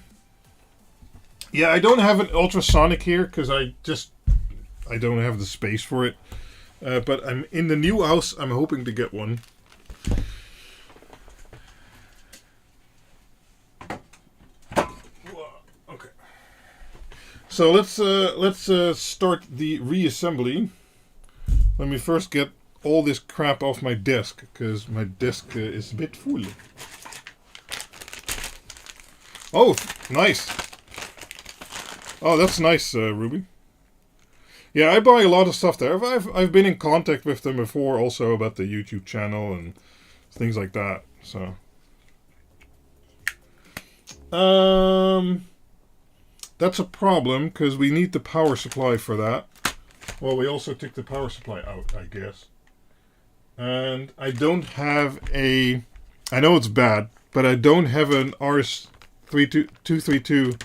Yeah, I don't have an ultrasonic here because I don't have the space for it. But I'm in the new house. I'm hoping to get one. Okay. So let's start the reassembly. Let me first get all this crap off my desk because my desk is a bit full. Oh, nice. Oh, that's nice, Ruby. Yeah, I buy a lot of stuff there. I've been in contact with them before, also about the YouTube channel and things like that. So, that's a problem because we need the power supply for that. Well, we also took the power supply out, I guess. And I don't have a... I know it's bad, but I don't have an RS232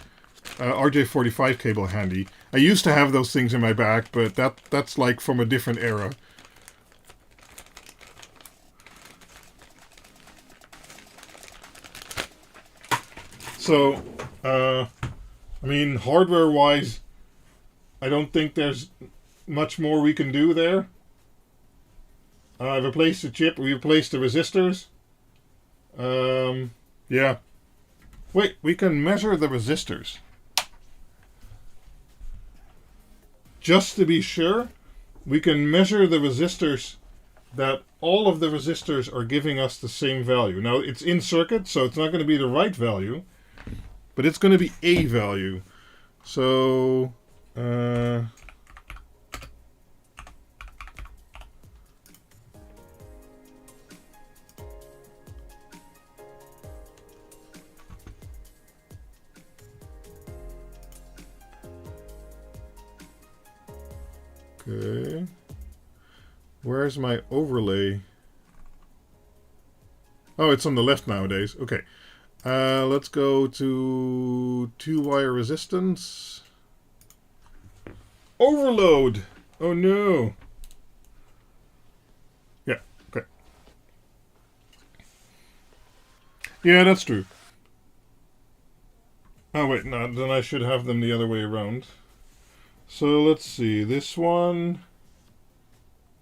RJ45 cable handy. I used to have those things in my bag, but that's like from a different era. So, I mean, hardware-wise, I don't think there's much more we can do there. I've replaced the chip, we replaced the resistors. Yeah. Wait, we can measure the resistors. just to be sure, we can measure the resistors that all of the resistors are giving us the same value. Now, it's in circuit, so it's not going to be the right value, but it's going to be a value. So, okay. Where's my overlay? Oh, it's on the left nowadays. Okay. Let's go to 2-wire resistance. Overload! Oh no! Yeah, okay. Yeah, that's true. Oh wait, no, then I should have them the other way around. So let's see, this one,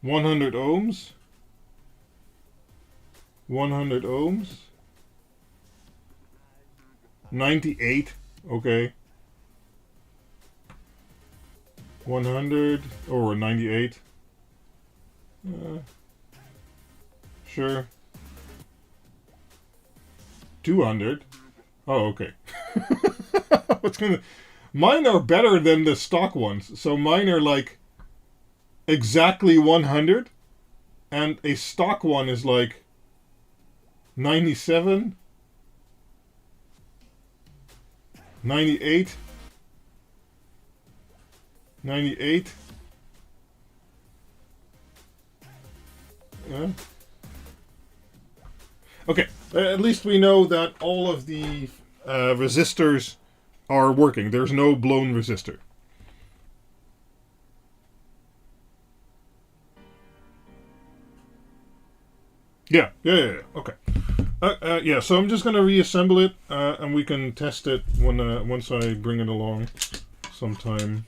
100 ohms. 100 ohms. 98, okay. 100 or 98. Sure. 200. Oh, okay. Mine are better than the stock ones. So mine are like exactly 100, and a stock one is like 97, 98, 98. Okay, at least we know that all of the resistors are working. There's no blown resistor. Yeah. Okay. Yeah, so I'm just going to reassemble it, and we can test it when once I bring it along sometime.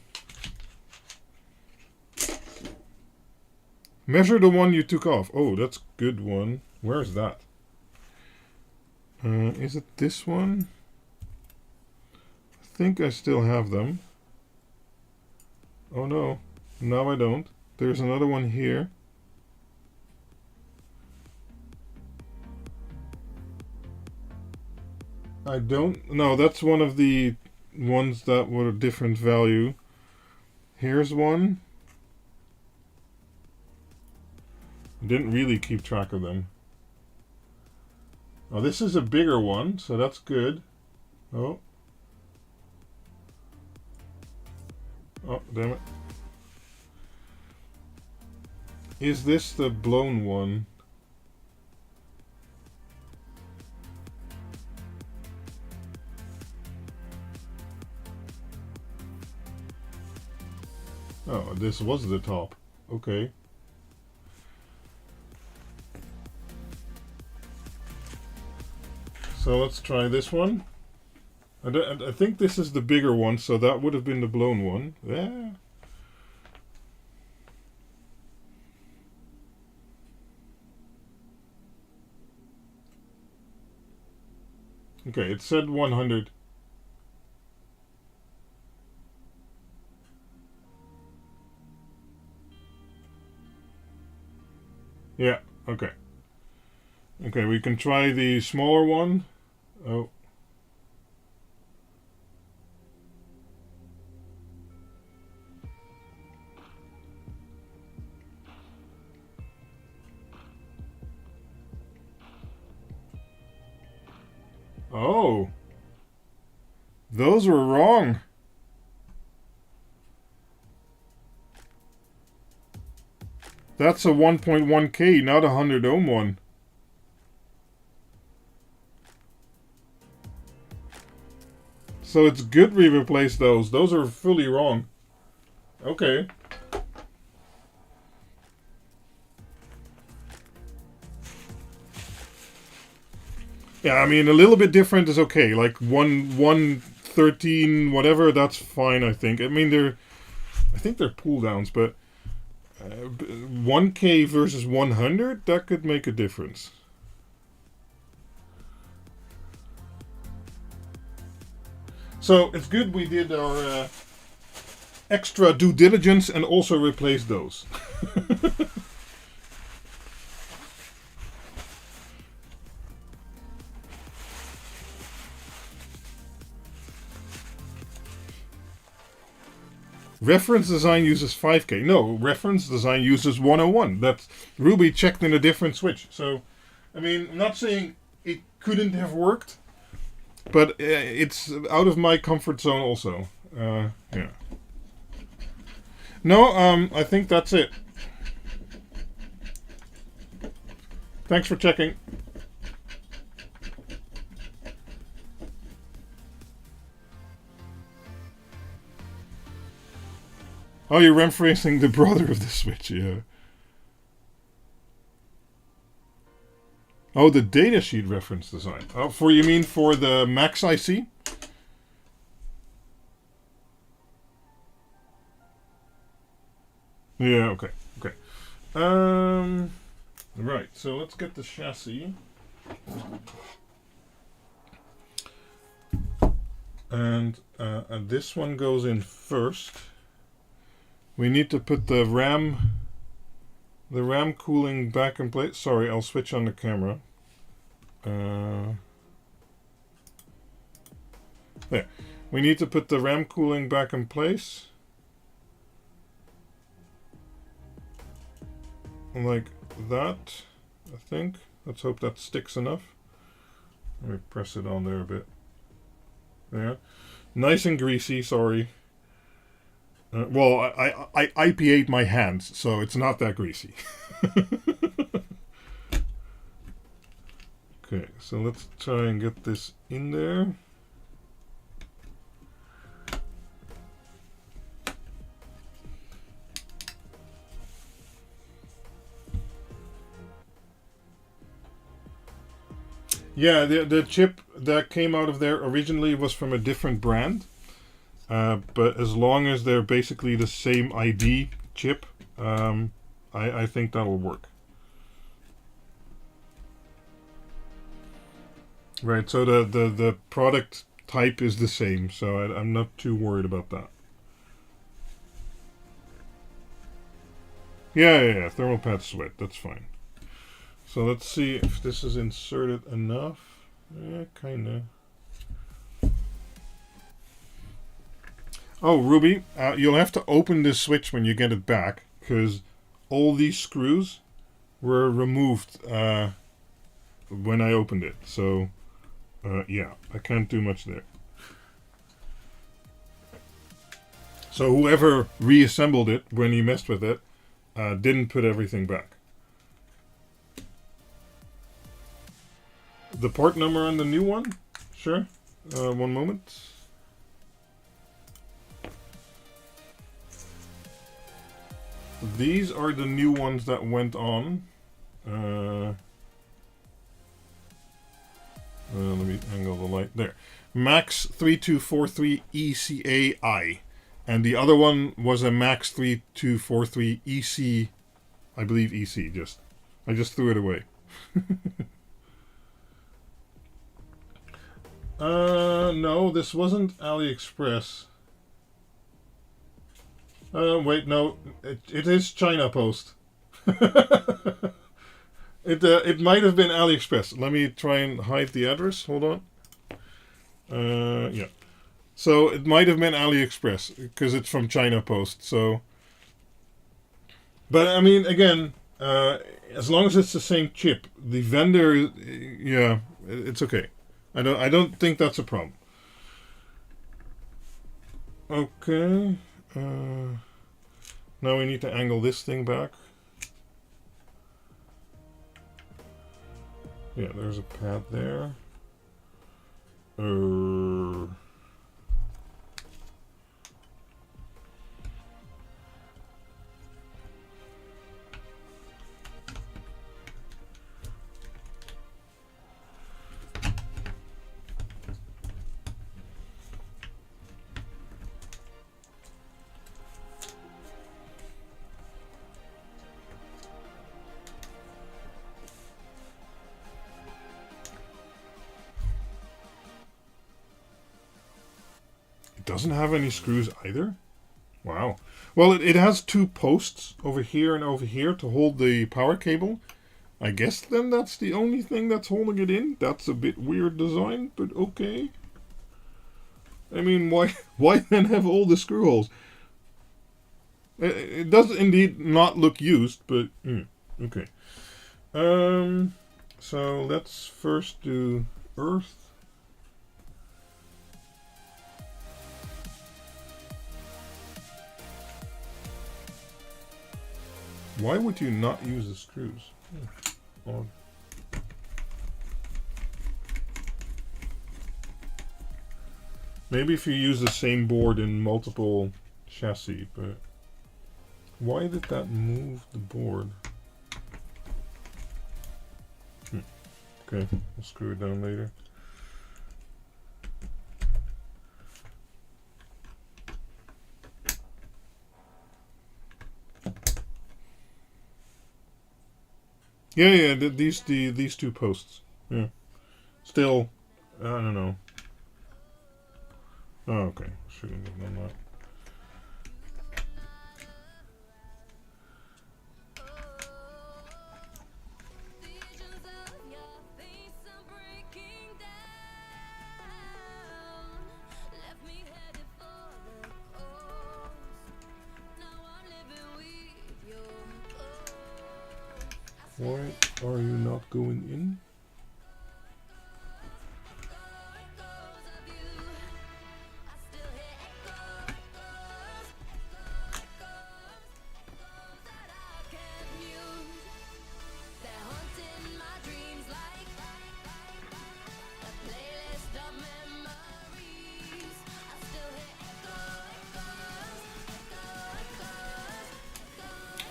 Measure the one you took off. Oh, that's a good one. Where's that? Is it this one? I think I still have them. Oh no, now I don't. There's another one here. I don't. No, that's one of the ones that were a different value. Here's one. Didn't really keep track of them. Oh, this is a bigger one, so that's good. Oh. Oh, damn it. Is this the blown one? Oh, this was the top. Okay. So let's try this one. I think this is the bigger one, so that would have been the blown one. Yeah. Okay, it said 100. Yeah, okay. Okay, we can try the smaller one. Oh. Oh. Those were wrong. That's a 1.1K, not a 100 ohm one. So it's good we replaced those. Those are fully wrong. Okay. Yeah, I mean, a little bit different is okay. Like 113, whatever, that's fine, I think. I mean, I think they're pull downs, but 1K versus 100, that could make a difference. So it's good we did our extra due diligence and also replace those. Reference design uses 5K. No, reference design uses 101. That's Ruby checked in a different switch. So, I mean, I'm not saying it couldn't have worked, but it's out of my comfort zone also. Yeah. No, I think that's it. Thanks for checking. Oh, you're referencing the brother of the switch, yeah. Oh, the datasheet reference design. Oh, you mean for the Max IC? Yeah, okay. Right, so let's get the chassis. And this one goes in first. We need to put the RAM cooling back in place. Sorry, I'll switch on the camera. There. We need to put the RAM cooling back in place. Like that, I think. Let's hope that sticks enough. Let me press it on there a bit. There. Nice and greasy, sorry. Well, I IPA'd my hands, so it's not that greasy. Okay, so let's try and get this in there. Yeah, the chip that came out of there originally was from a different brand. But as long as they're basically the same ID chip, I think that'll work. Right, so the product type is the same, so I'm not too worried about that. Yeah, thermal pad sweat, that's fine. So let's see if this is inserted enough. Yeah, kinda. Oh, Ruby, you'll have to open this switch when you get it back, because all these screws were removed when I opened it. So, yeah, I can't do much there. So whoever reassembled it when he messed with it didn't put everything back. The part number on the new one? Sure. One moment. These are the new ones that went on. Let me angle the light. There. Max 3243 ECAI. And the other one was a Max 3243 EC. I believe EC, I just threw it away. No, this wasn't AliExpress. Wait, no, it is China Post. It might have been AliExpress. Let me try and hide the address. Hold on. Yeah. So it might have been AliExpress because it's from China Post. So, but I mean, again, as long as it's the same chip, the vendor, yeah, it's okay. I don't think that's a problem. Okay. Now we need to angle this thing back. Yeah, there's a pad there. It doesn't have any screws either? Wow. Well, it has two posts over here and over here to hold the power cable. I guess then that's the only thing that's holding it in. That's a bit weird design, but okay. I mean, why then have all the screw holes? It does indeed not look used, but okay. So let's first do earth. Why would you not use the screws? Odd. Maybe if you use the same board in multiple chassis, but why did that move the board? Okay, we'll screw it down later. Yeah, these two posts. Yeah, still, I don't know. Oh, okay, shouldn't have done that. Why are you not going in?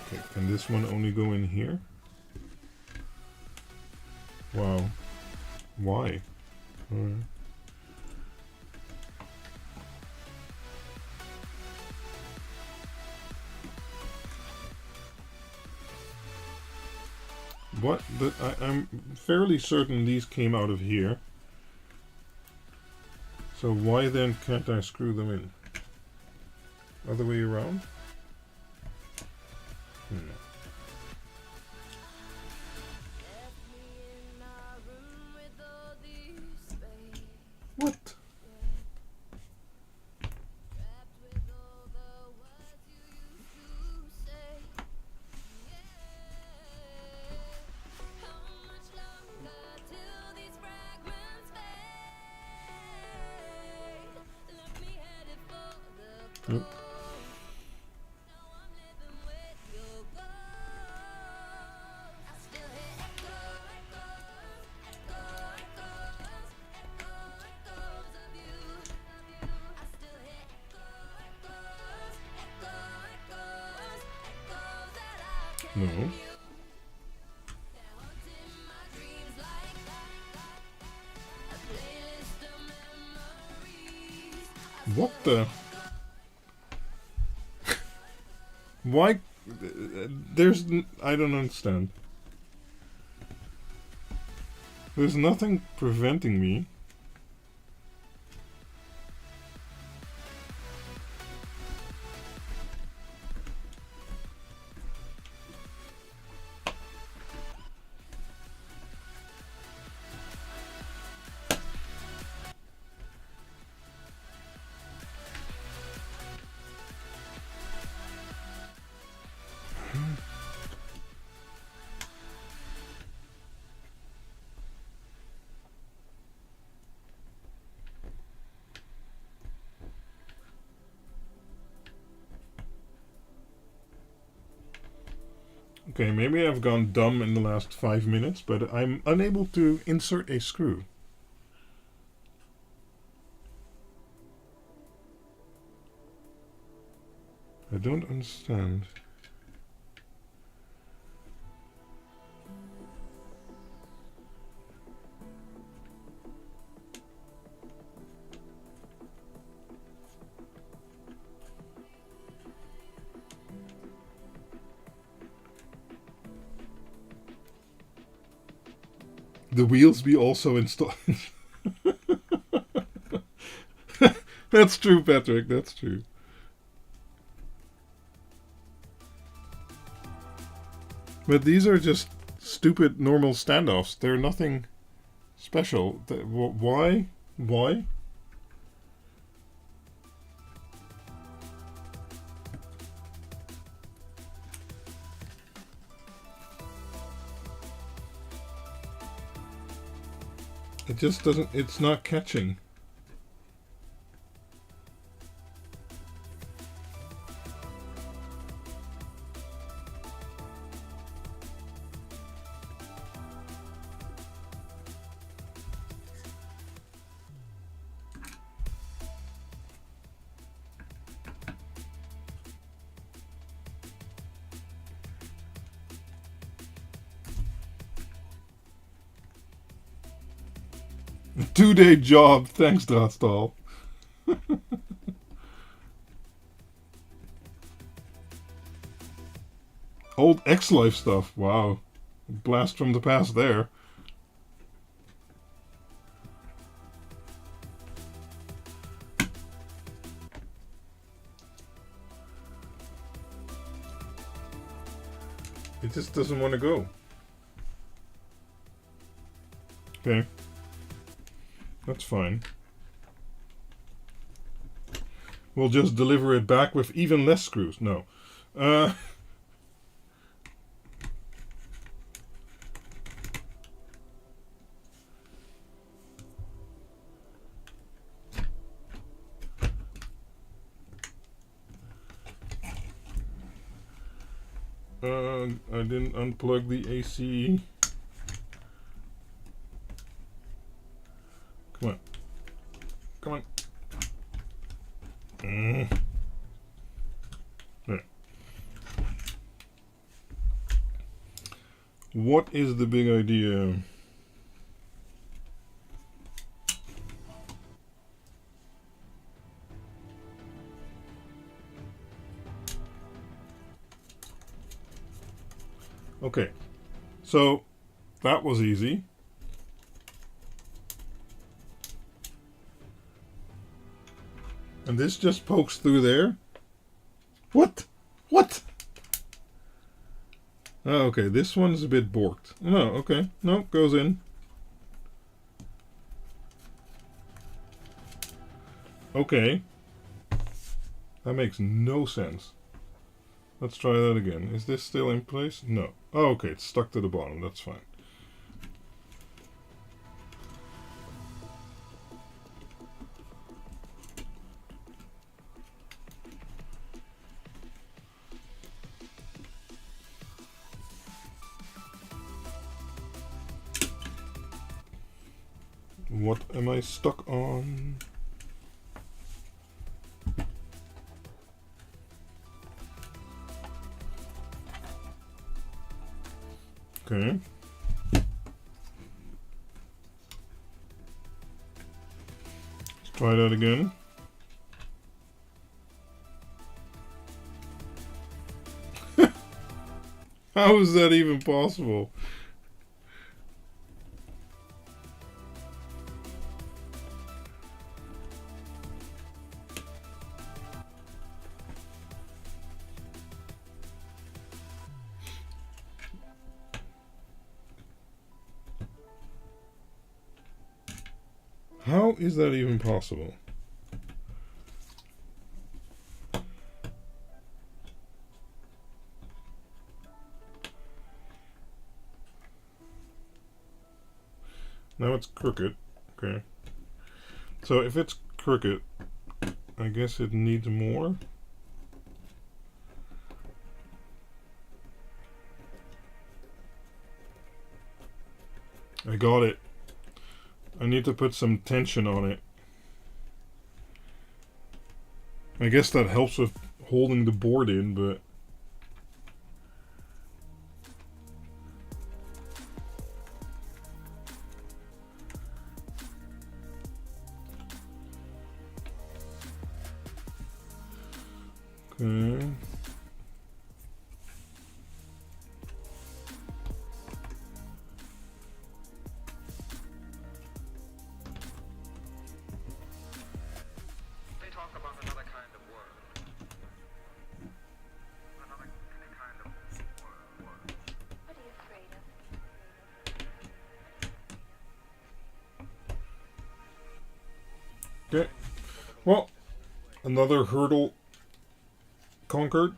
Okay, can this one only go in here? Wow. Why? Alright. What? But I'm fairly certain these came out of here. So why then can't I screw them in? Other way around? What? Nope. No. What the? Why? There's... I don't understand. There's nothing preventing me. Okay, maybe I've gone dumb in the last 5 minutes, but I'm unable to insert a screw. I don't understand. The wheels be also installed. That's true, Patrick, that's true. But these are just stupid normal standoffs. They're nothing special. Why? Why? It just doesn't, it's not catching. Two-day job, thanks Drastal. Old X-Life stuff, wow. Blast from the past there. It just doesn't want to go. Okay. That's fine. We'll just deliver it back with even less screws. No. I didn't unplug the AC. Come on. Come on. There. What is the big idea? Okay, so that was easy. And this just pokes through there. What? What? Oh, okay, this one's a bit borked. No, okay, no, goes in. Okay. That makes no sense. Let's try that again. Is this still in place? No. Oh, okay, it's stuck to the bottom. That's fine. What am I stuck on? Okay. Let's try that again. How is that even possible? How is that even possible? Now it's crooked. Okay. So if it's crooked, I guess it needs more. I got it. I need to put some tension on it. I guess that helps with holding the board in, but okay. Well, another hurdle conquered.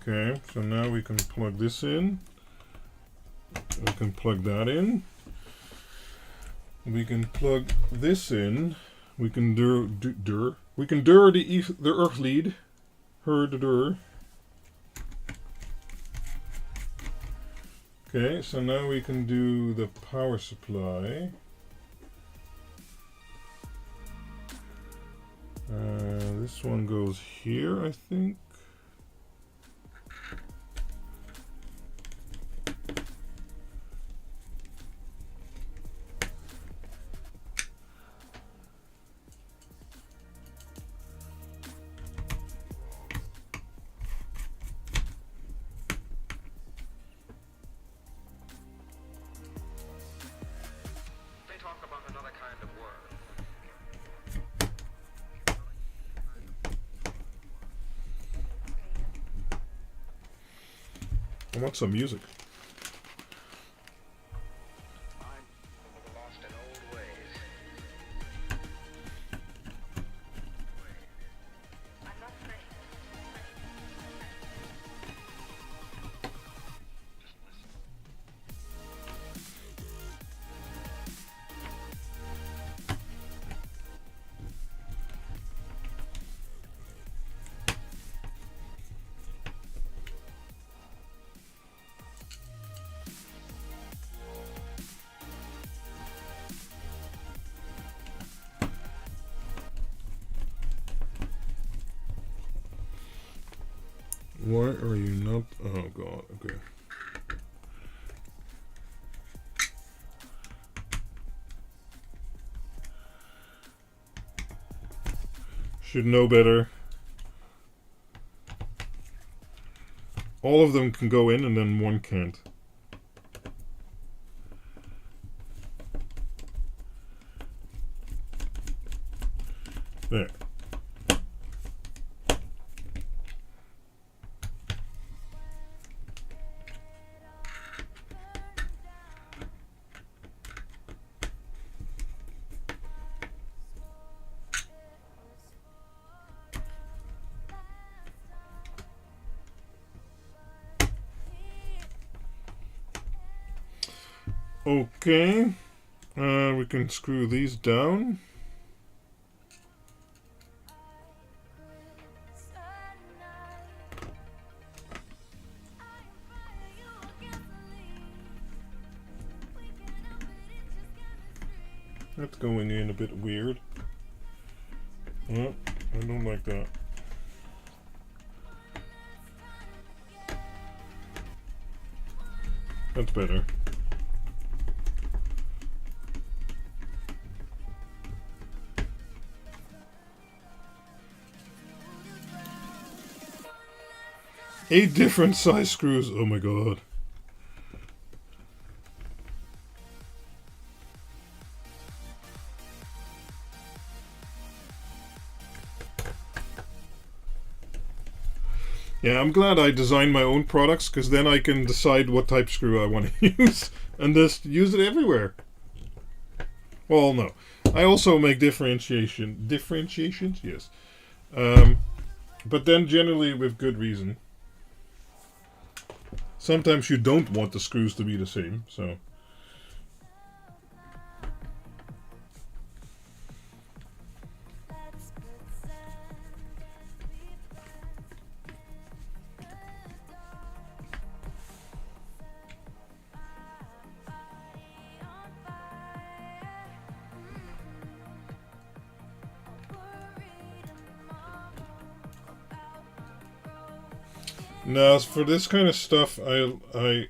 Okay, so now we can plug this in. We can plug that in. We can plug this in. We can we can the earth lead. Okay, so now we can do the power supply. This one goes here, I think. I want some music. Why are you not? Oh god, okay. Should know better. All of them can go in and then one can't. There. Okay, we can screw these down. That's going in a bit weird. Oh, I don't like that. That's better. Eight different size screws. Oh my god. Yeah, I'm glad I designed my own products, because then I can decide what type screw I want to use and just use it everywhere. Well, no. I also make differentiations, yes. But then generally with good reason. Sometimes you don't want the screws to be the same, so. Now, for this kind of stuff, I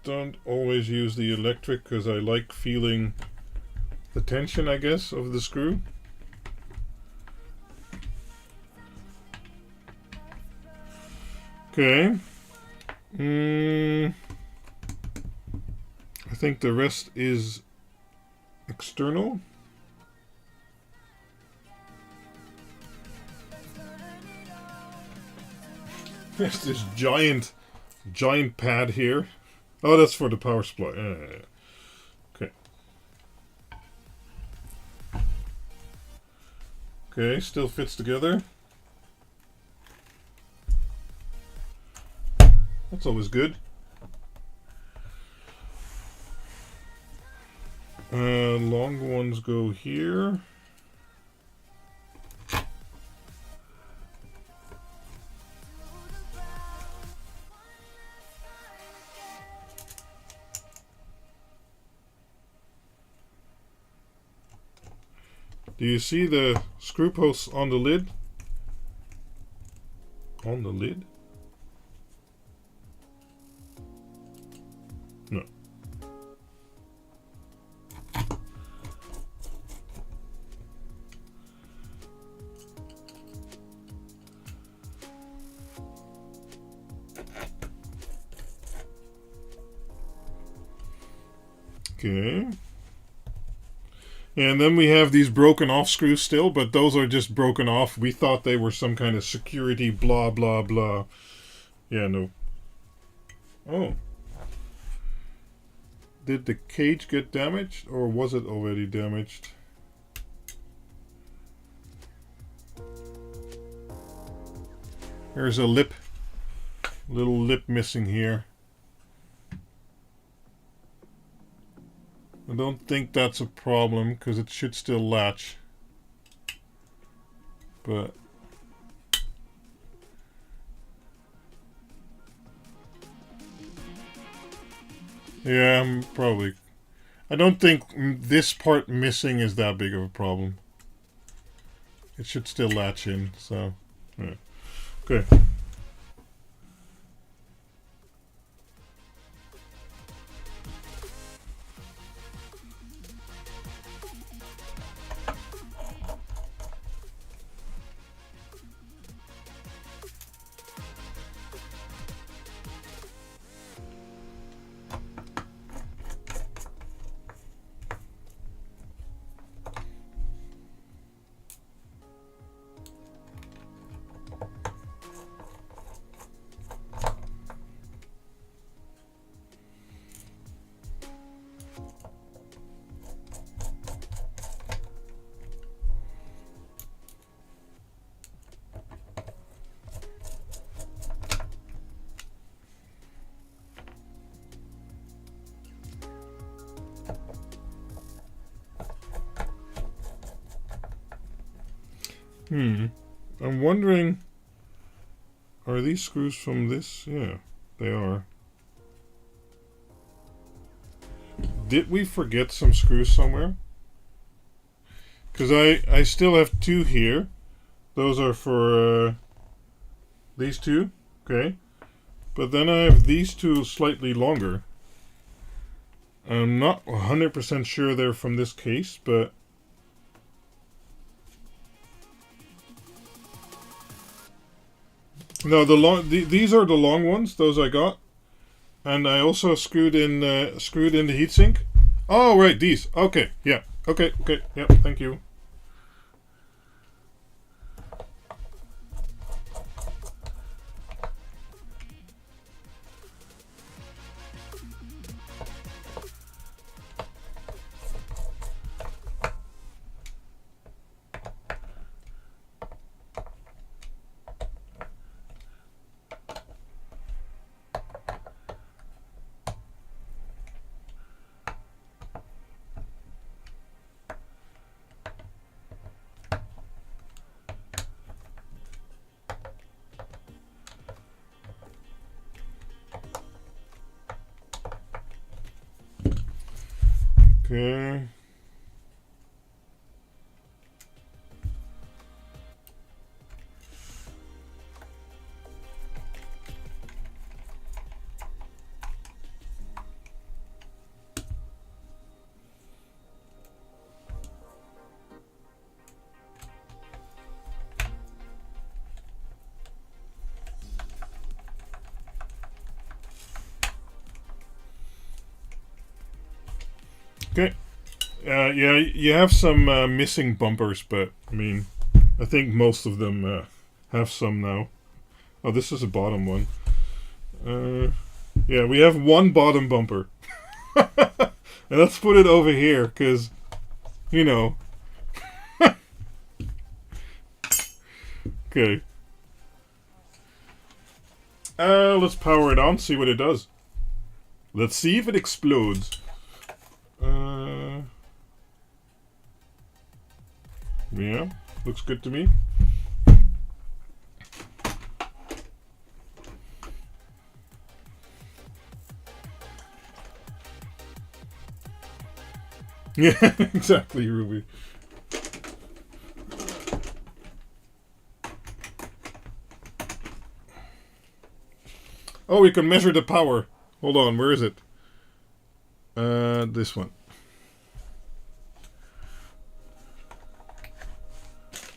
don't always use the electric, because I like feeling the tension, I guess, of the screw. Okay. I think the rest is external. There's this giant pad here. Oh, that's for the power supply. Okay. Okay, still fits together. That's always good. Long ones go here. Do you see the screw posts on the lid? On the lid? No. Okay. And then we have these broken off screws still, but those are just broken off. We thought they were some kind of security blah blah blah. Yeah, no. Oh. Did the cage get damaged, or was it already damaged? There's a lip. Little lip missing here. I don't think that's a problem because it should still latch. But yeah, probably. I don't think this part missing is that big of a problem. It should still latch in, so yeah. Okay. I'm wondering, are these screws from this? Yeah, they are. Did we forget some screws somewhere? Because I still have two here. Those are for these two, okay. But then I have these two slightly longer. I'm not 100% sure they're from this case, but no, these are the long ones. Those I got, and I also screwed in the heatsink. Oh right, these. Okay, yeah. Okay, yeah. Thank you. Okay. Okay. Yeah, you have some missing bumpers, but I mean, I think most of them have some now. Oh, this is a bottom one. Yeah, we have one bottom bumper. And let's put it over here, because, you know. Okay. Let's power it on, see what it does. Let's see if it explodes. Yeah, looks good to me. Yeah, exactly, Ruby. Oh, we can measure the power. Hold on, where is it? This one.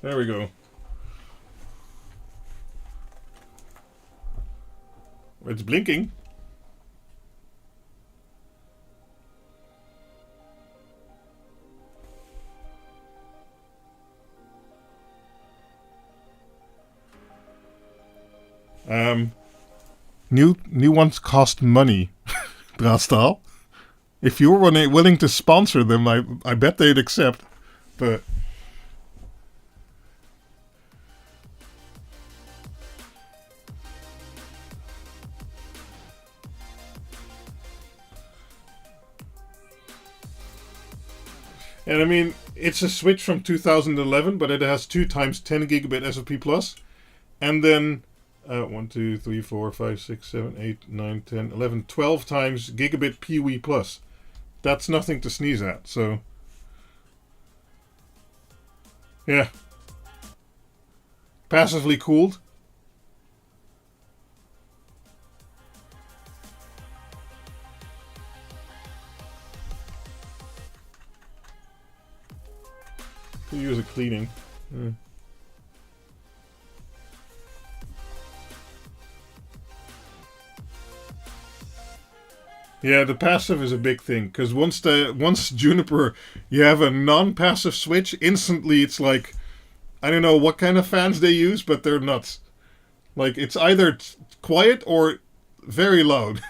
There we go. It's blinking. New ones cost money, Drastal. If you were willing to sponsor them, I bet they'd accept. But and I mean, it's a switch from 2011, but it has 2 times 10 gigabit SOP plus, and then 1, 2, 3, 4, 5, 6, 7, 8, 9, 10, 11, 12 times gigabit PoE plus. That's nothing to sneeze at. So yeah, passively cooled. Could use a cleaning. Yeah, the passive is a big thing, because once Juniper, you have a non-passive switch, instantly it's like, I don't know what kind of fans they use, but they're nuts. Like, it's either quiet or very loud.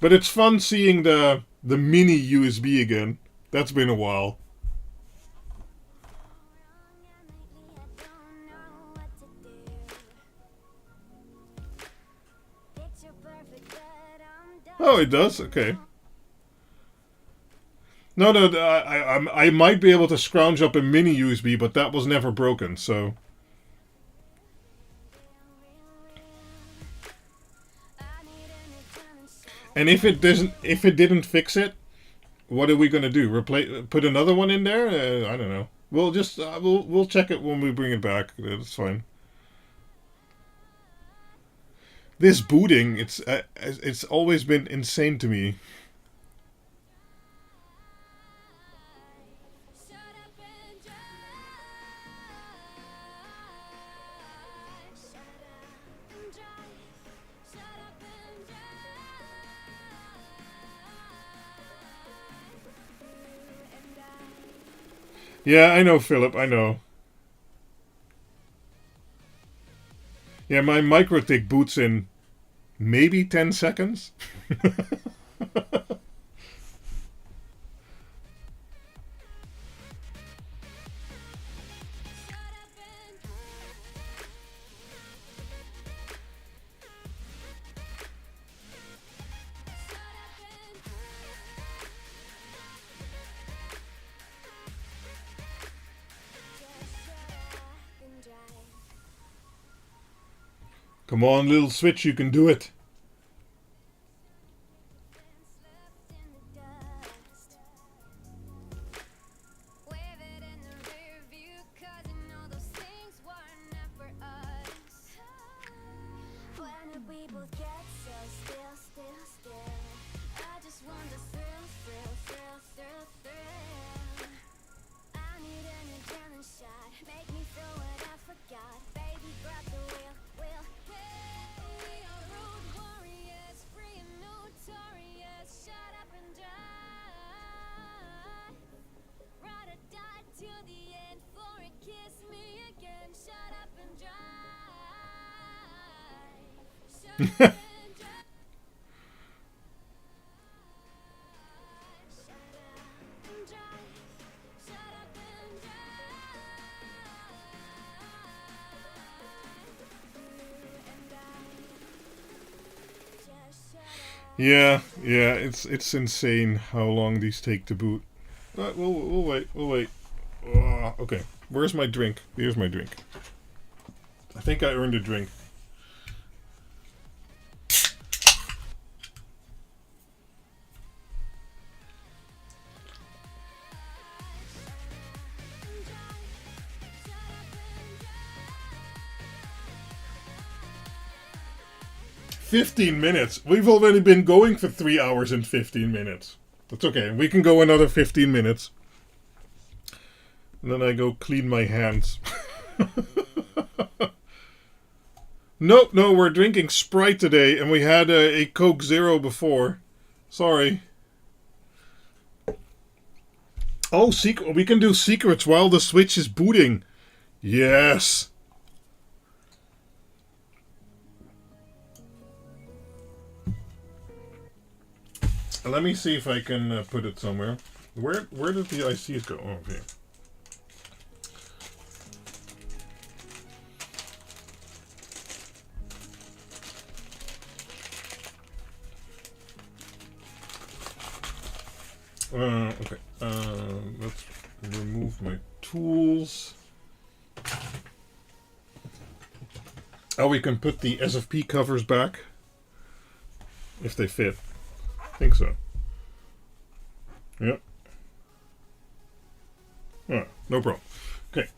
But it's fun seeing the mini USB again. That's been a while. Oh, it does? Okay. No, I might be able to scrounge up a mini USB, but that was never broken, so. And if it didn't fix it, what are we gonna do? Put another one in there? I don't know. We'll just we'll check it when we bring it back. That's fine. This booting, it's always been insane to me. Yeah, I know, Philip, I know. Yeah, my MikroTik boots in maybe 10 seconds. Come on, little switch, you can do it. Yeah, it's insane how long these take to boot. We'll wait, we'll wait. Okay, where's my drink? Here's my drink. I think I earned a drink. $15. We've already been going for 3 hours and 15 minutes. That's okay. We can go another 15 minutes. And then I go clean my hands. No, we're drinking Sprite today, and we had a Coke Zero before. Sorry. Oh, we can do secrets while the Switch is booting. Yes. Let me see if I can put it somewhere. Where did the ICs go? Oh, okay. Okay. Let's remove my tools. Oh, we can put the SFP covers back if they fit. I think so. Yep. Oh, no problem. Okay.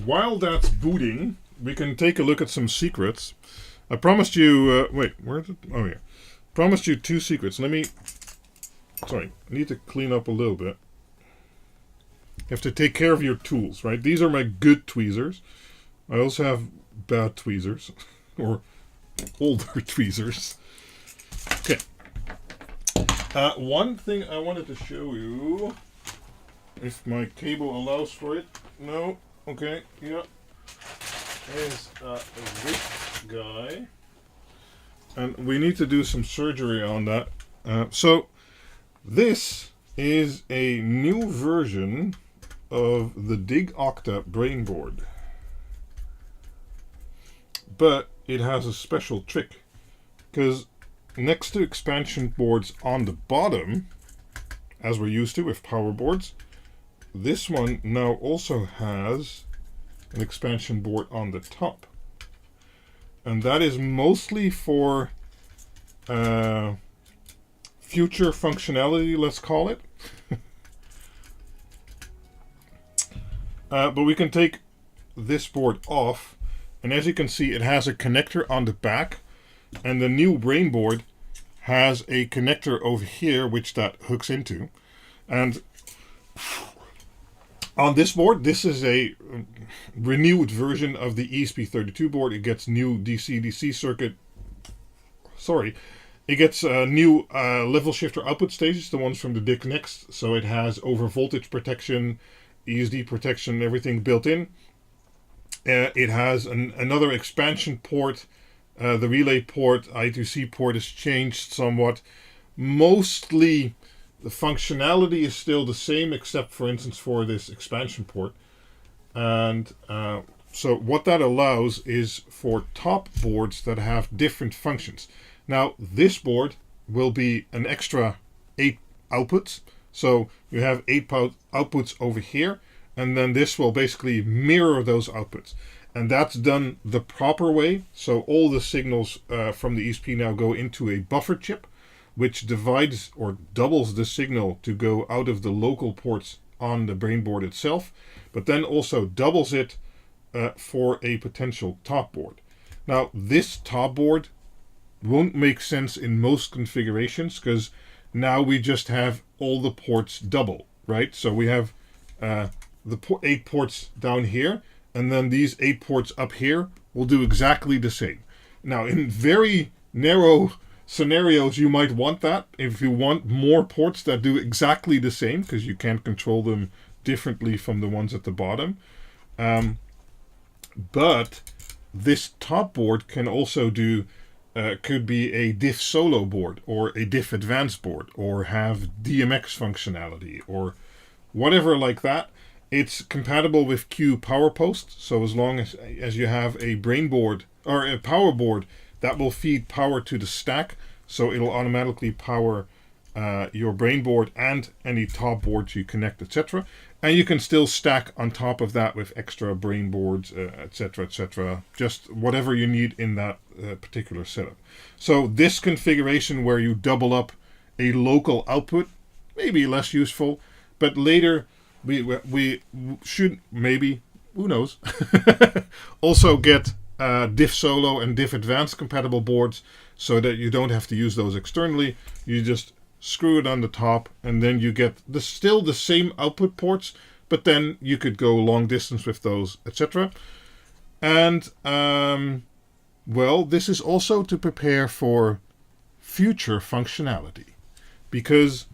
While that's booting, we can take a look at some secrets. I promised you... wait, where is it? Oh, yeah. Promised you 2 secrets. Sorry, I need to clean up a little bit. You have to take care of your tools, right? These are my good tweezers. I also have bad tweezers. Or older tweezers. Okay. One thing I wanted to show you, if my cable allows for it. No. Okay. Yeah. Is this guy. And we need to do some surgery on that. So this is a new version of the Dig Octa brainboard. But it has a special trick, because next to expansion boards on the bottom, as we're used to with power boards, this one now also has an expansion board on the top. And that is mostly for future functionality, let's call it. But we can take this board off. And as you can see, it has a connector on the back, and the new brainboard has a connector over here, which that hooks into. And on this board, this is a renewed version of the ESP32 board. It gets new DC-DC circuit. Sorry. It gets new level shifter output stages, the ones from the DIC Next. So it has over voltage protection, ESD protection, everything built in. It has another expansion port. The relay port, I2C port, is changed somewhat. Mostly the functionality is still the same, except for instance for this expansion port. And so what that allows is for top boards that have different functions. Now this board will be an extra 8 outputs. So you have 8 outputs over here. And then this will basically mirror those outputs. And that's done the proper way. So all the signals from the ESP now go into a buffer chip, which divides or doubles the signal to go out of the local ports on the brainboard itself, but then also doubles it for a potential top board. Now, this top board won't make sense in most configurations, because now we just have all the ports double, right? So we have the 8 ports down here, and then these 8 ports up here will do exactly the same. Now, in very narrow scenarios you might want that. If you want more ports that do exactly the same, because you can't control them differently from the ones at the bottom. But this top board can also do, could be a diff solo board or a diff advanced board, or have DMX functionality or whatever like that. It's compatible with Q power post, so as long as you have a brain board or a power board, that will feed power to the stack, so it'll automatically power your brain board and any top boards you connect, etc. And you can still stack on top of that with extra brain boards, etc., etc. Just whatever you need in that particular setup. So this configuration where you double up a local output may be less useful, but later we should maybe, who knows, also get diff solo and diff advanced compatible boards, so that you don't have to use those externally. You just screw it on the top, and then you get still the same output ports, but then you could go long distance with those, etc. And well, this is also to prepare for future functionality, because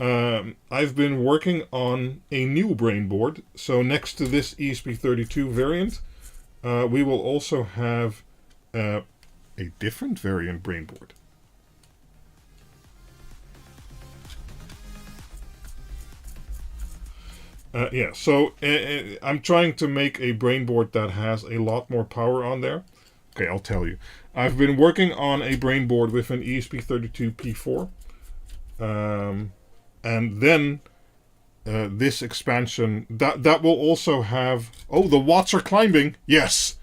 I've been working on a new brain board. So next to this ESP32 variant, we will also have a different variant brain board. Yeah, so I'm trying to make a brain board that has a lot more power on there. Okay, I'll tell you. I've been working on a brain board with an ESP32 P4. And then this expansion, that will also have... Oh, the watts are climbing! Yes!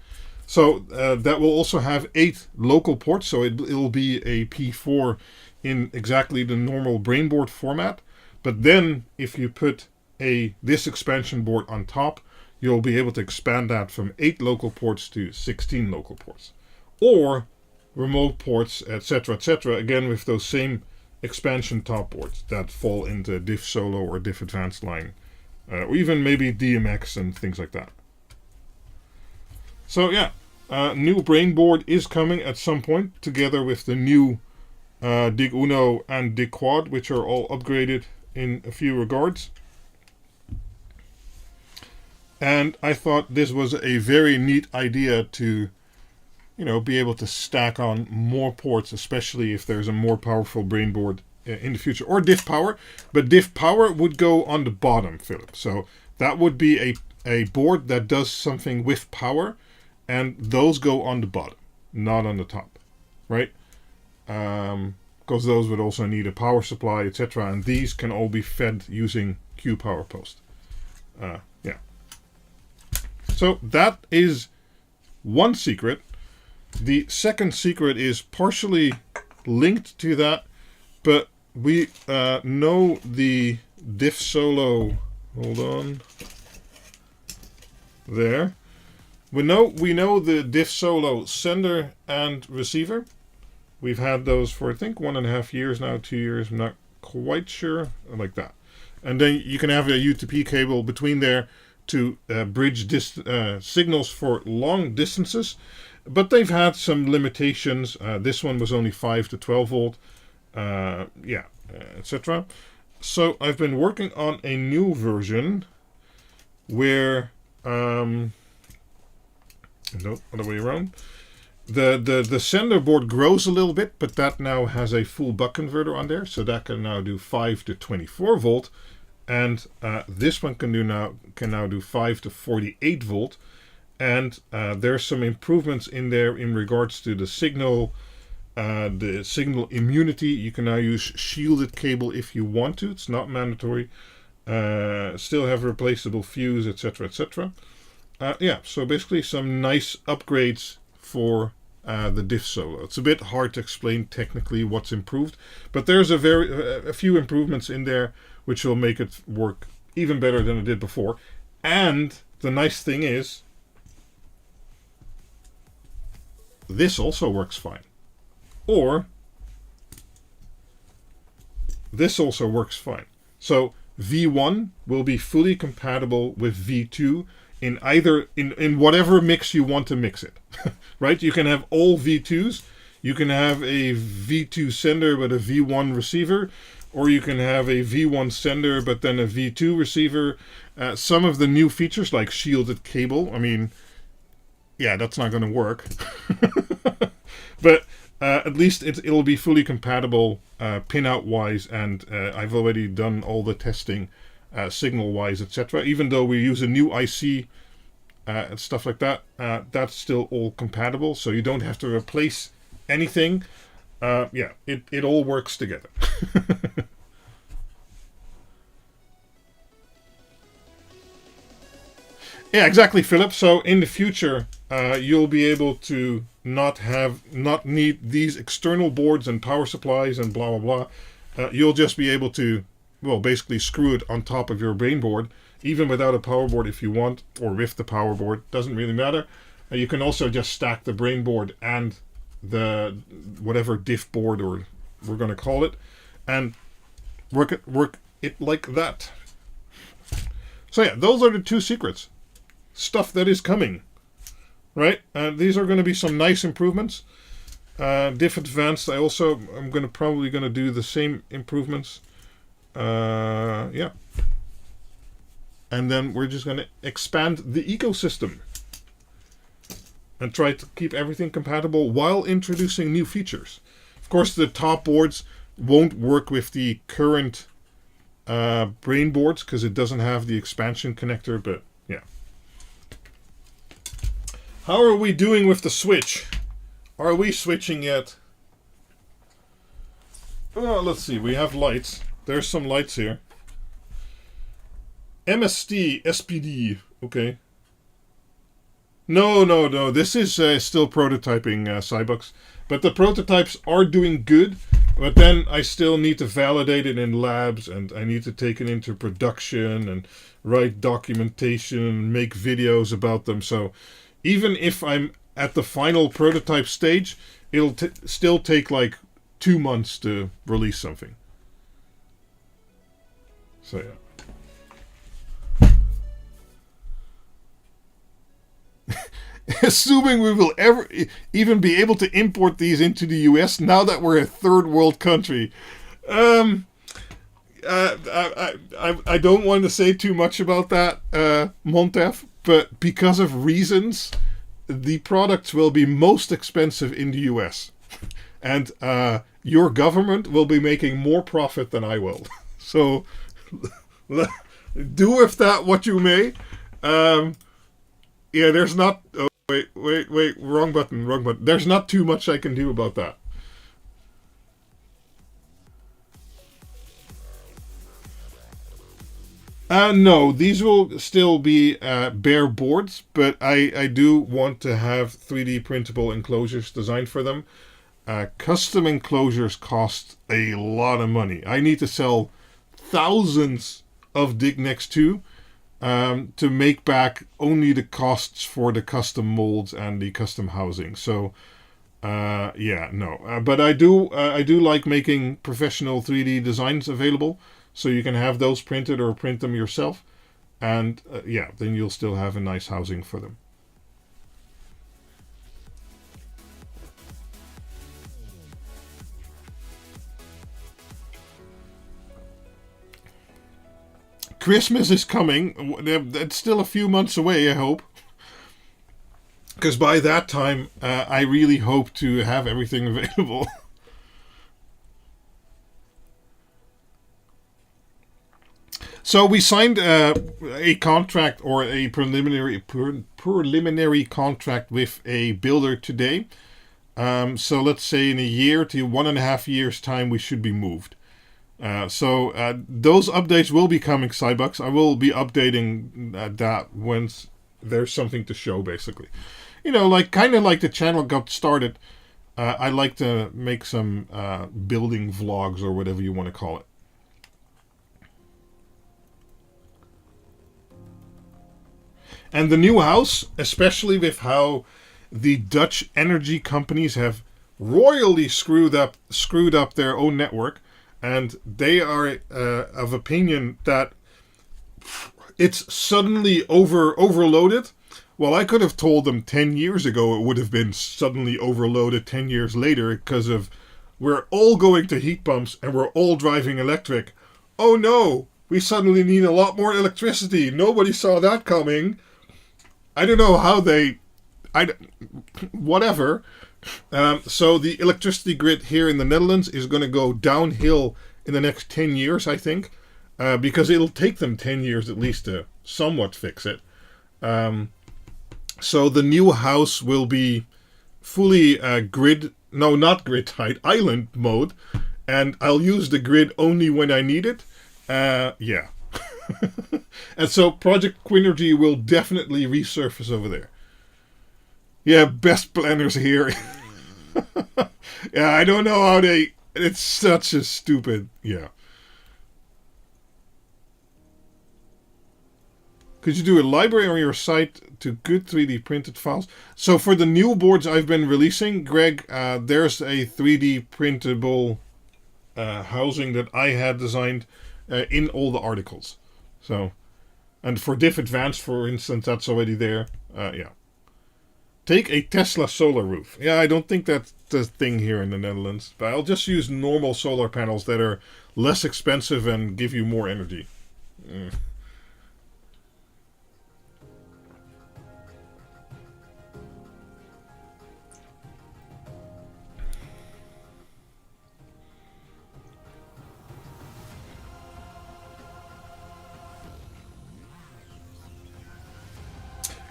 So that will also have 8 local ports, so it'll be a P4 in exactly the normal brain board format. But then, if you put this expansion board on top, you'll be able to expand that from 8 local ports to 16 local ports. Or remote ports, etc., etc., again with those same expansion top boards that fall into diff solo or diff advanced line, or even maybe DMX and things like that. So yeah, new brain board is coming at some point, together with the new Dig Uno and Dig Quad, which are all upgraded in a few regards. And I thought this was a very neat idea to, be able to stack on more ports, especially if there's a more powerful brain board in the future, or diff power. But diff power would go on the bottom, Philip. So that would be a board that does something with power, and those go on the bottom, not on the top, right? Because those would also need a power supply, etc. And these can all be fed using Q power post. Yeah. So that is one secret. The second secret is partially linked to that, but we know the diff solo. Hold on. There. We know the diff solo sender and receiver. We've had those for I think 1.5 years now, 2 years. I'm not quite sure, like that. And then you can have a UTP cable between there to bridge signals for long distances, but they've had some limitations. This one was only 5 to 12 volt, etc. So I've been working on a new version where no, other way around. The sender board grows a little bit, but that now has a full buck converter on there, so that can now do 5 to 24 volt. And this one can now do 5 to 48 volt, and there's some improvements in there in regards to the signal immunity. You can now use shielded cable if you want to. It's not mandatory. Still have replaceable fuse, etc., etc. Yeah, so basically some nice upgrades for the diff solo. It's a bit hard to explain technically what's improved, but there's a few improvements in there which will make it work even better than it did before. And the nice thing is, this also works fine. Or, this also works fine. So, V1 will be fully compatible with V2 in either, in whatever mix you want to mix it. Right? You can have all V2s. You can have a V2 sender but a V1 receiver, or you can have a V1 sender but then a V2 receiver. Some of the new features like shielded cable, I mean, yeah, that's not going to work. But at least it'll be fully compatible pinout wise, and I've already done all the testing signal wise, etc. Even though we use a new IC and stuff like that, that's still all compatible, so you don't have to replace anything. Yeah, it all works together. Yeah, exactly, Philip. So in the future, you'll be able to not need these external boards and power supplies and blah blah blah. You'll just be able to, well, basically screw it on top of your brain board, even without a power board if you want, or with the power board. Doesn't really matter. You can also just stack the brain board and the whatever diff board, or we're going to call it, and work it like that. So yeah, those are the two secrets. Stuff that is coming, right? These are going to be some nice improvements. Diff Advanced, I'm probably going to do the same improvements. Yeah. And then we're just going to expand the ecosystem and try to keep everything compatible while introducing new features. Of course, the top boards won't work with the current brain boards because it doesn't have the expansion connector, but yeah. How are we doing with the switch? Are we switching yet? Oh, let's see. We have lights. There's some lights here. MST, SPD. Okay. No. This is still prototyping, Cybucks. But the prototypes are doing good. But then I still need to validate it in labs, and I need to take it into production and write documentation, make videos about them. So even if I'm at the final prototype stage, it'll still take like 2 months to release something. So yeah. Assuming we will ever even be able to import these into the US now that we're a third world country. I don't want to say too much about that, Montef, but because of reasons, the products will be most expensive in the US. And your government will be making more profit than I will. So do with that what you may. Yeah, there's not... Oh, wait, wrong button. There's not too much I can do about that. No, these will still be bare boards, but I do want to have 3D printable enclosures designed for them. Custom enclosures cost a lot of money. I need to sell thousands of Dignex 2 to make back only the costs for the custom molds and the custom housing. So, yeah, no. But I do like making professional 3D designs available, so you can have those printed or print them yourself. And, yeah, then you'll still have a nice housing for them. Christmas is coming. It's still a few months away, I hope. Because by that time, I really hope to have everything available. So we signed a contract, or a preliminary contract with a builder today. So let's say in a year to 1.5 years time, we should be moved. So those updates will be coming, Cybucks. I will be updating that once there's something to show, basically. You know, like kind of like the channel got started. I like to make some building vlogs, or whatever you want to call it. And the new house, especially with how the Dutch energy companies have royally screwed up their own network, and they are of opinion that it's suddenly overloaded. Well, I could have told them 10 years ago it would have been suddenly overloaded 10 years later because of we're all going to heat pumps and we're all driving electric. Oh no, we suddenly need a lot more electricity. Nobody saw that coming. I don't know how they... whatever. So the electricity grid here in the Netherlands is going to go downhill in the next 10 years, I think. Because it'll take them 10 years at least to somewhat fix it. So the new house will be fully not grid tied, island mode. And I'll use the grid only when I need it. Yeah. And so Project Quinergy will definitely resurface over there. Yeah, best planners here. Yeah, I don't know how they... It's such a stupid... Yeah. Could you do a library on your site to good 3D printed files? So for the new boards I've been releasing, Greg, there's a 3D printable housing that I had designed in all the articles. So, and for Diff Advanced, for instance, that's already there. Yeah. Take a Tesla solar roof. Yeah, I don't think that's the thing here in the Netherlands. But I'll just use normal solar panels that are less expensive and give you more energy.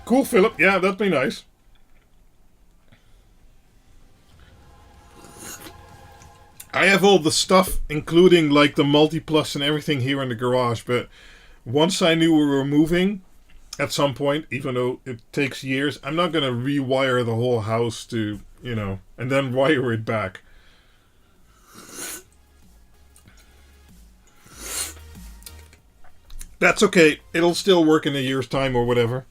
Cool, Philip. Yeah, that'd be nice. I have all the stuff, including like the Multiplus and everything here in the garage, but once I knew we were moving at some point, even though it takes years, I'm not going to rewire the whole house to, and then wire it back. That's okay. It'll still work in a year's time or whatever.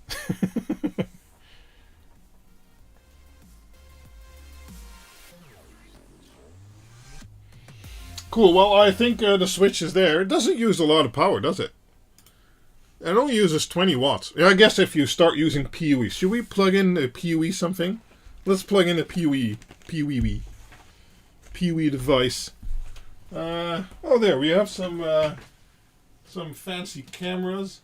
Cool. Well, I think the switch is there. It doesn't use a lot of power, does it? It only uses 20 watts. Yeah, I guess if you start using PoE. Should we plug in a PoE something? Let's plug in a PoE device. Oh, there. We have some fancy cameras.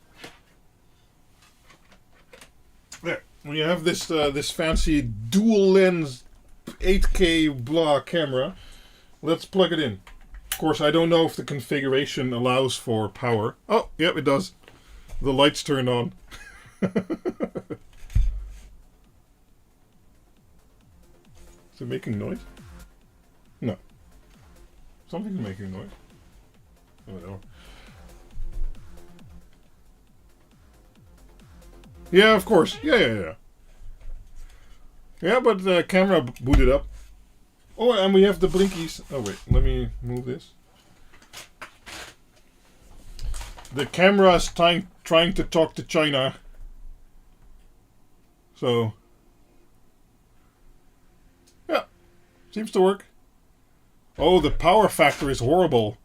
There. We have this fancy dual lens 8K blah camera. Let's plug it in. Of course, I don't know if the configuration allows for power. Oh, yep, it does. The lights turned on. Is it making noise? No. Something's making noise. Oh, no. Yeah, of course. Yeah. Yeah, but the camera booted up. Oh, and we have the blinkies. Oh, wait. Let me move this. The camera is trying to talk to China. So, yeah. Seems to work. Oh, the power factor is horrible.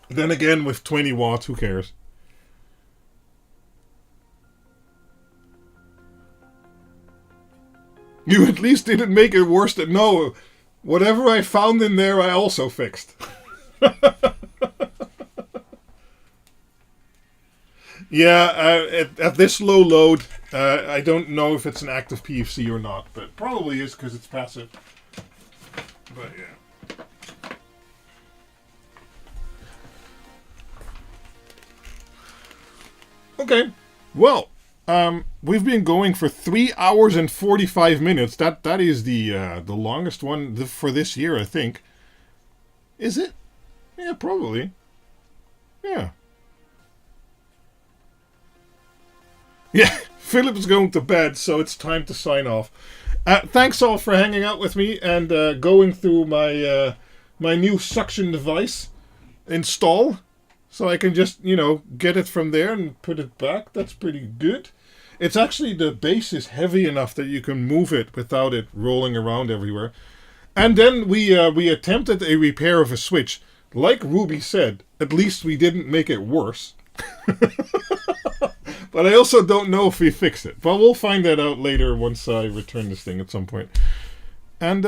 Then again, with 20 watts, who cares? You at least didn't make it worse than... No, whatever I found in there, I also fixed. Yeah, at this low load, I don't know if it's an active PFC or not, but probably is because it's passive. But yeah. Okay, well, we've been going for 3 hours and 45 minutes. That is the longest one for this year, I think. Is it? Yeah, probably. Yeah. Yeah, Philip's going to bed, so it's time to sign off. Thanks all for hanging out with me and going through my my new suction device install. So I can just, get it from there and put it back. That's pretty good. It's actually, the base is heavy enough that you can move it without it rolling around everywhere. And then we attempted a repair of a switch. Like Ruby said, at least we didn't make it worse. But I also don't know if we fixed it. But we'll find that out later once I return this thing at some point. And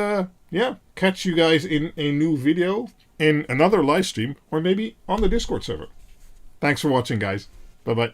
yeah, catch you guys in a new video, in another live stream, or maybe on the Discord server. Thanks for watching, guys. Bye-bye.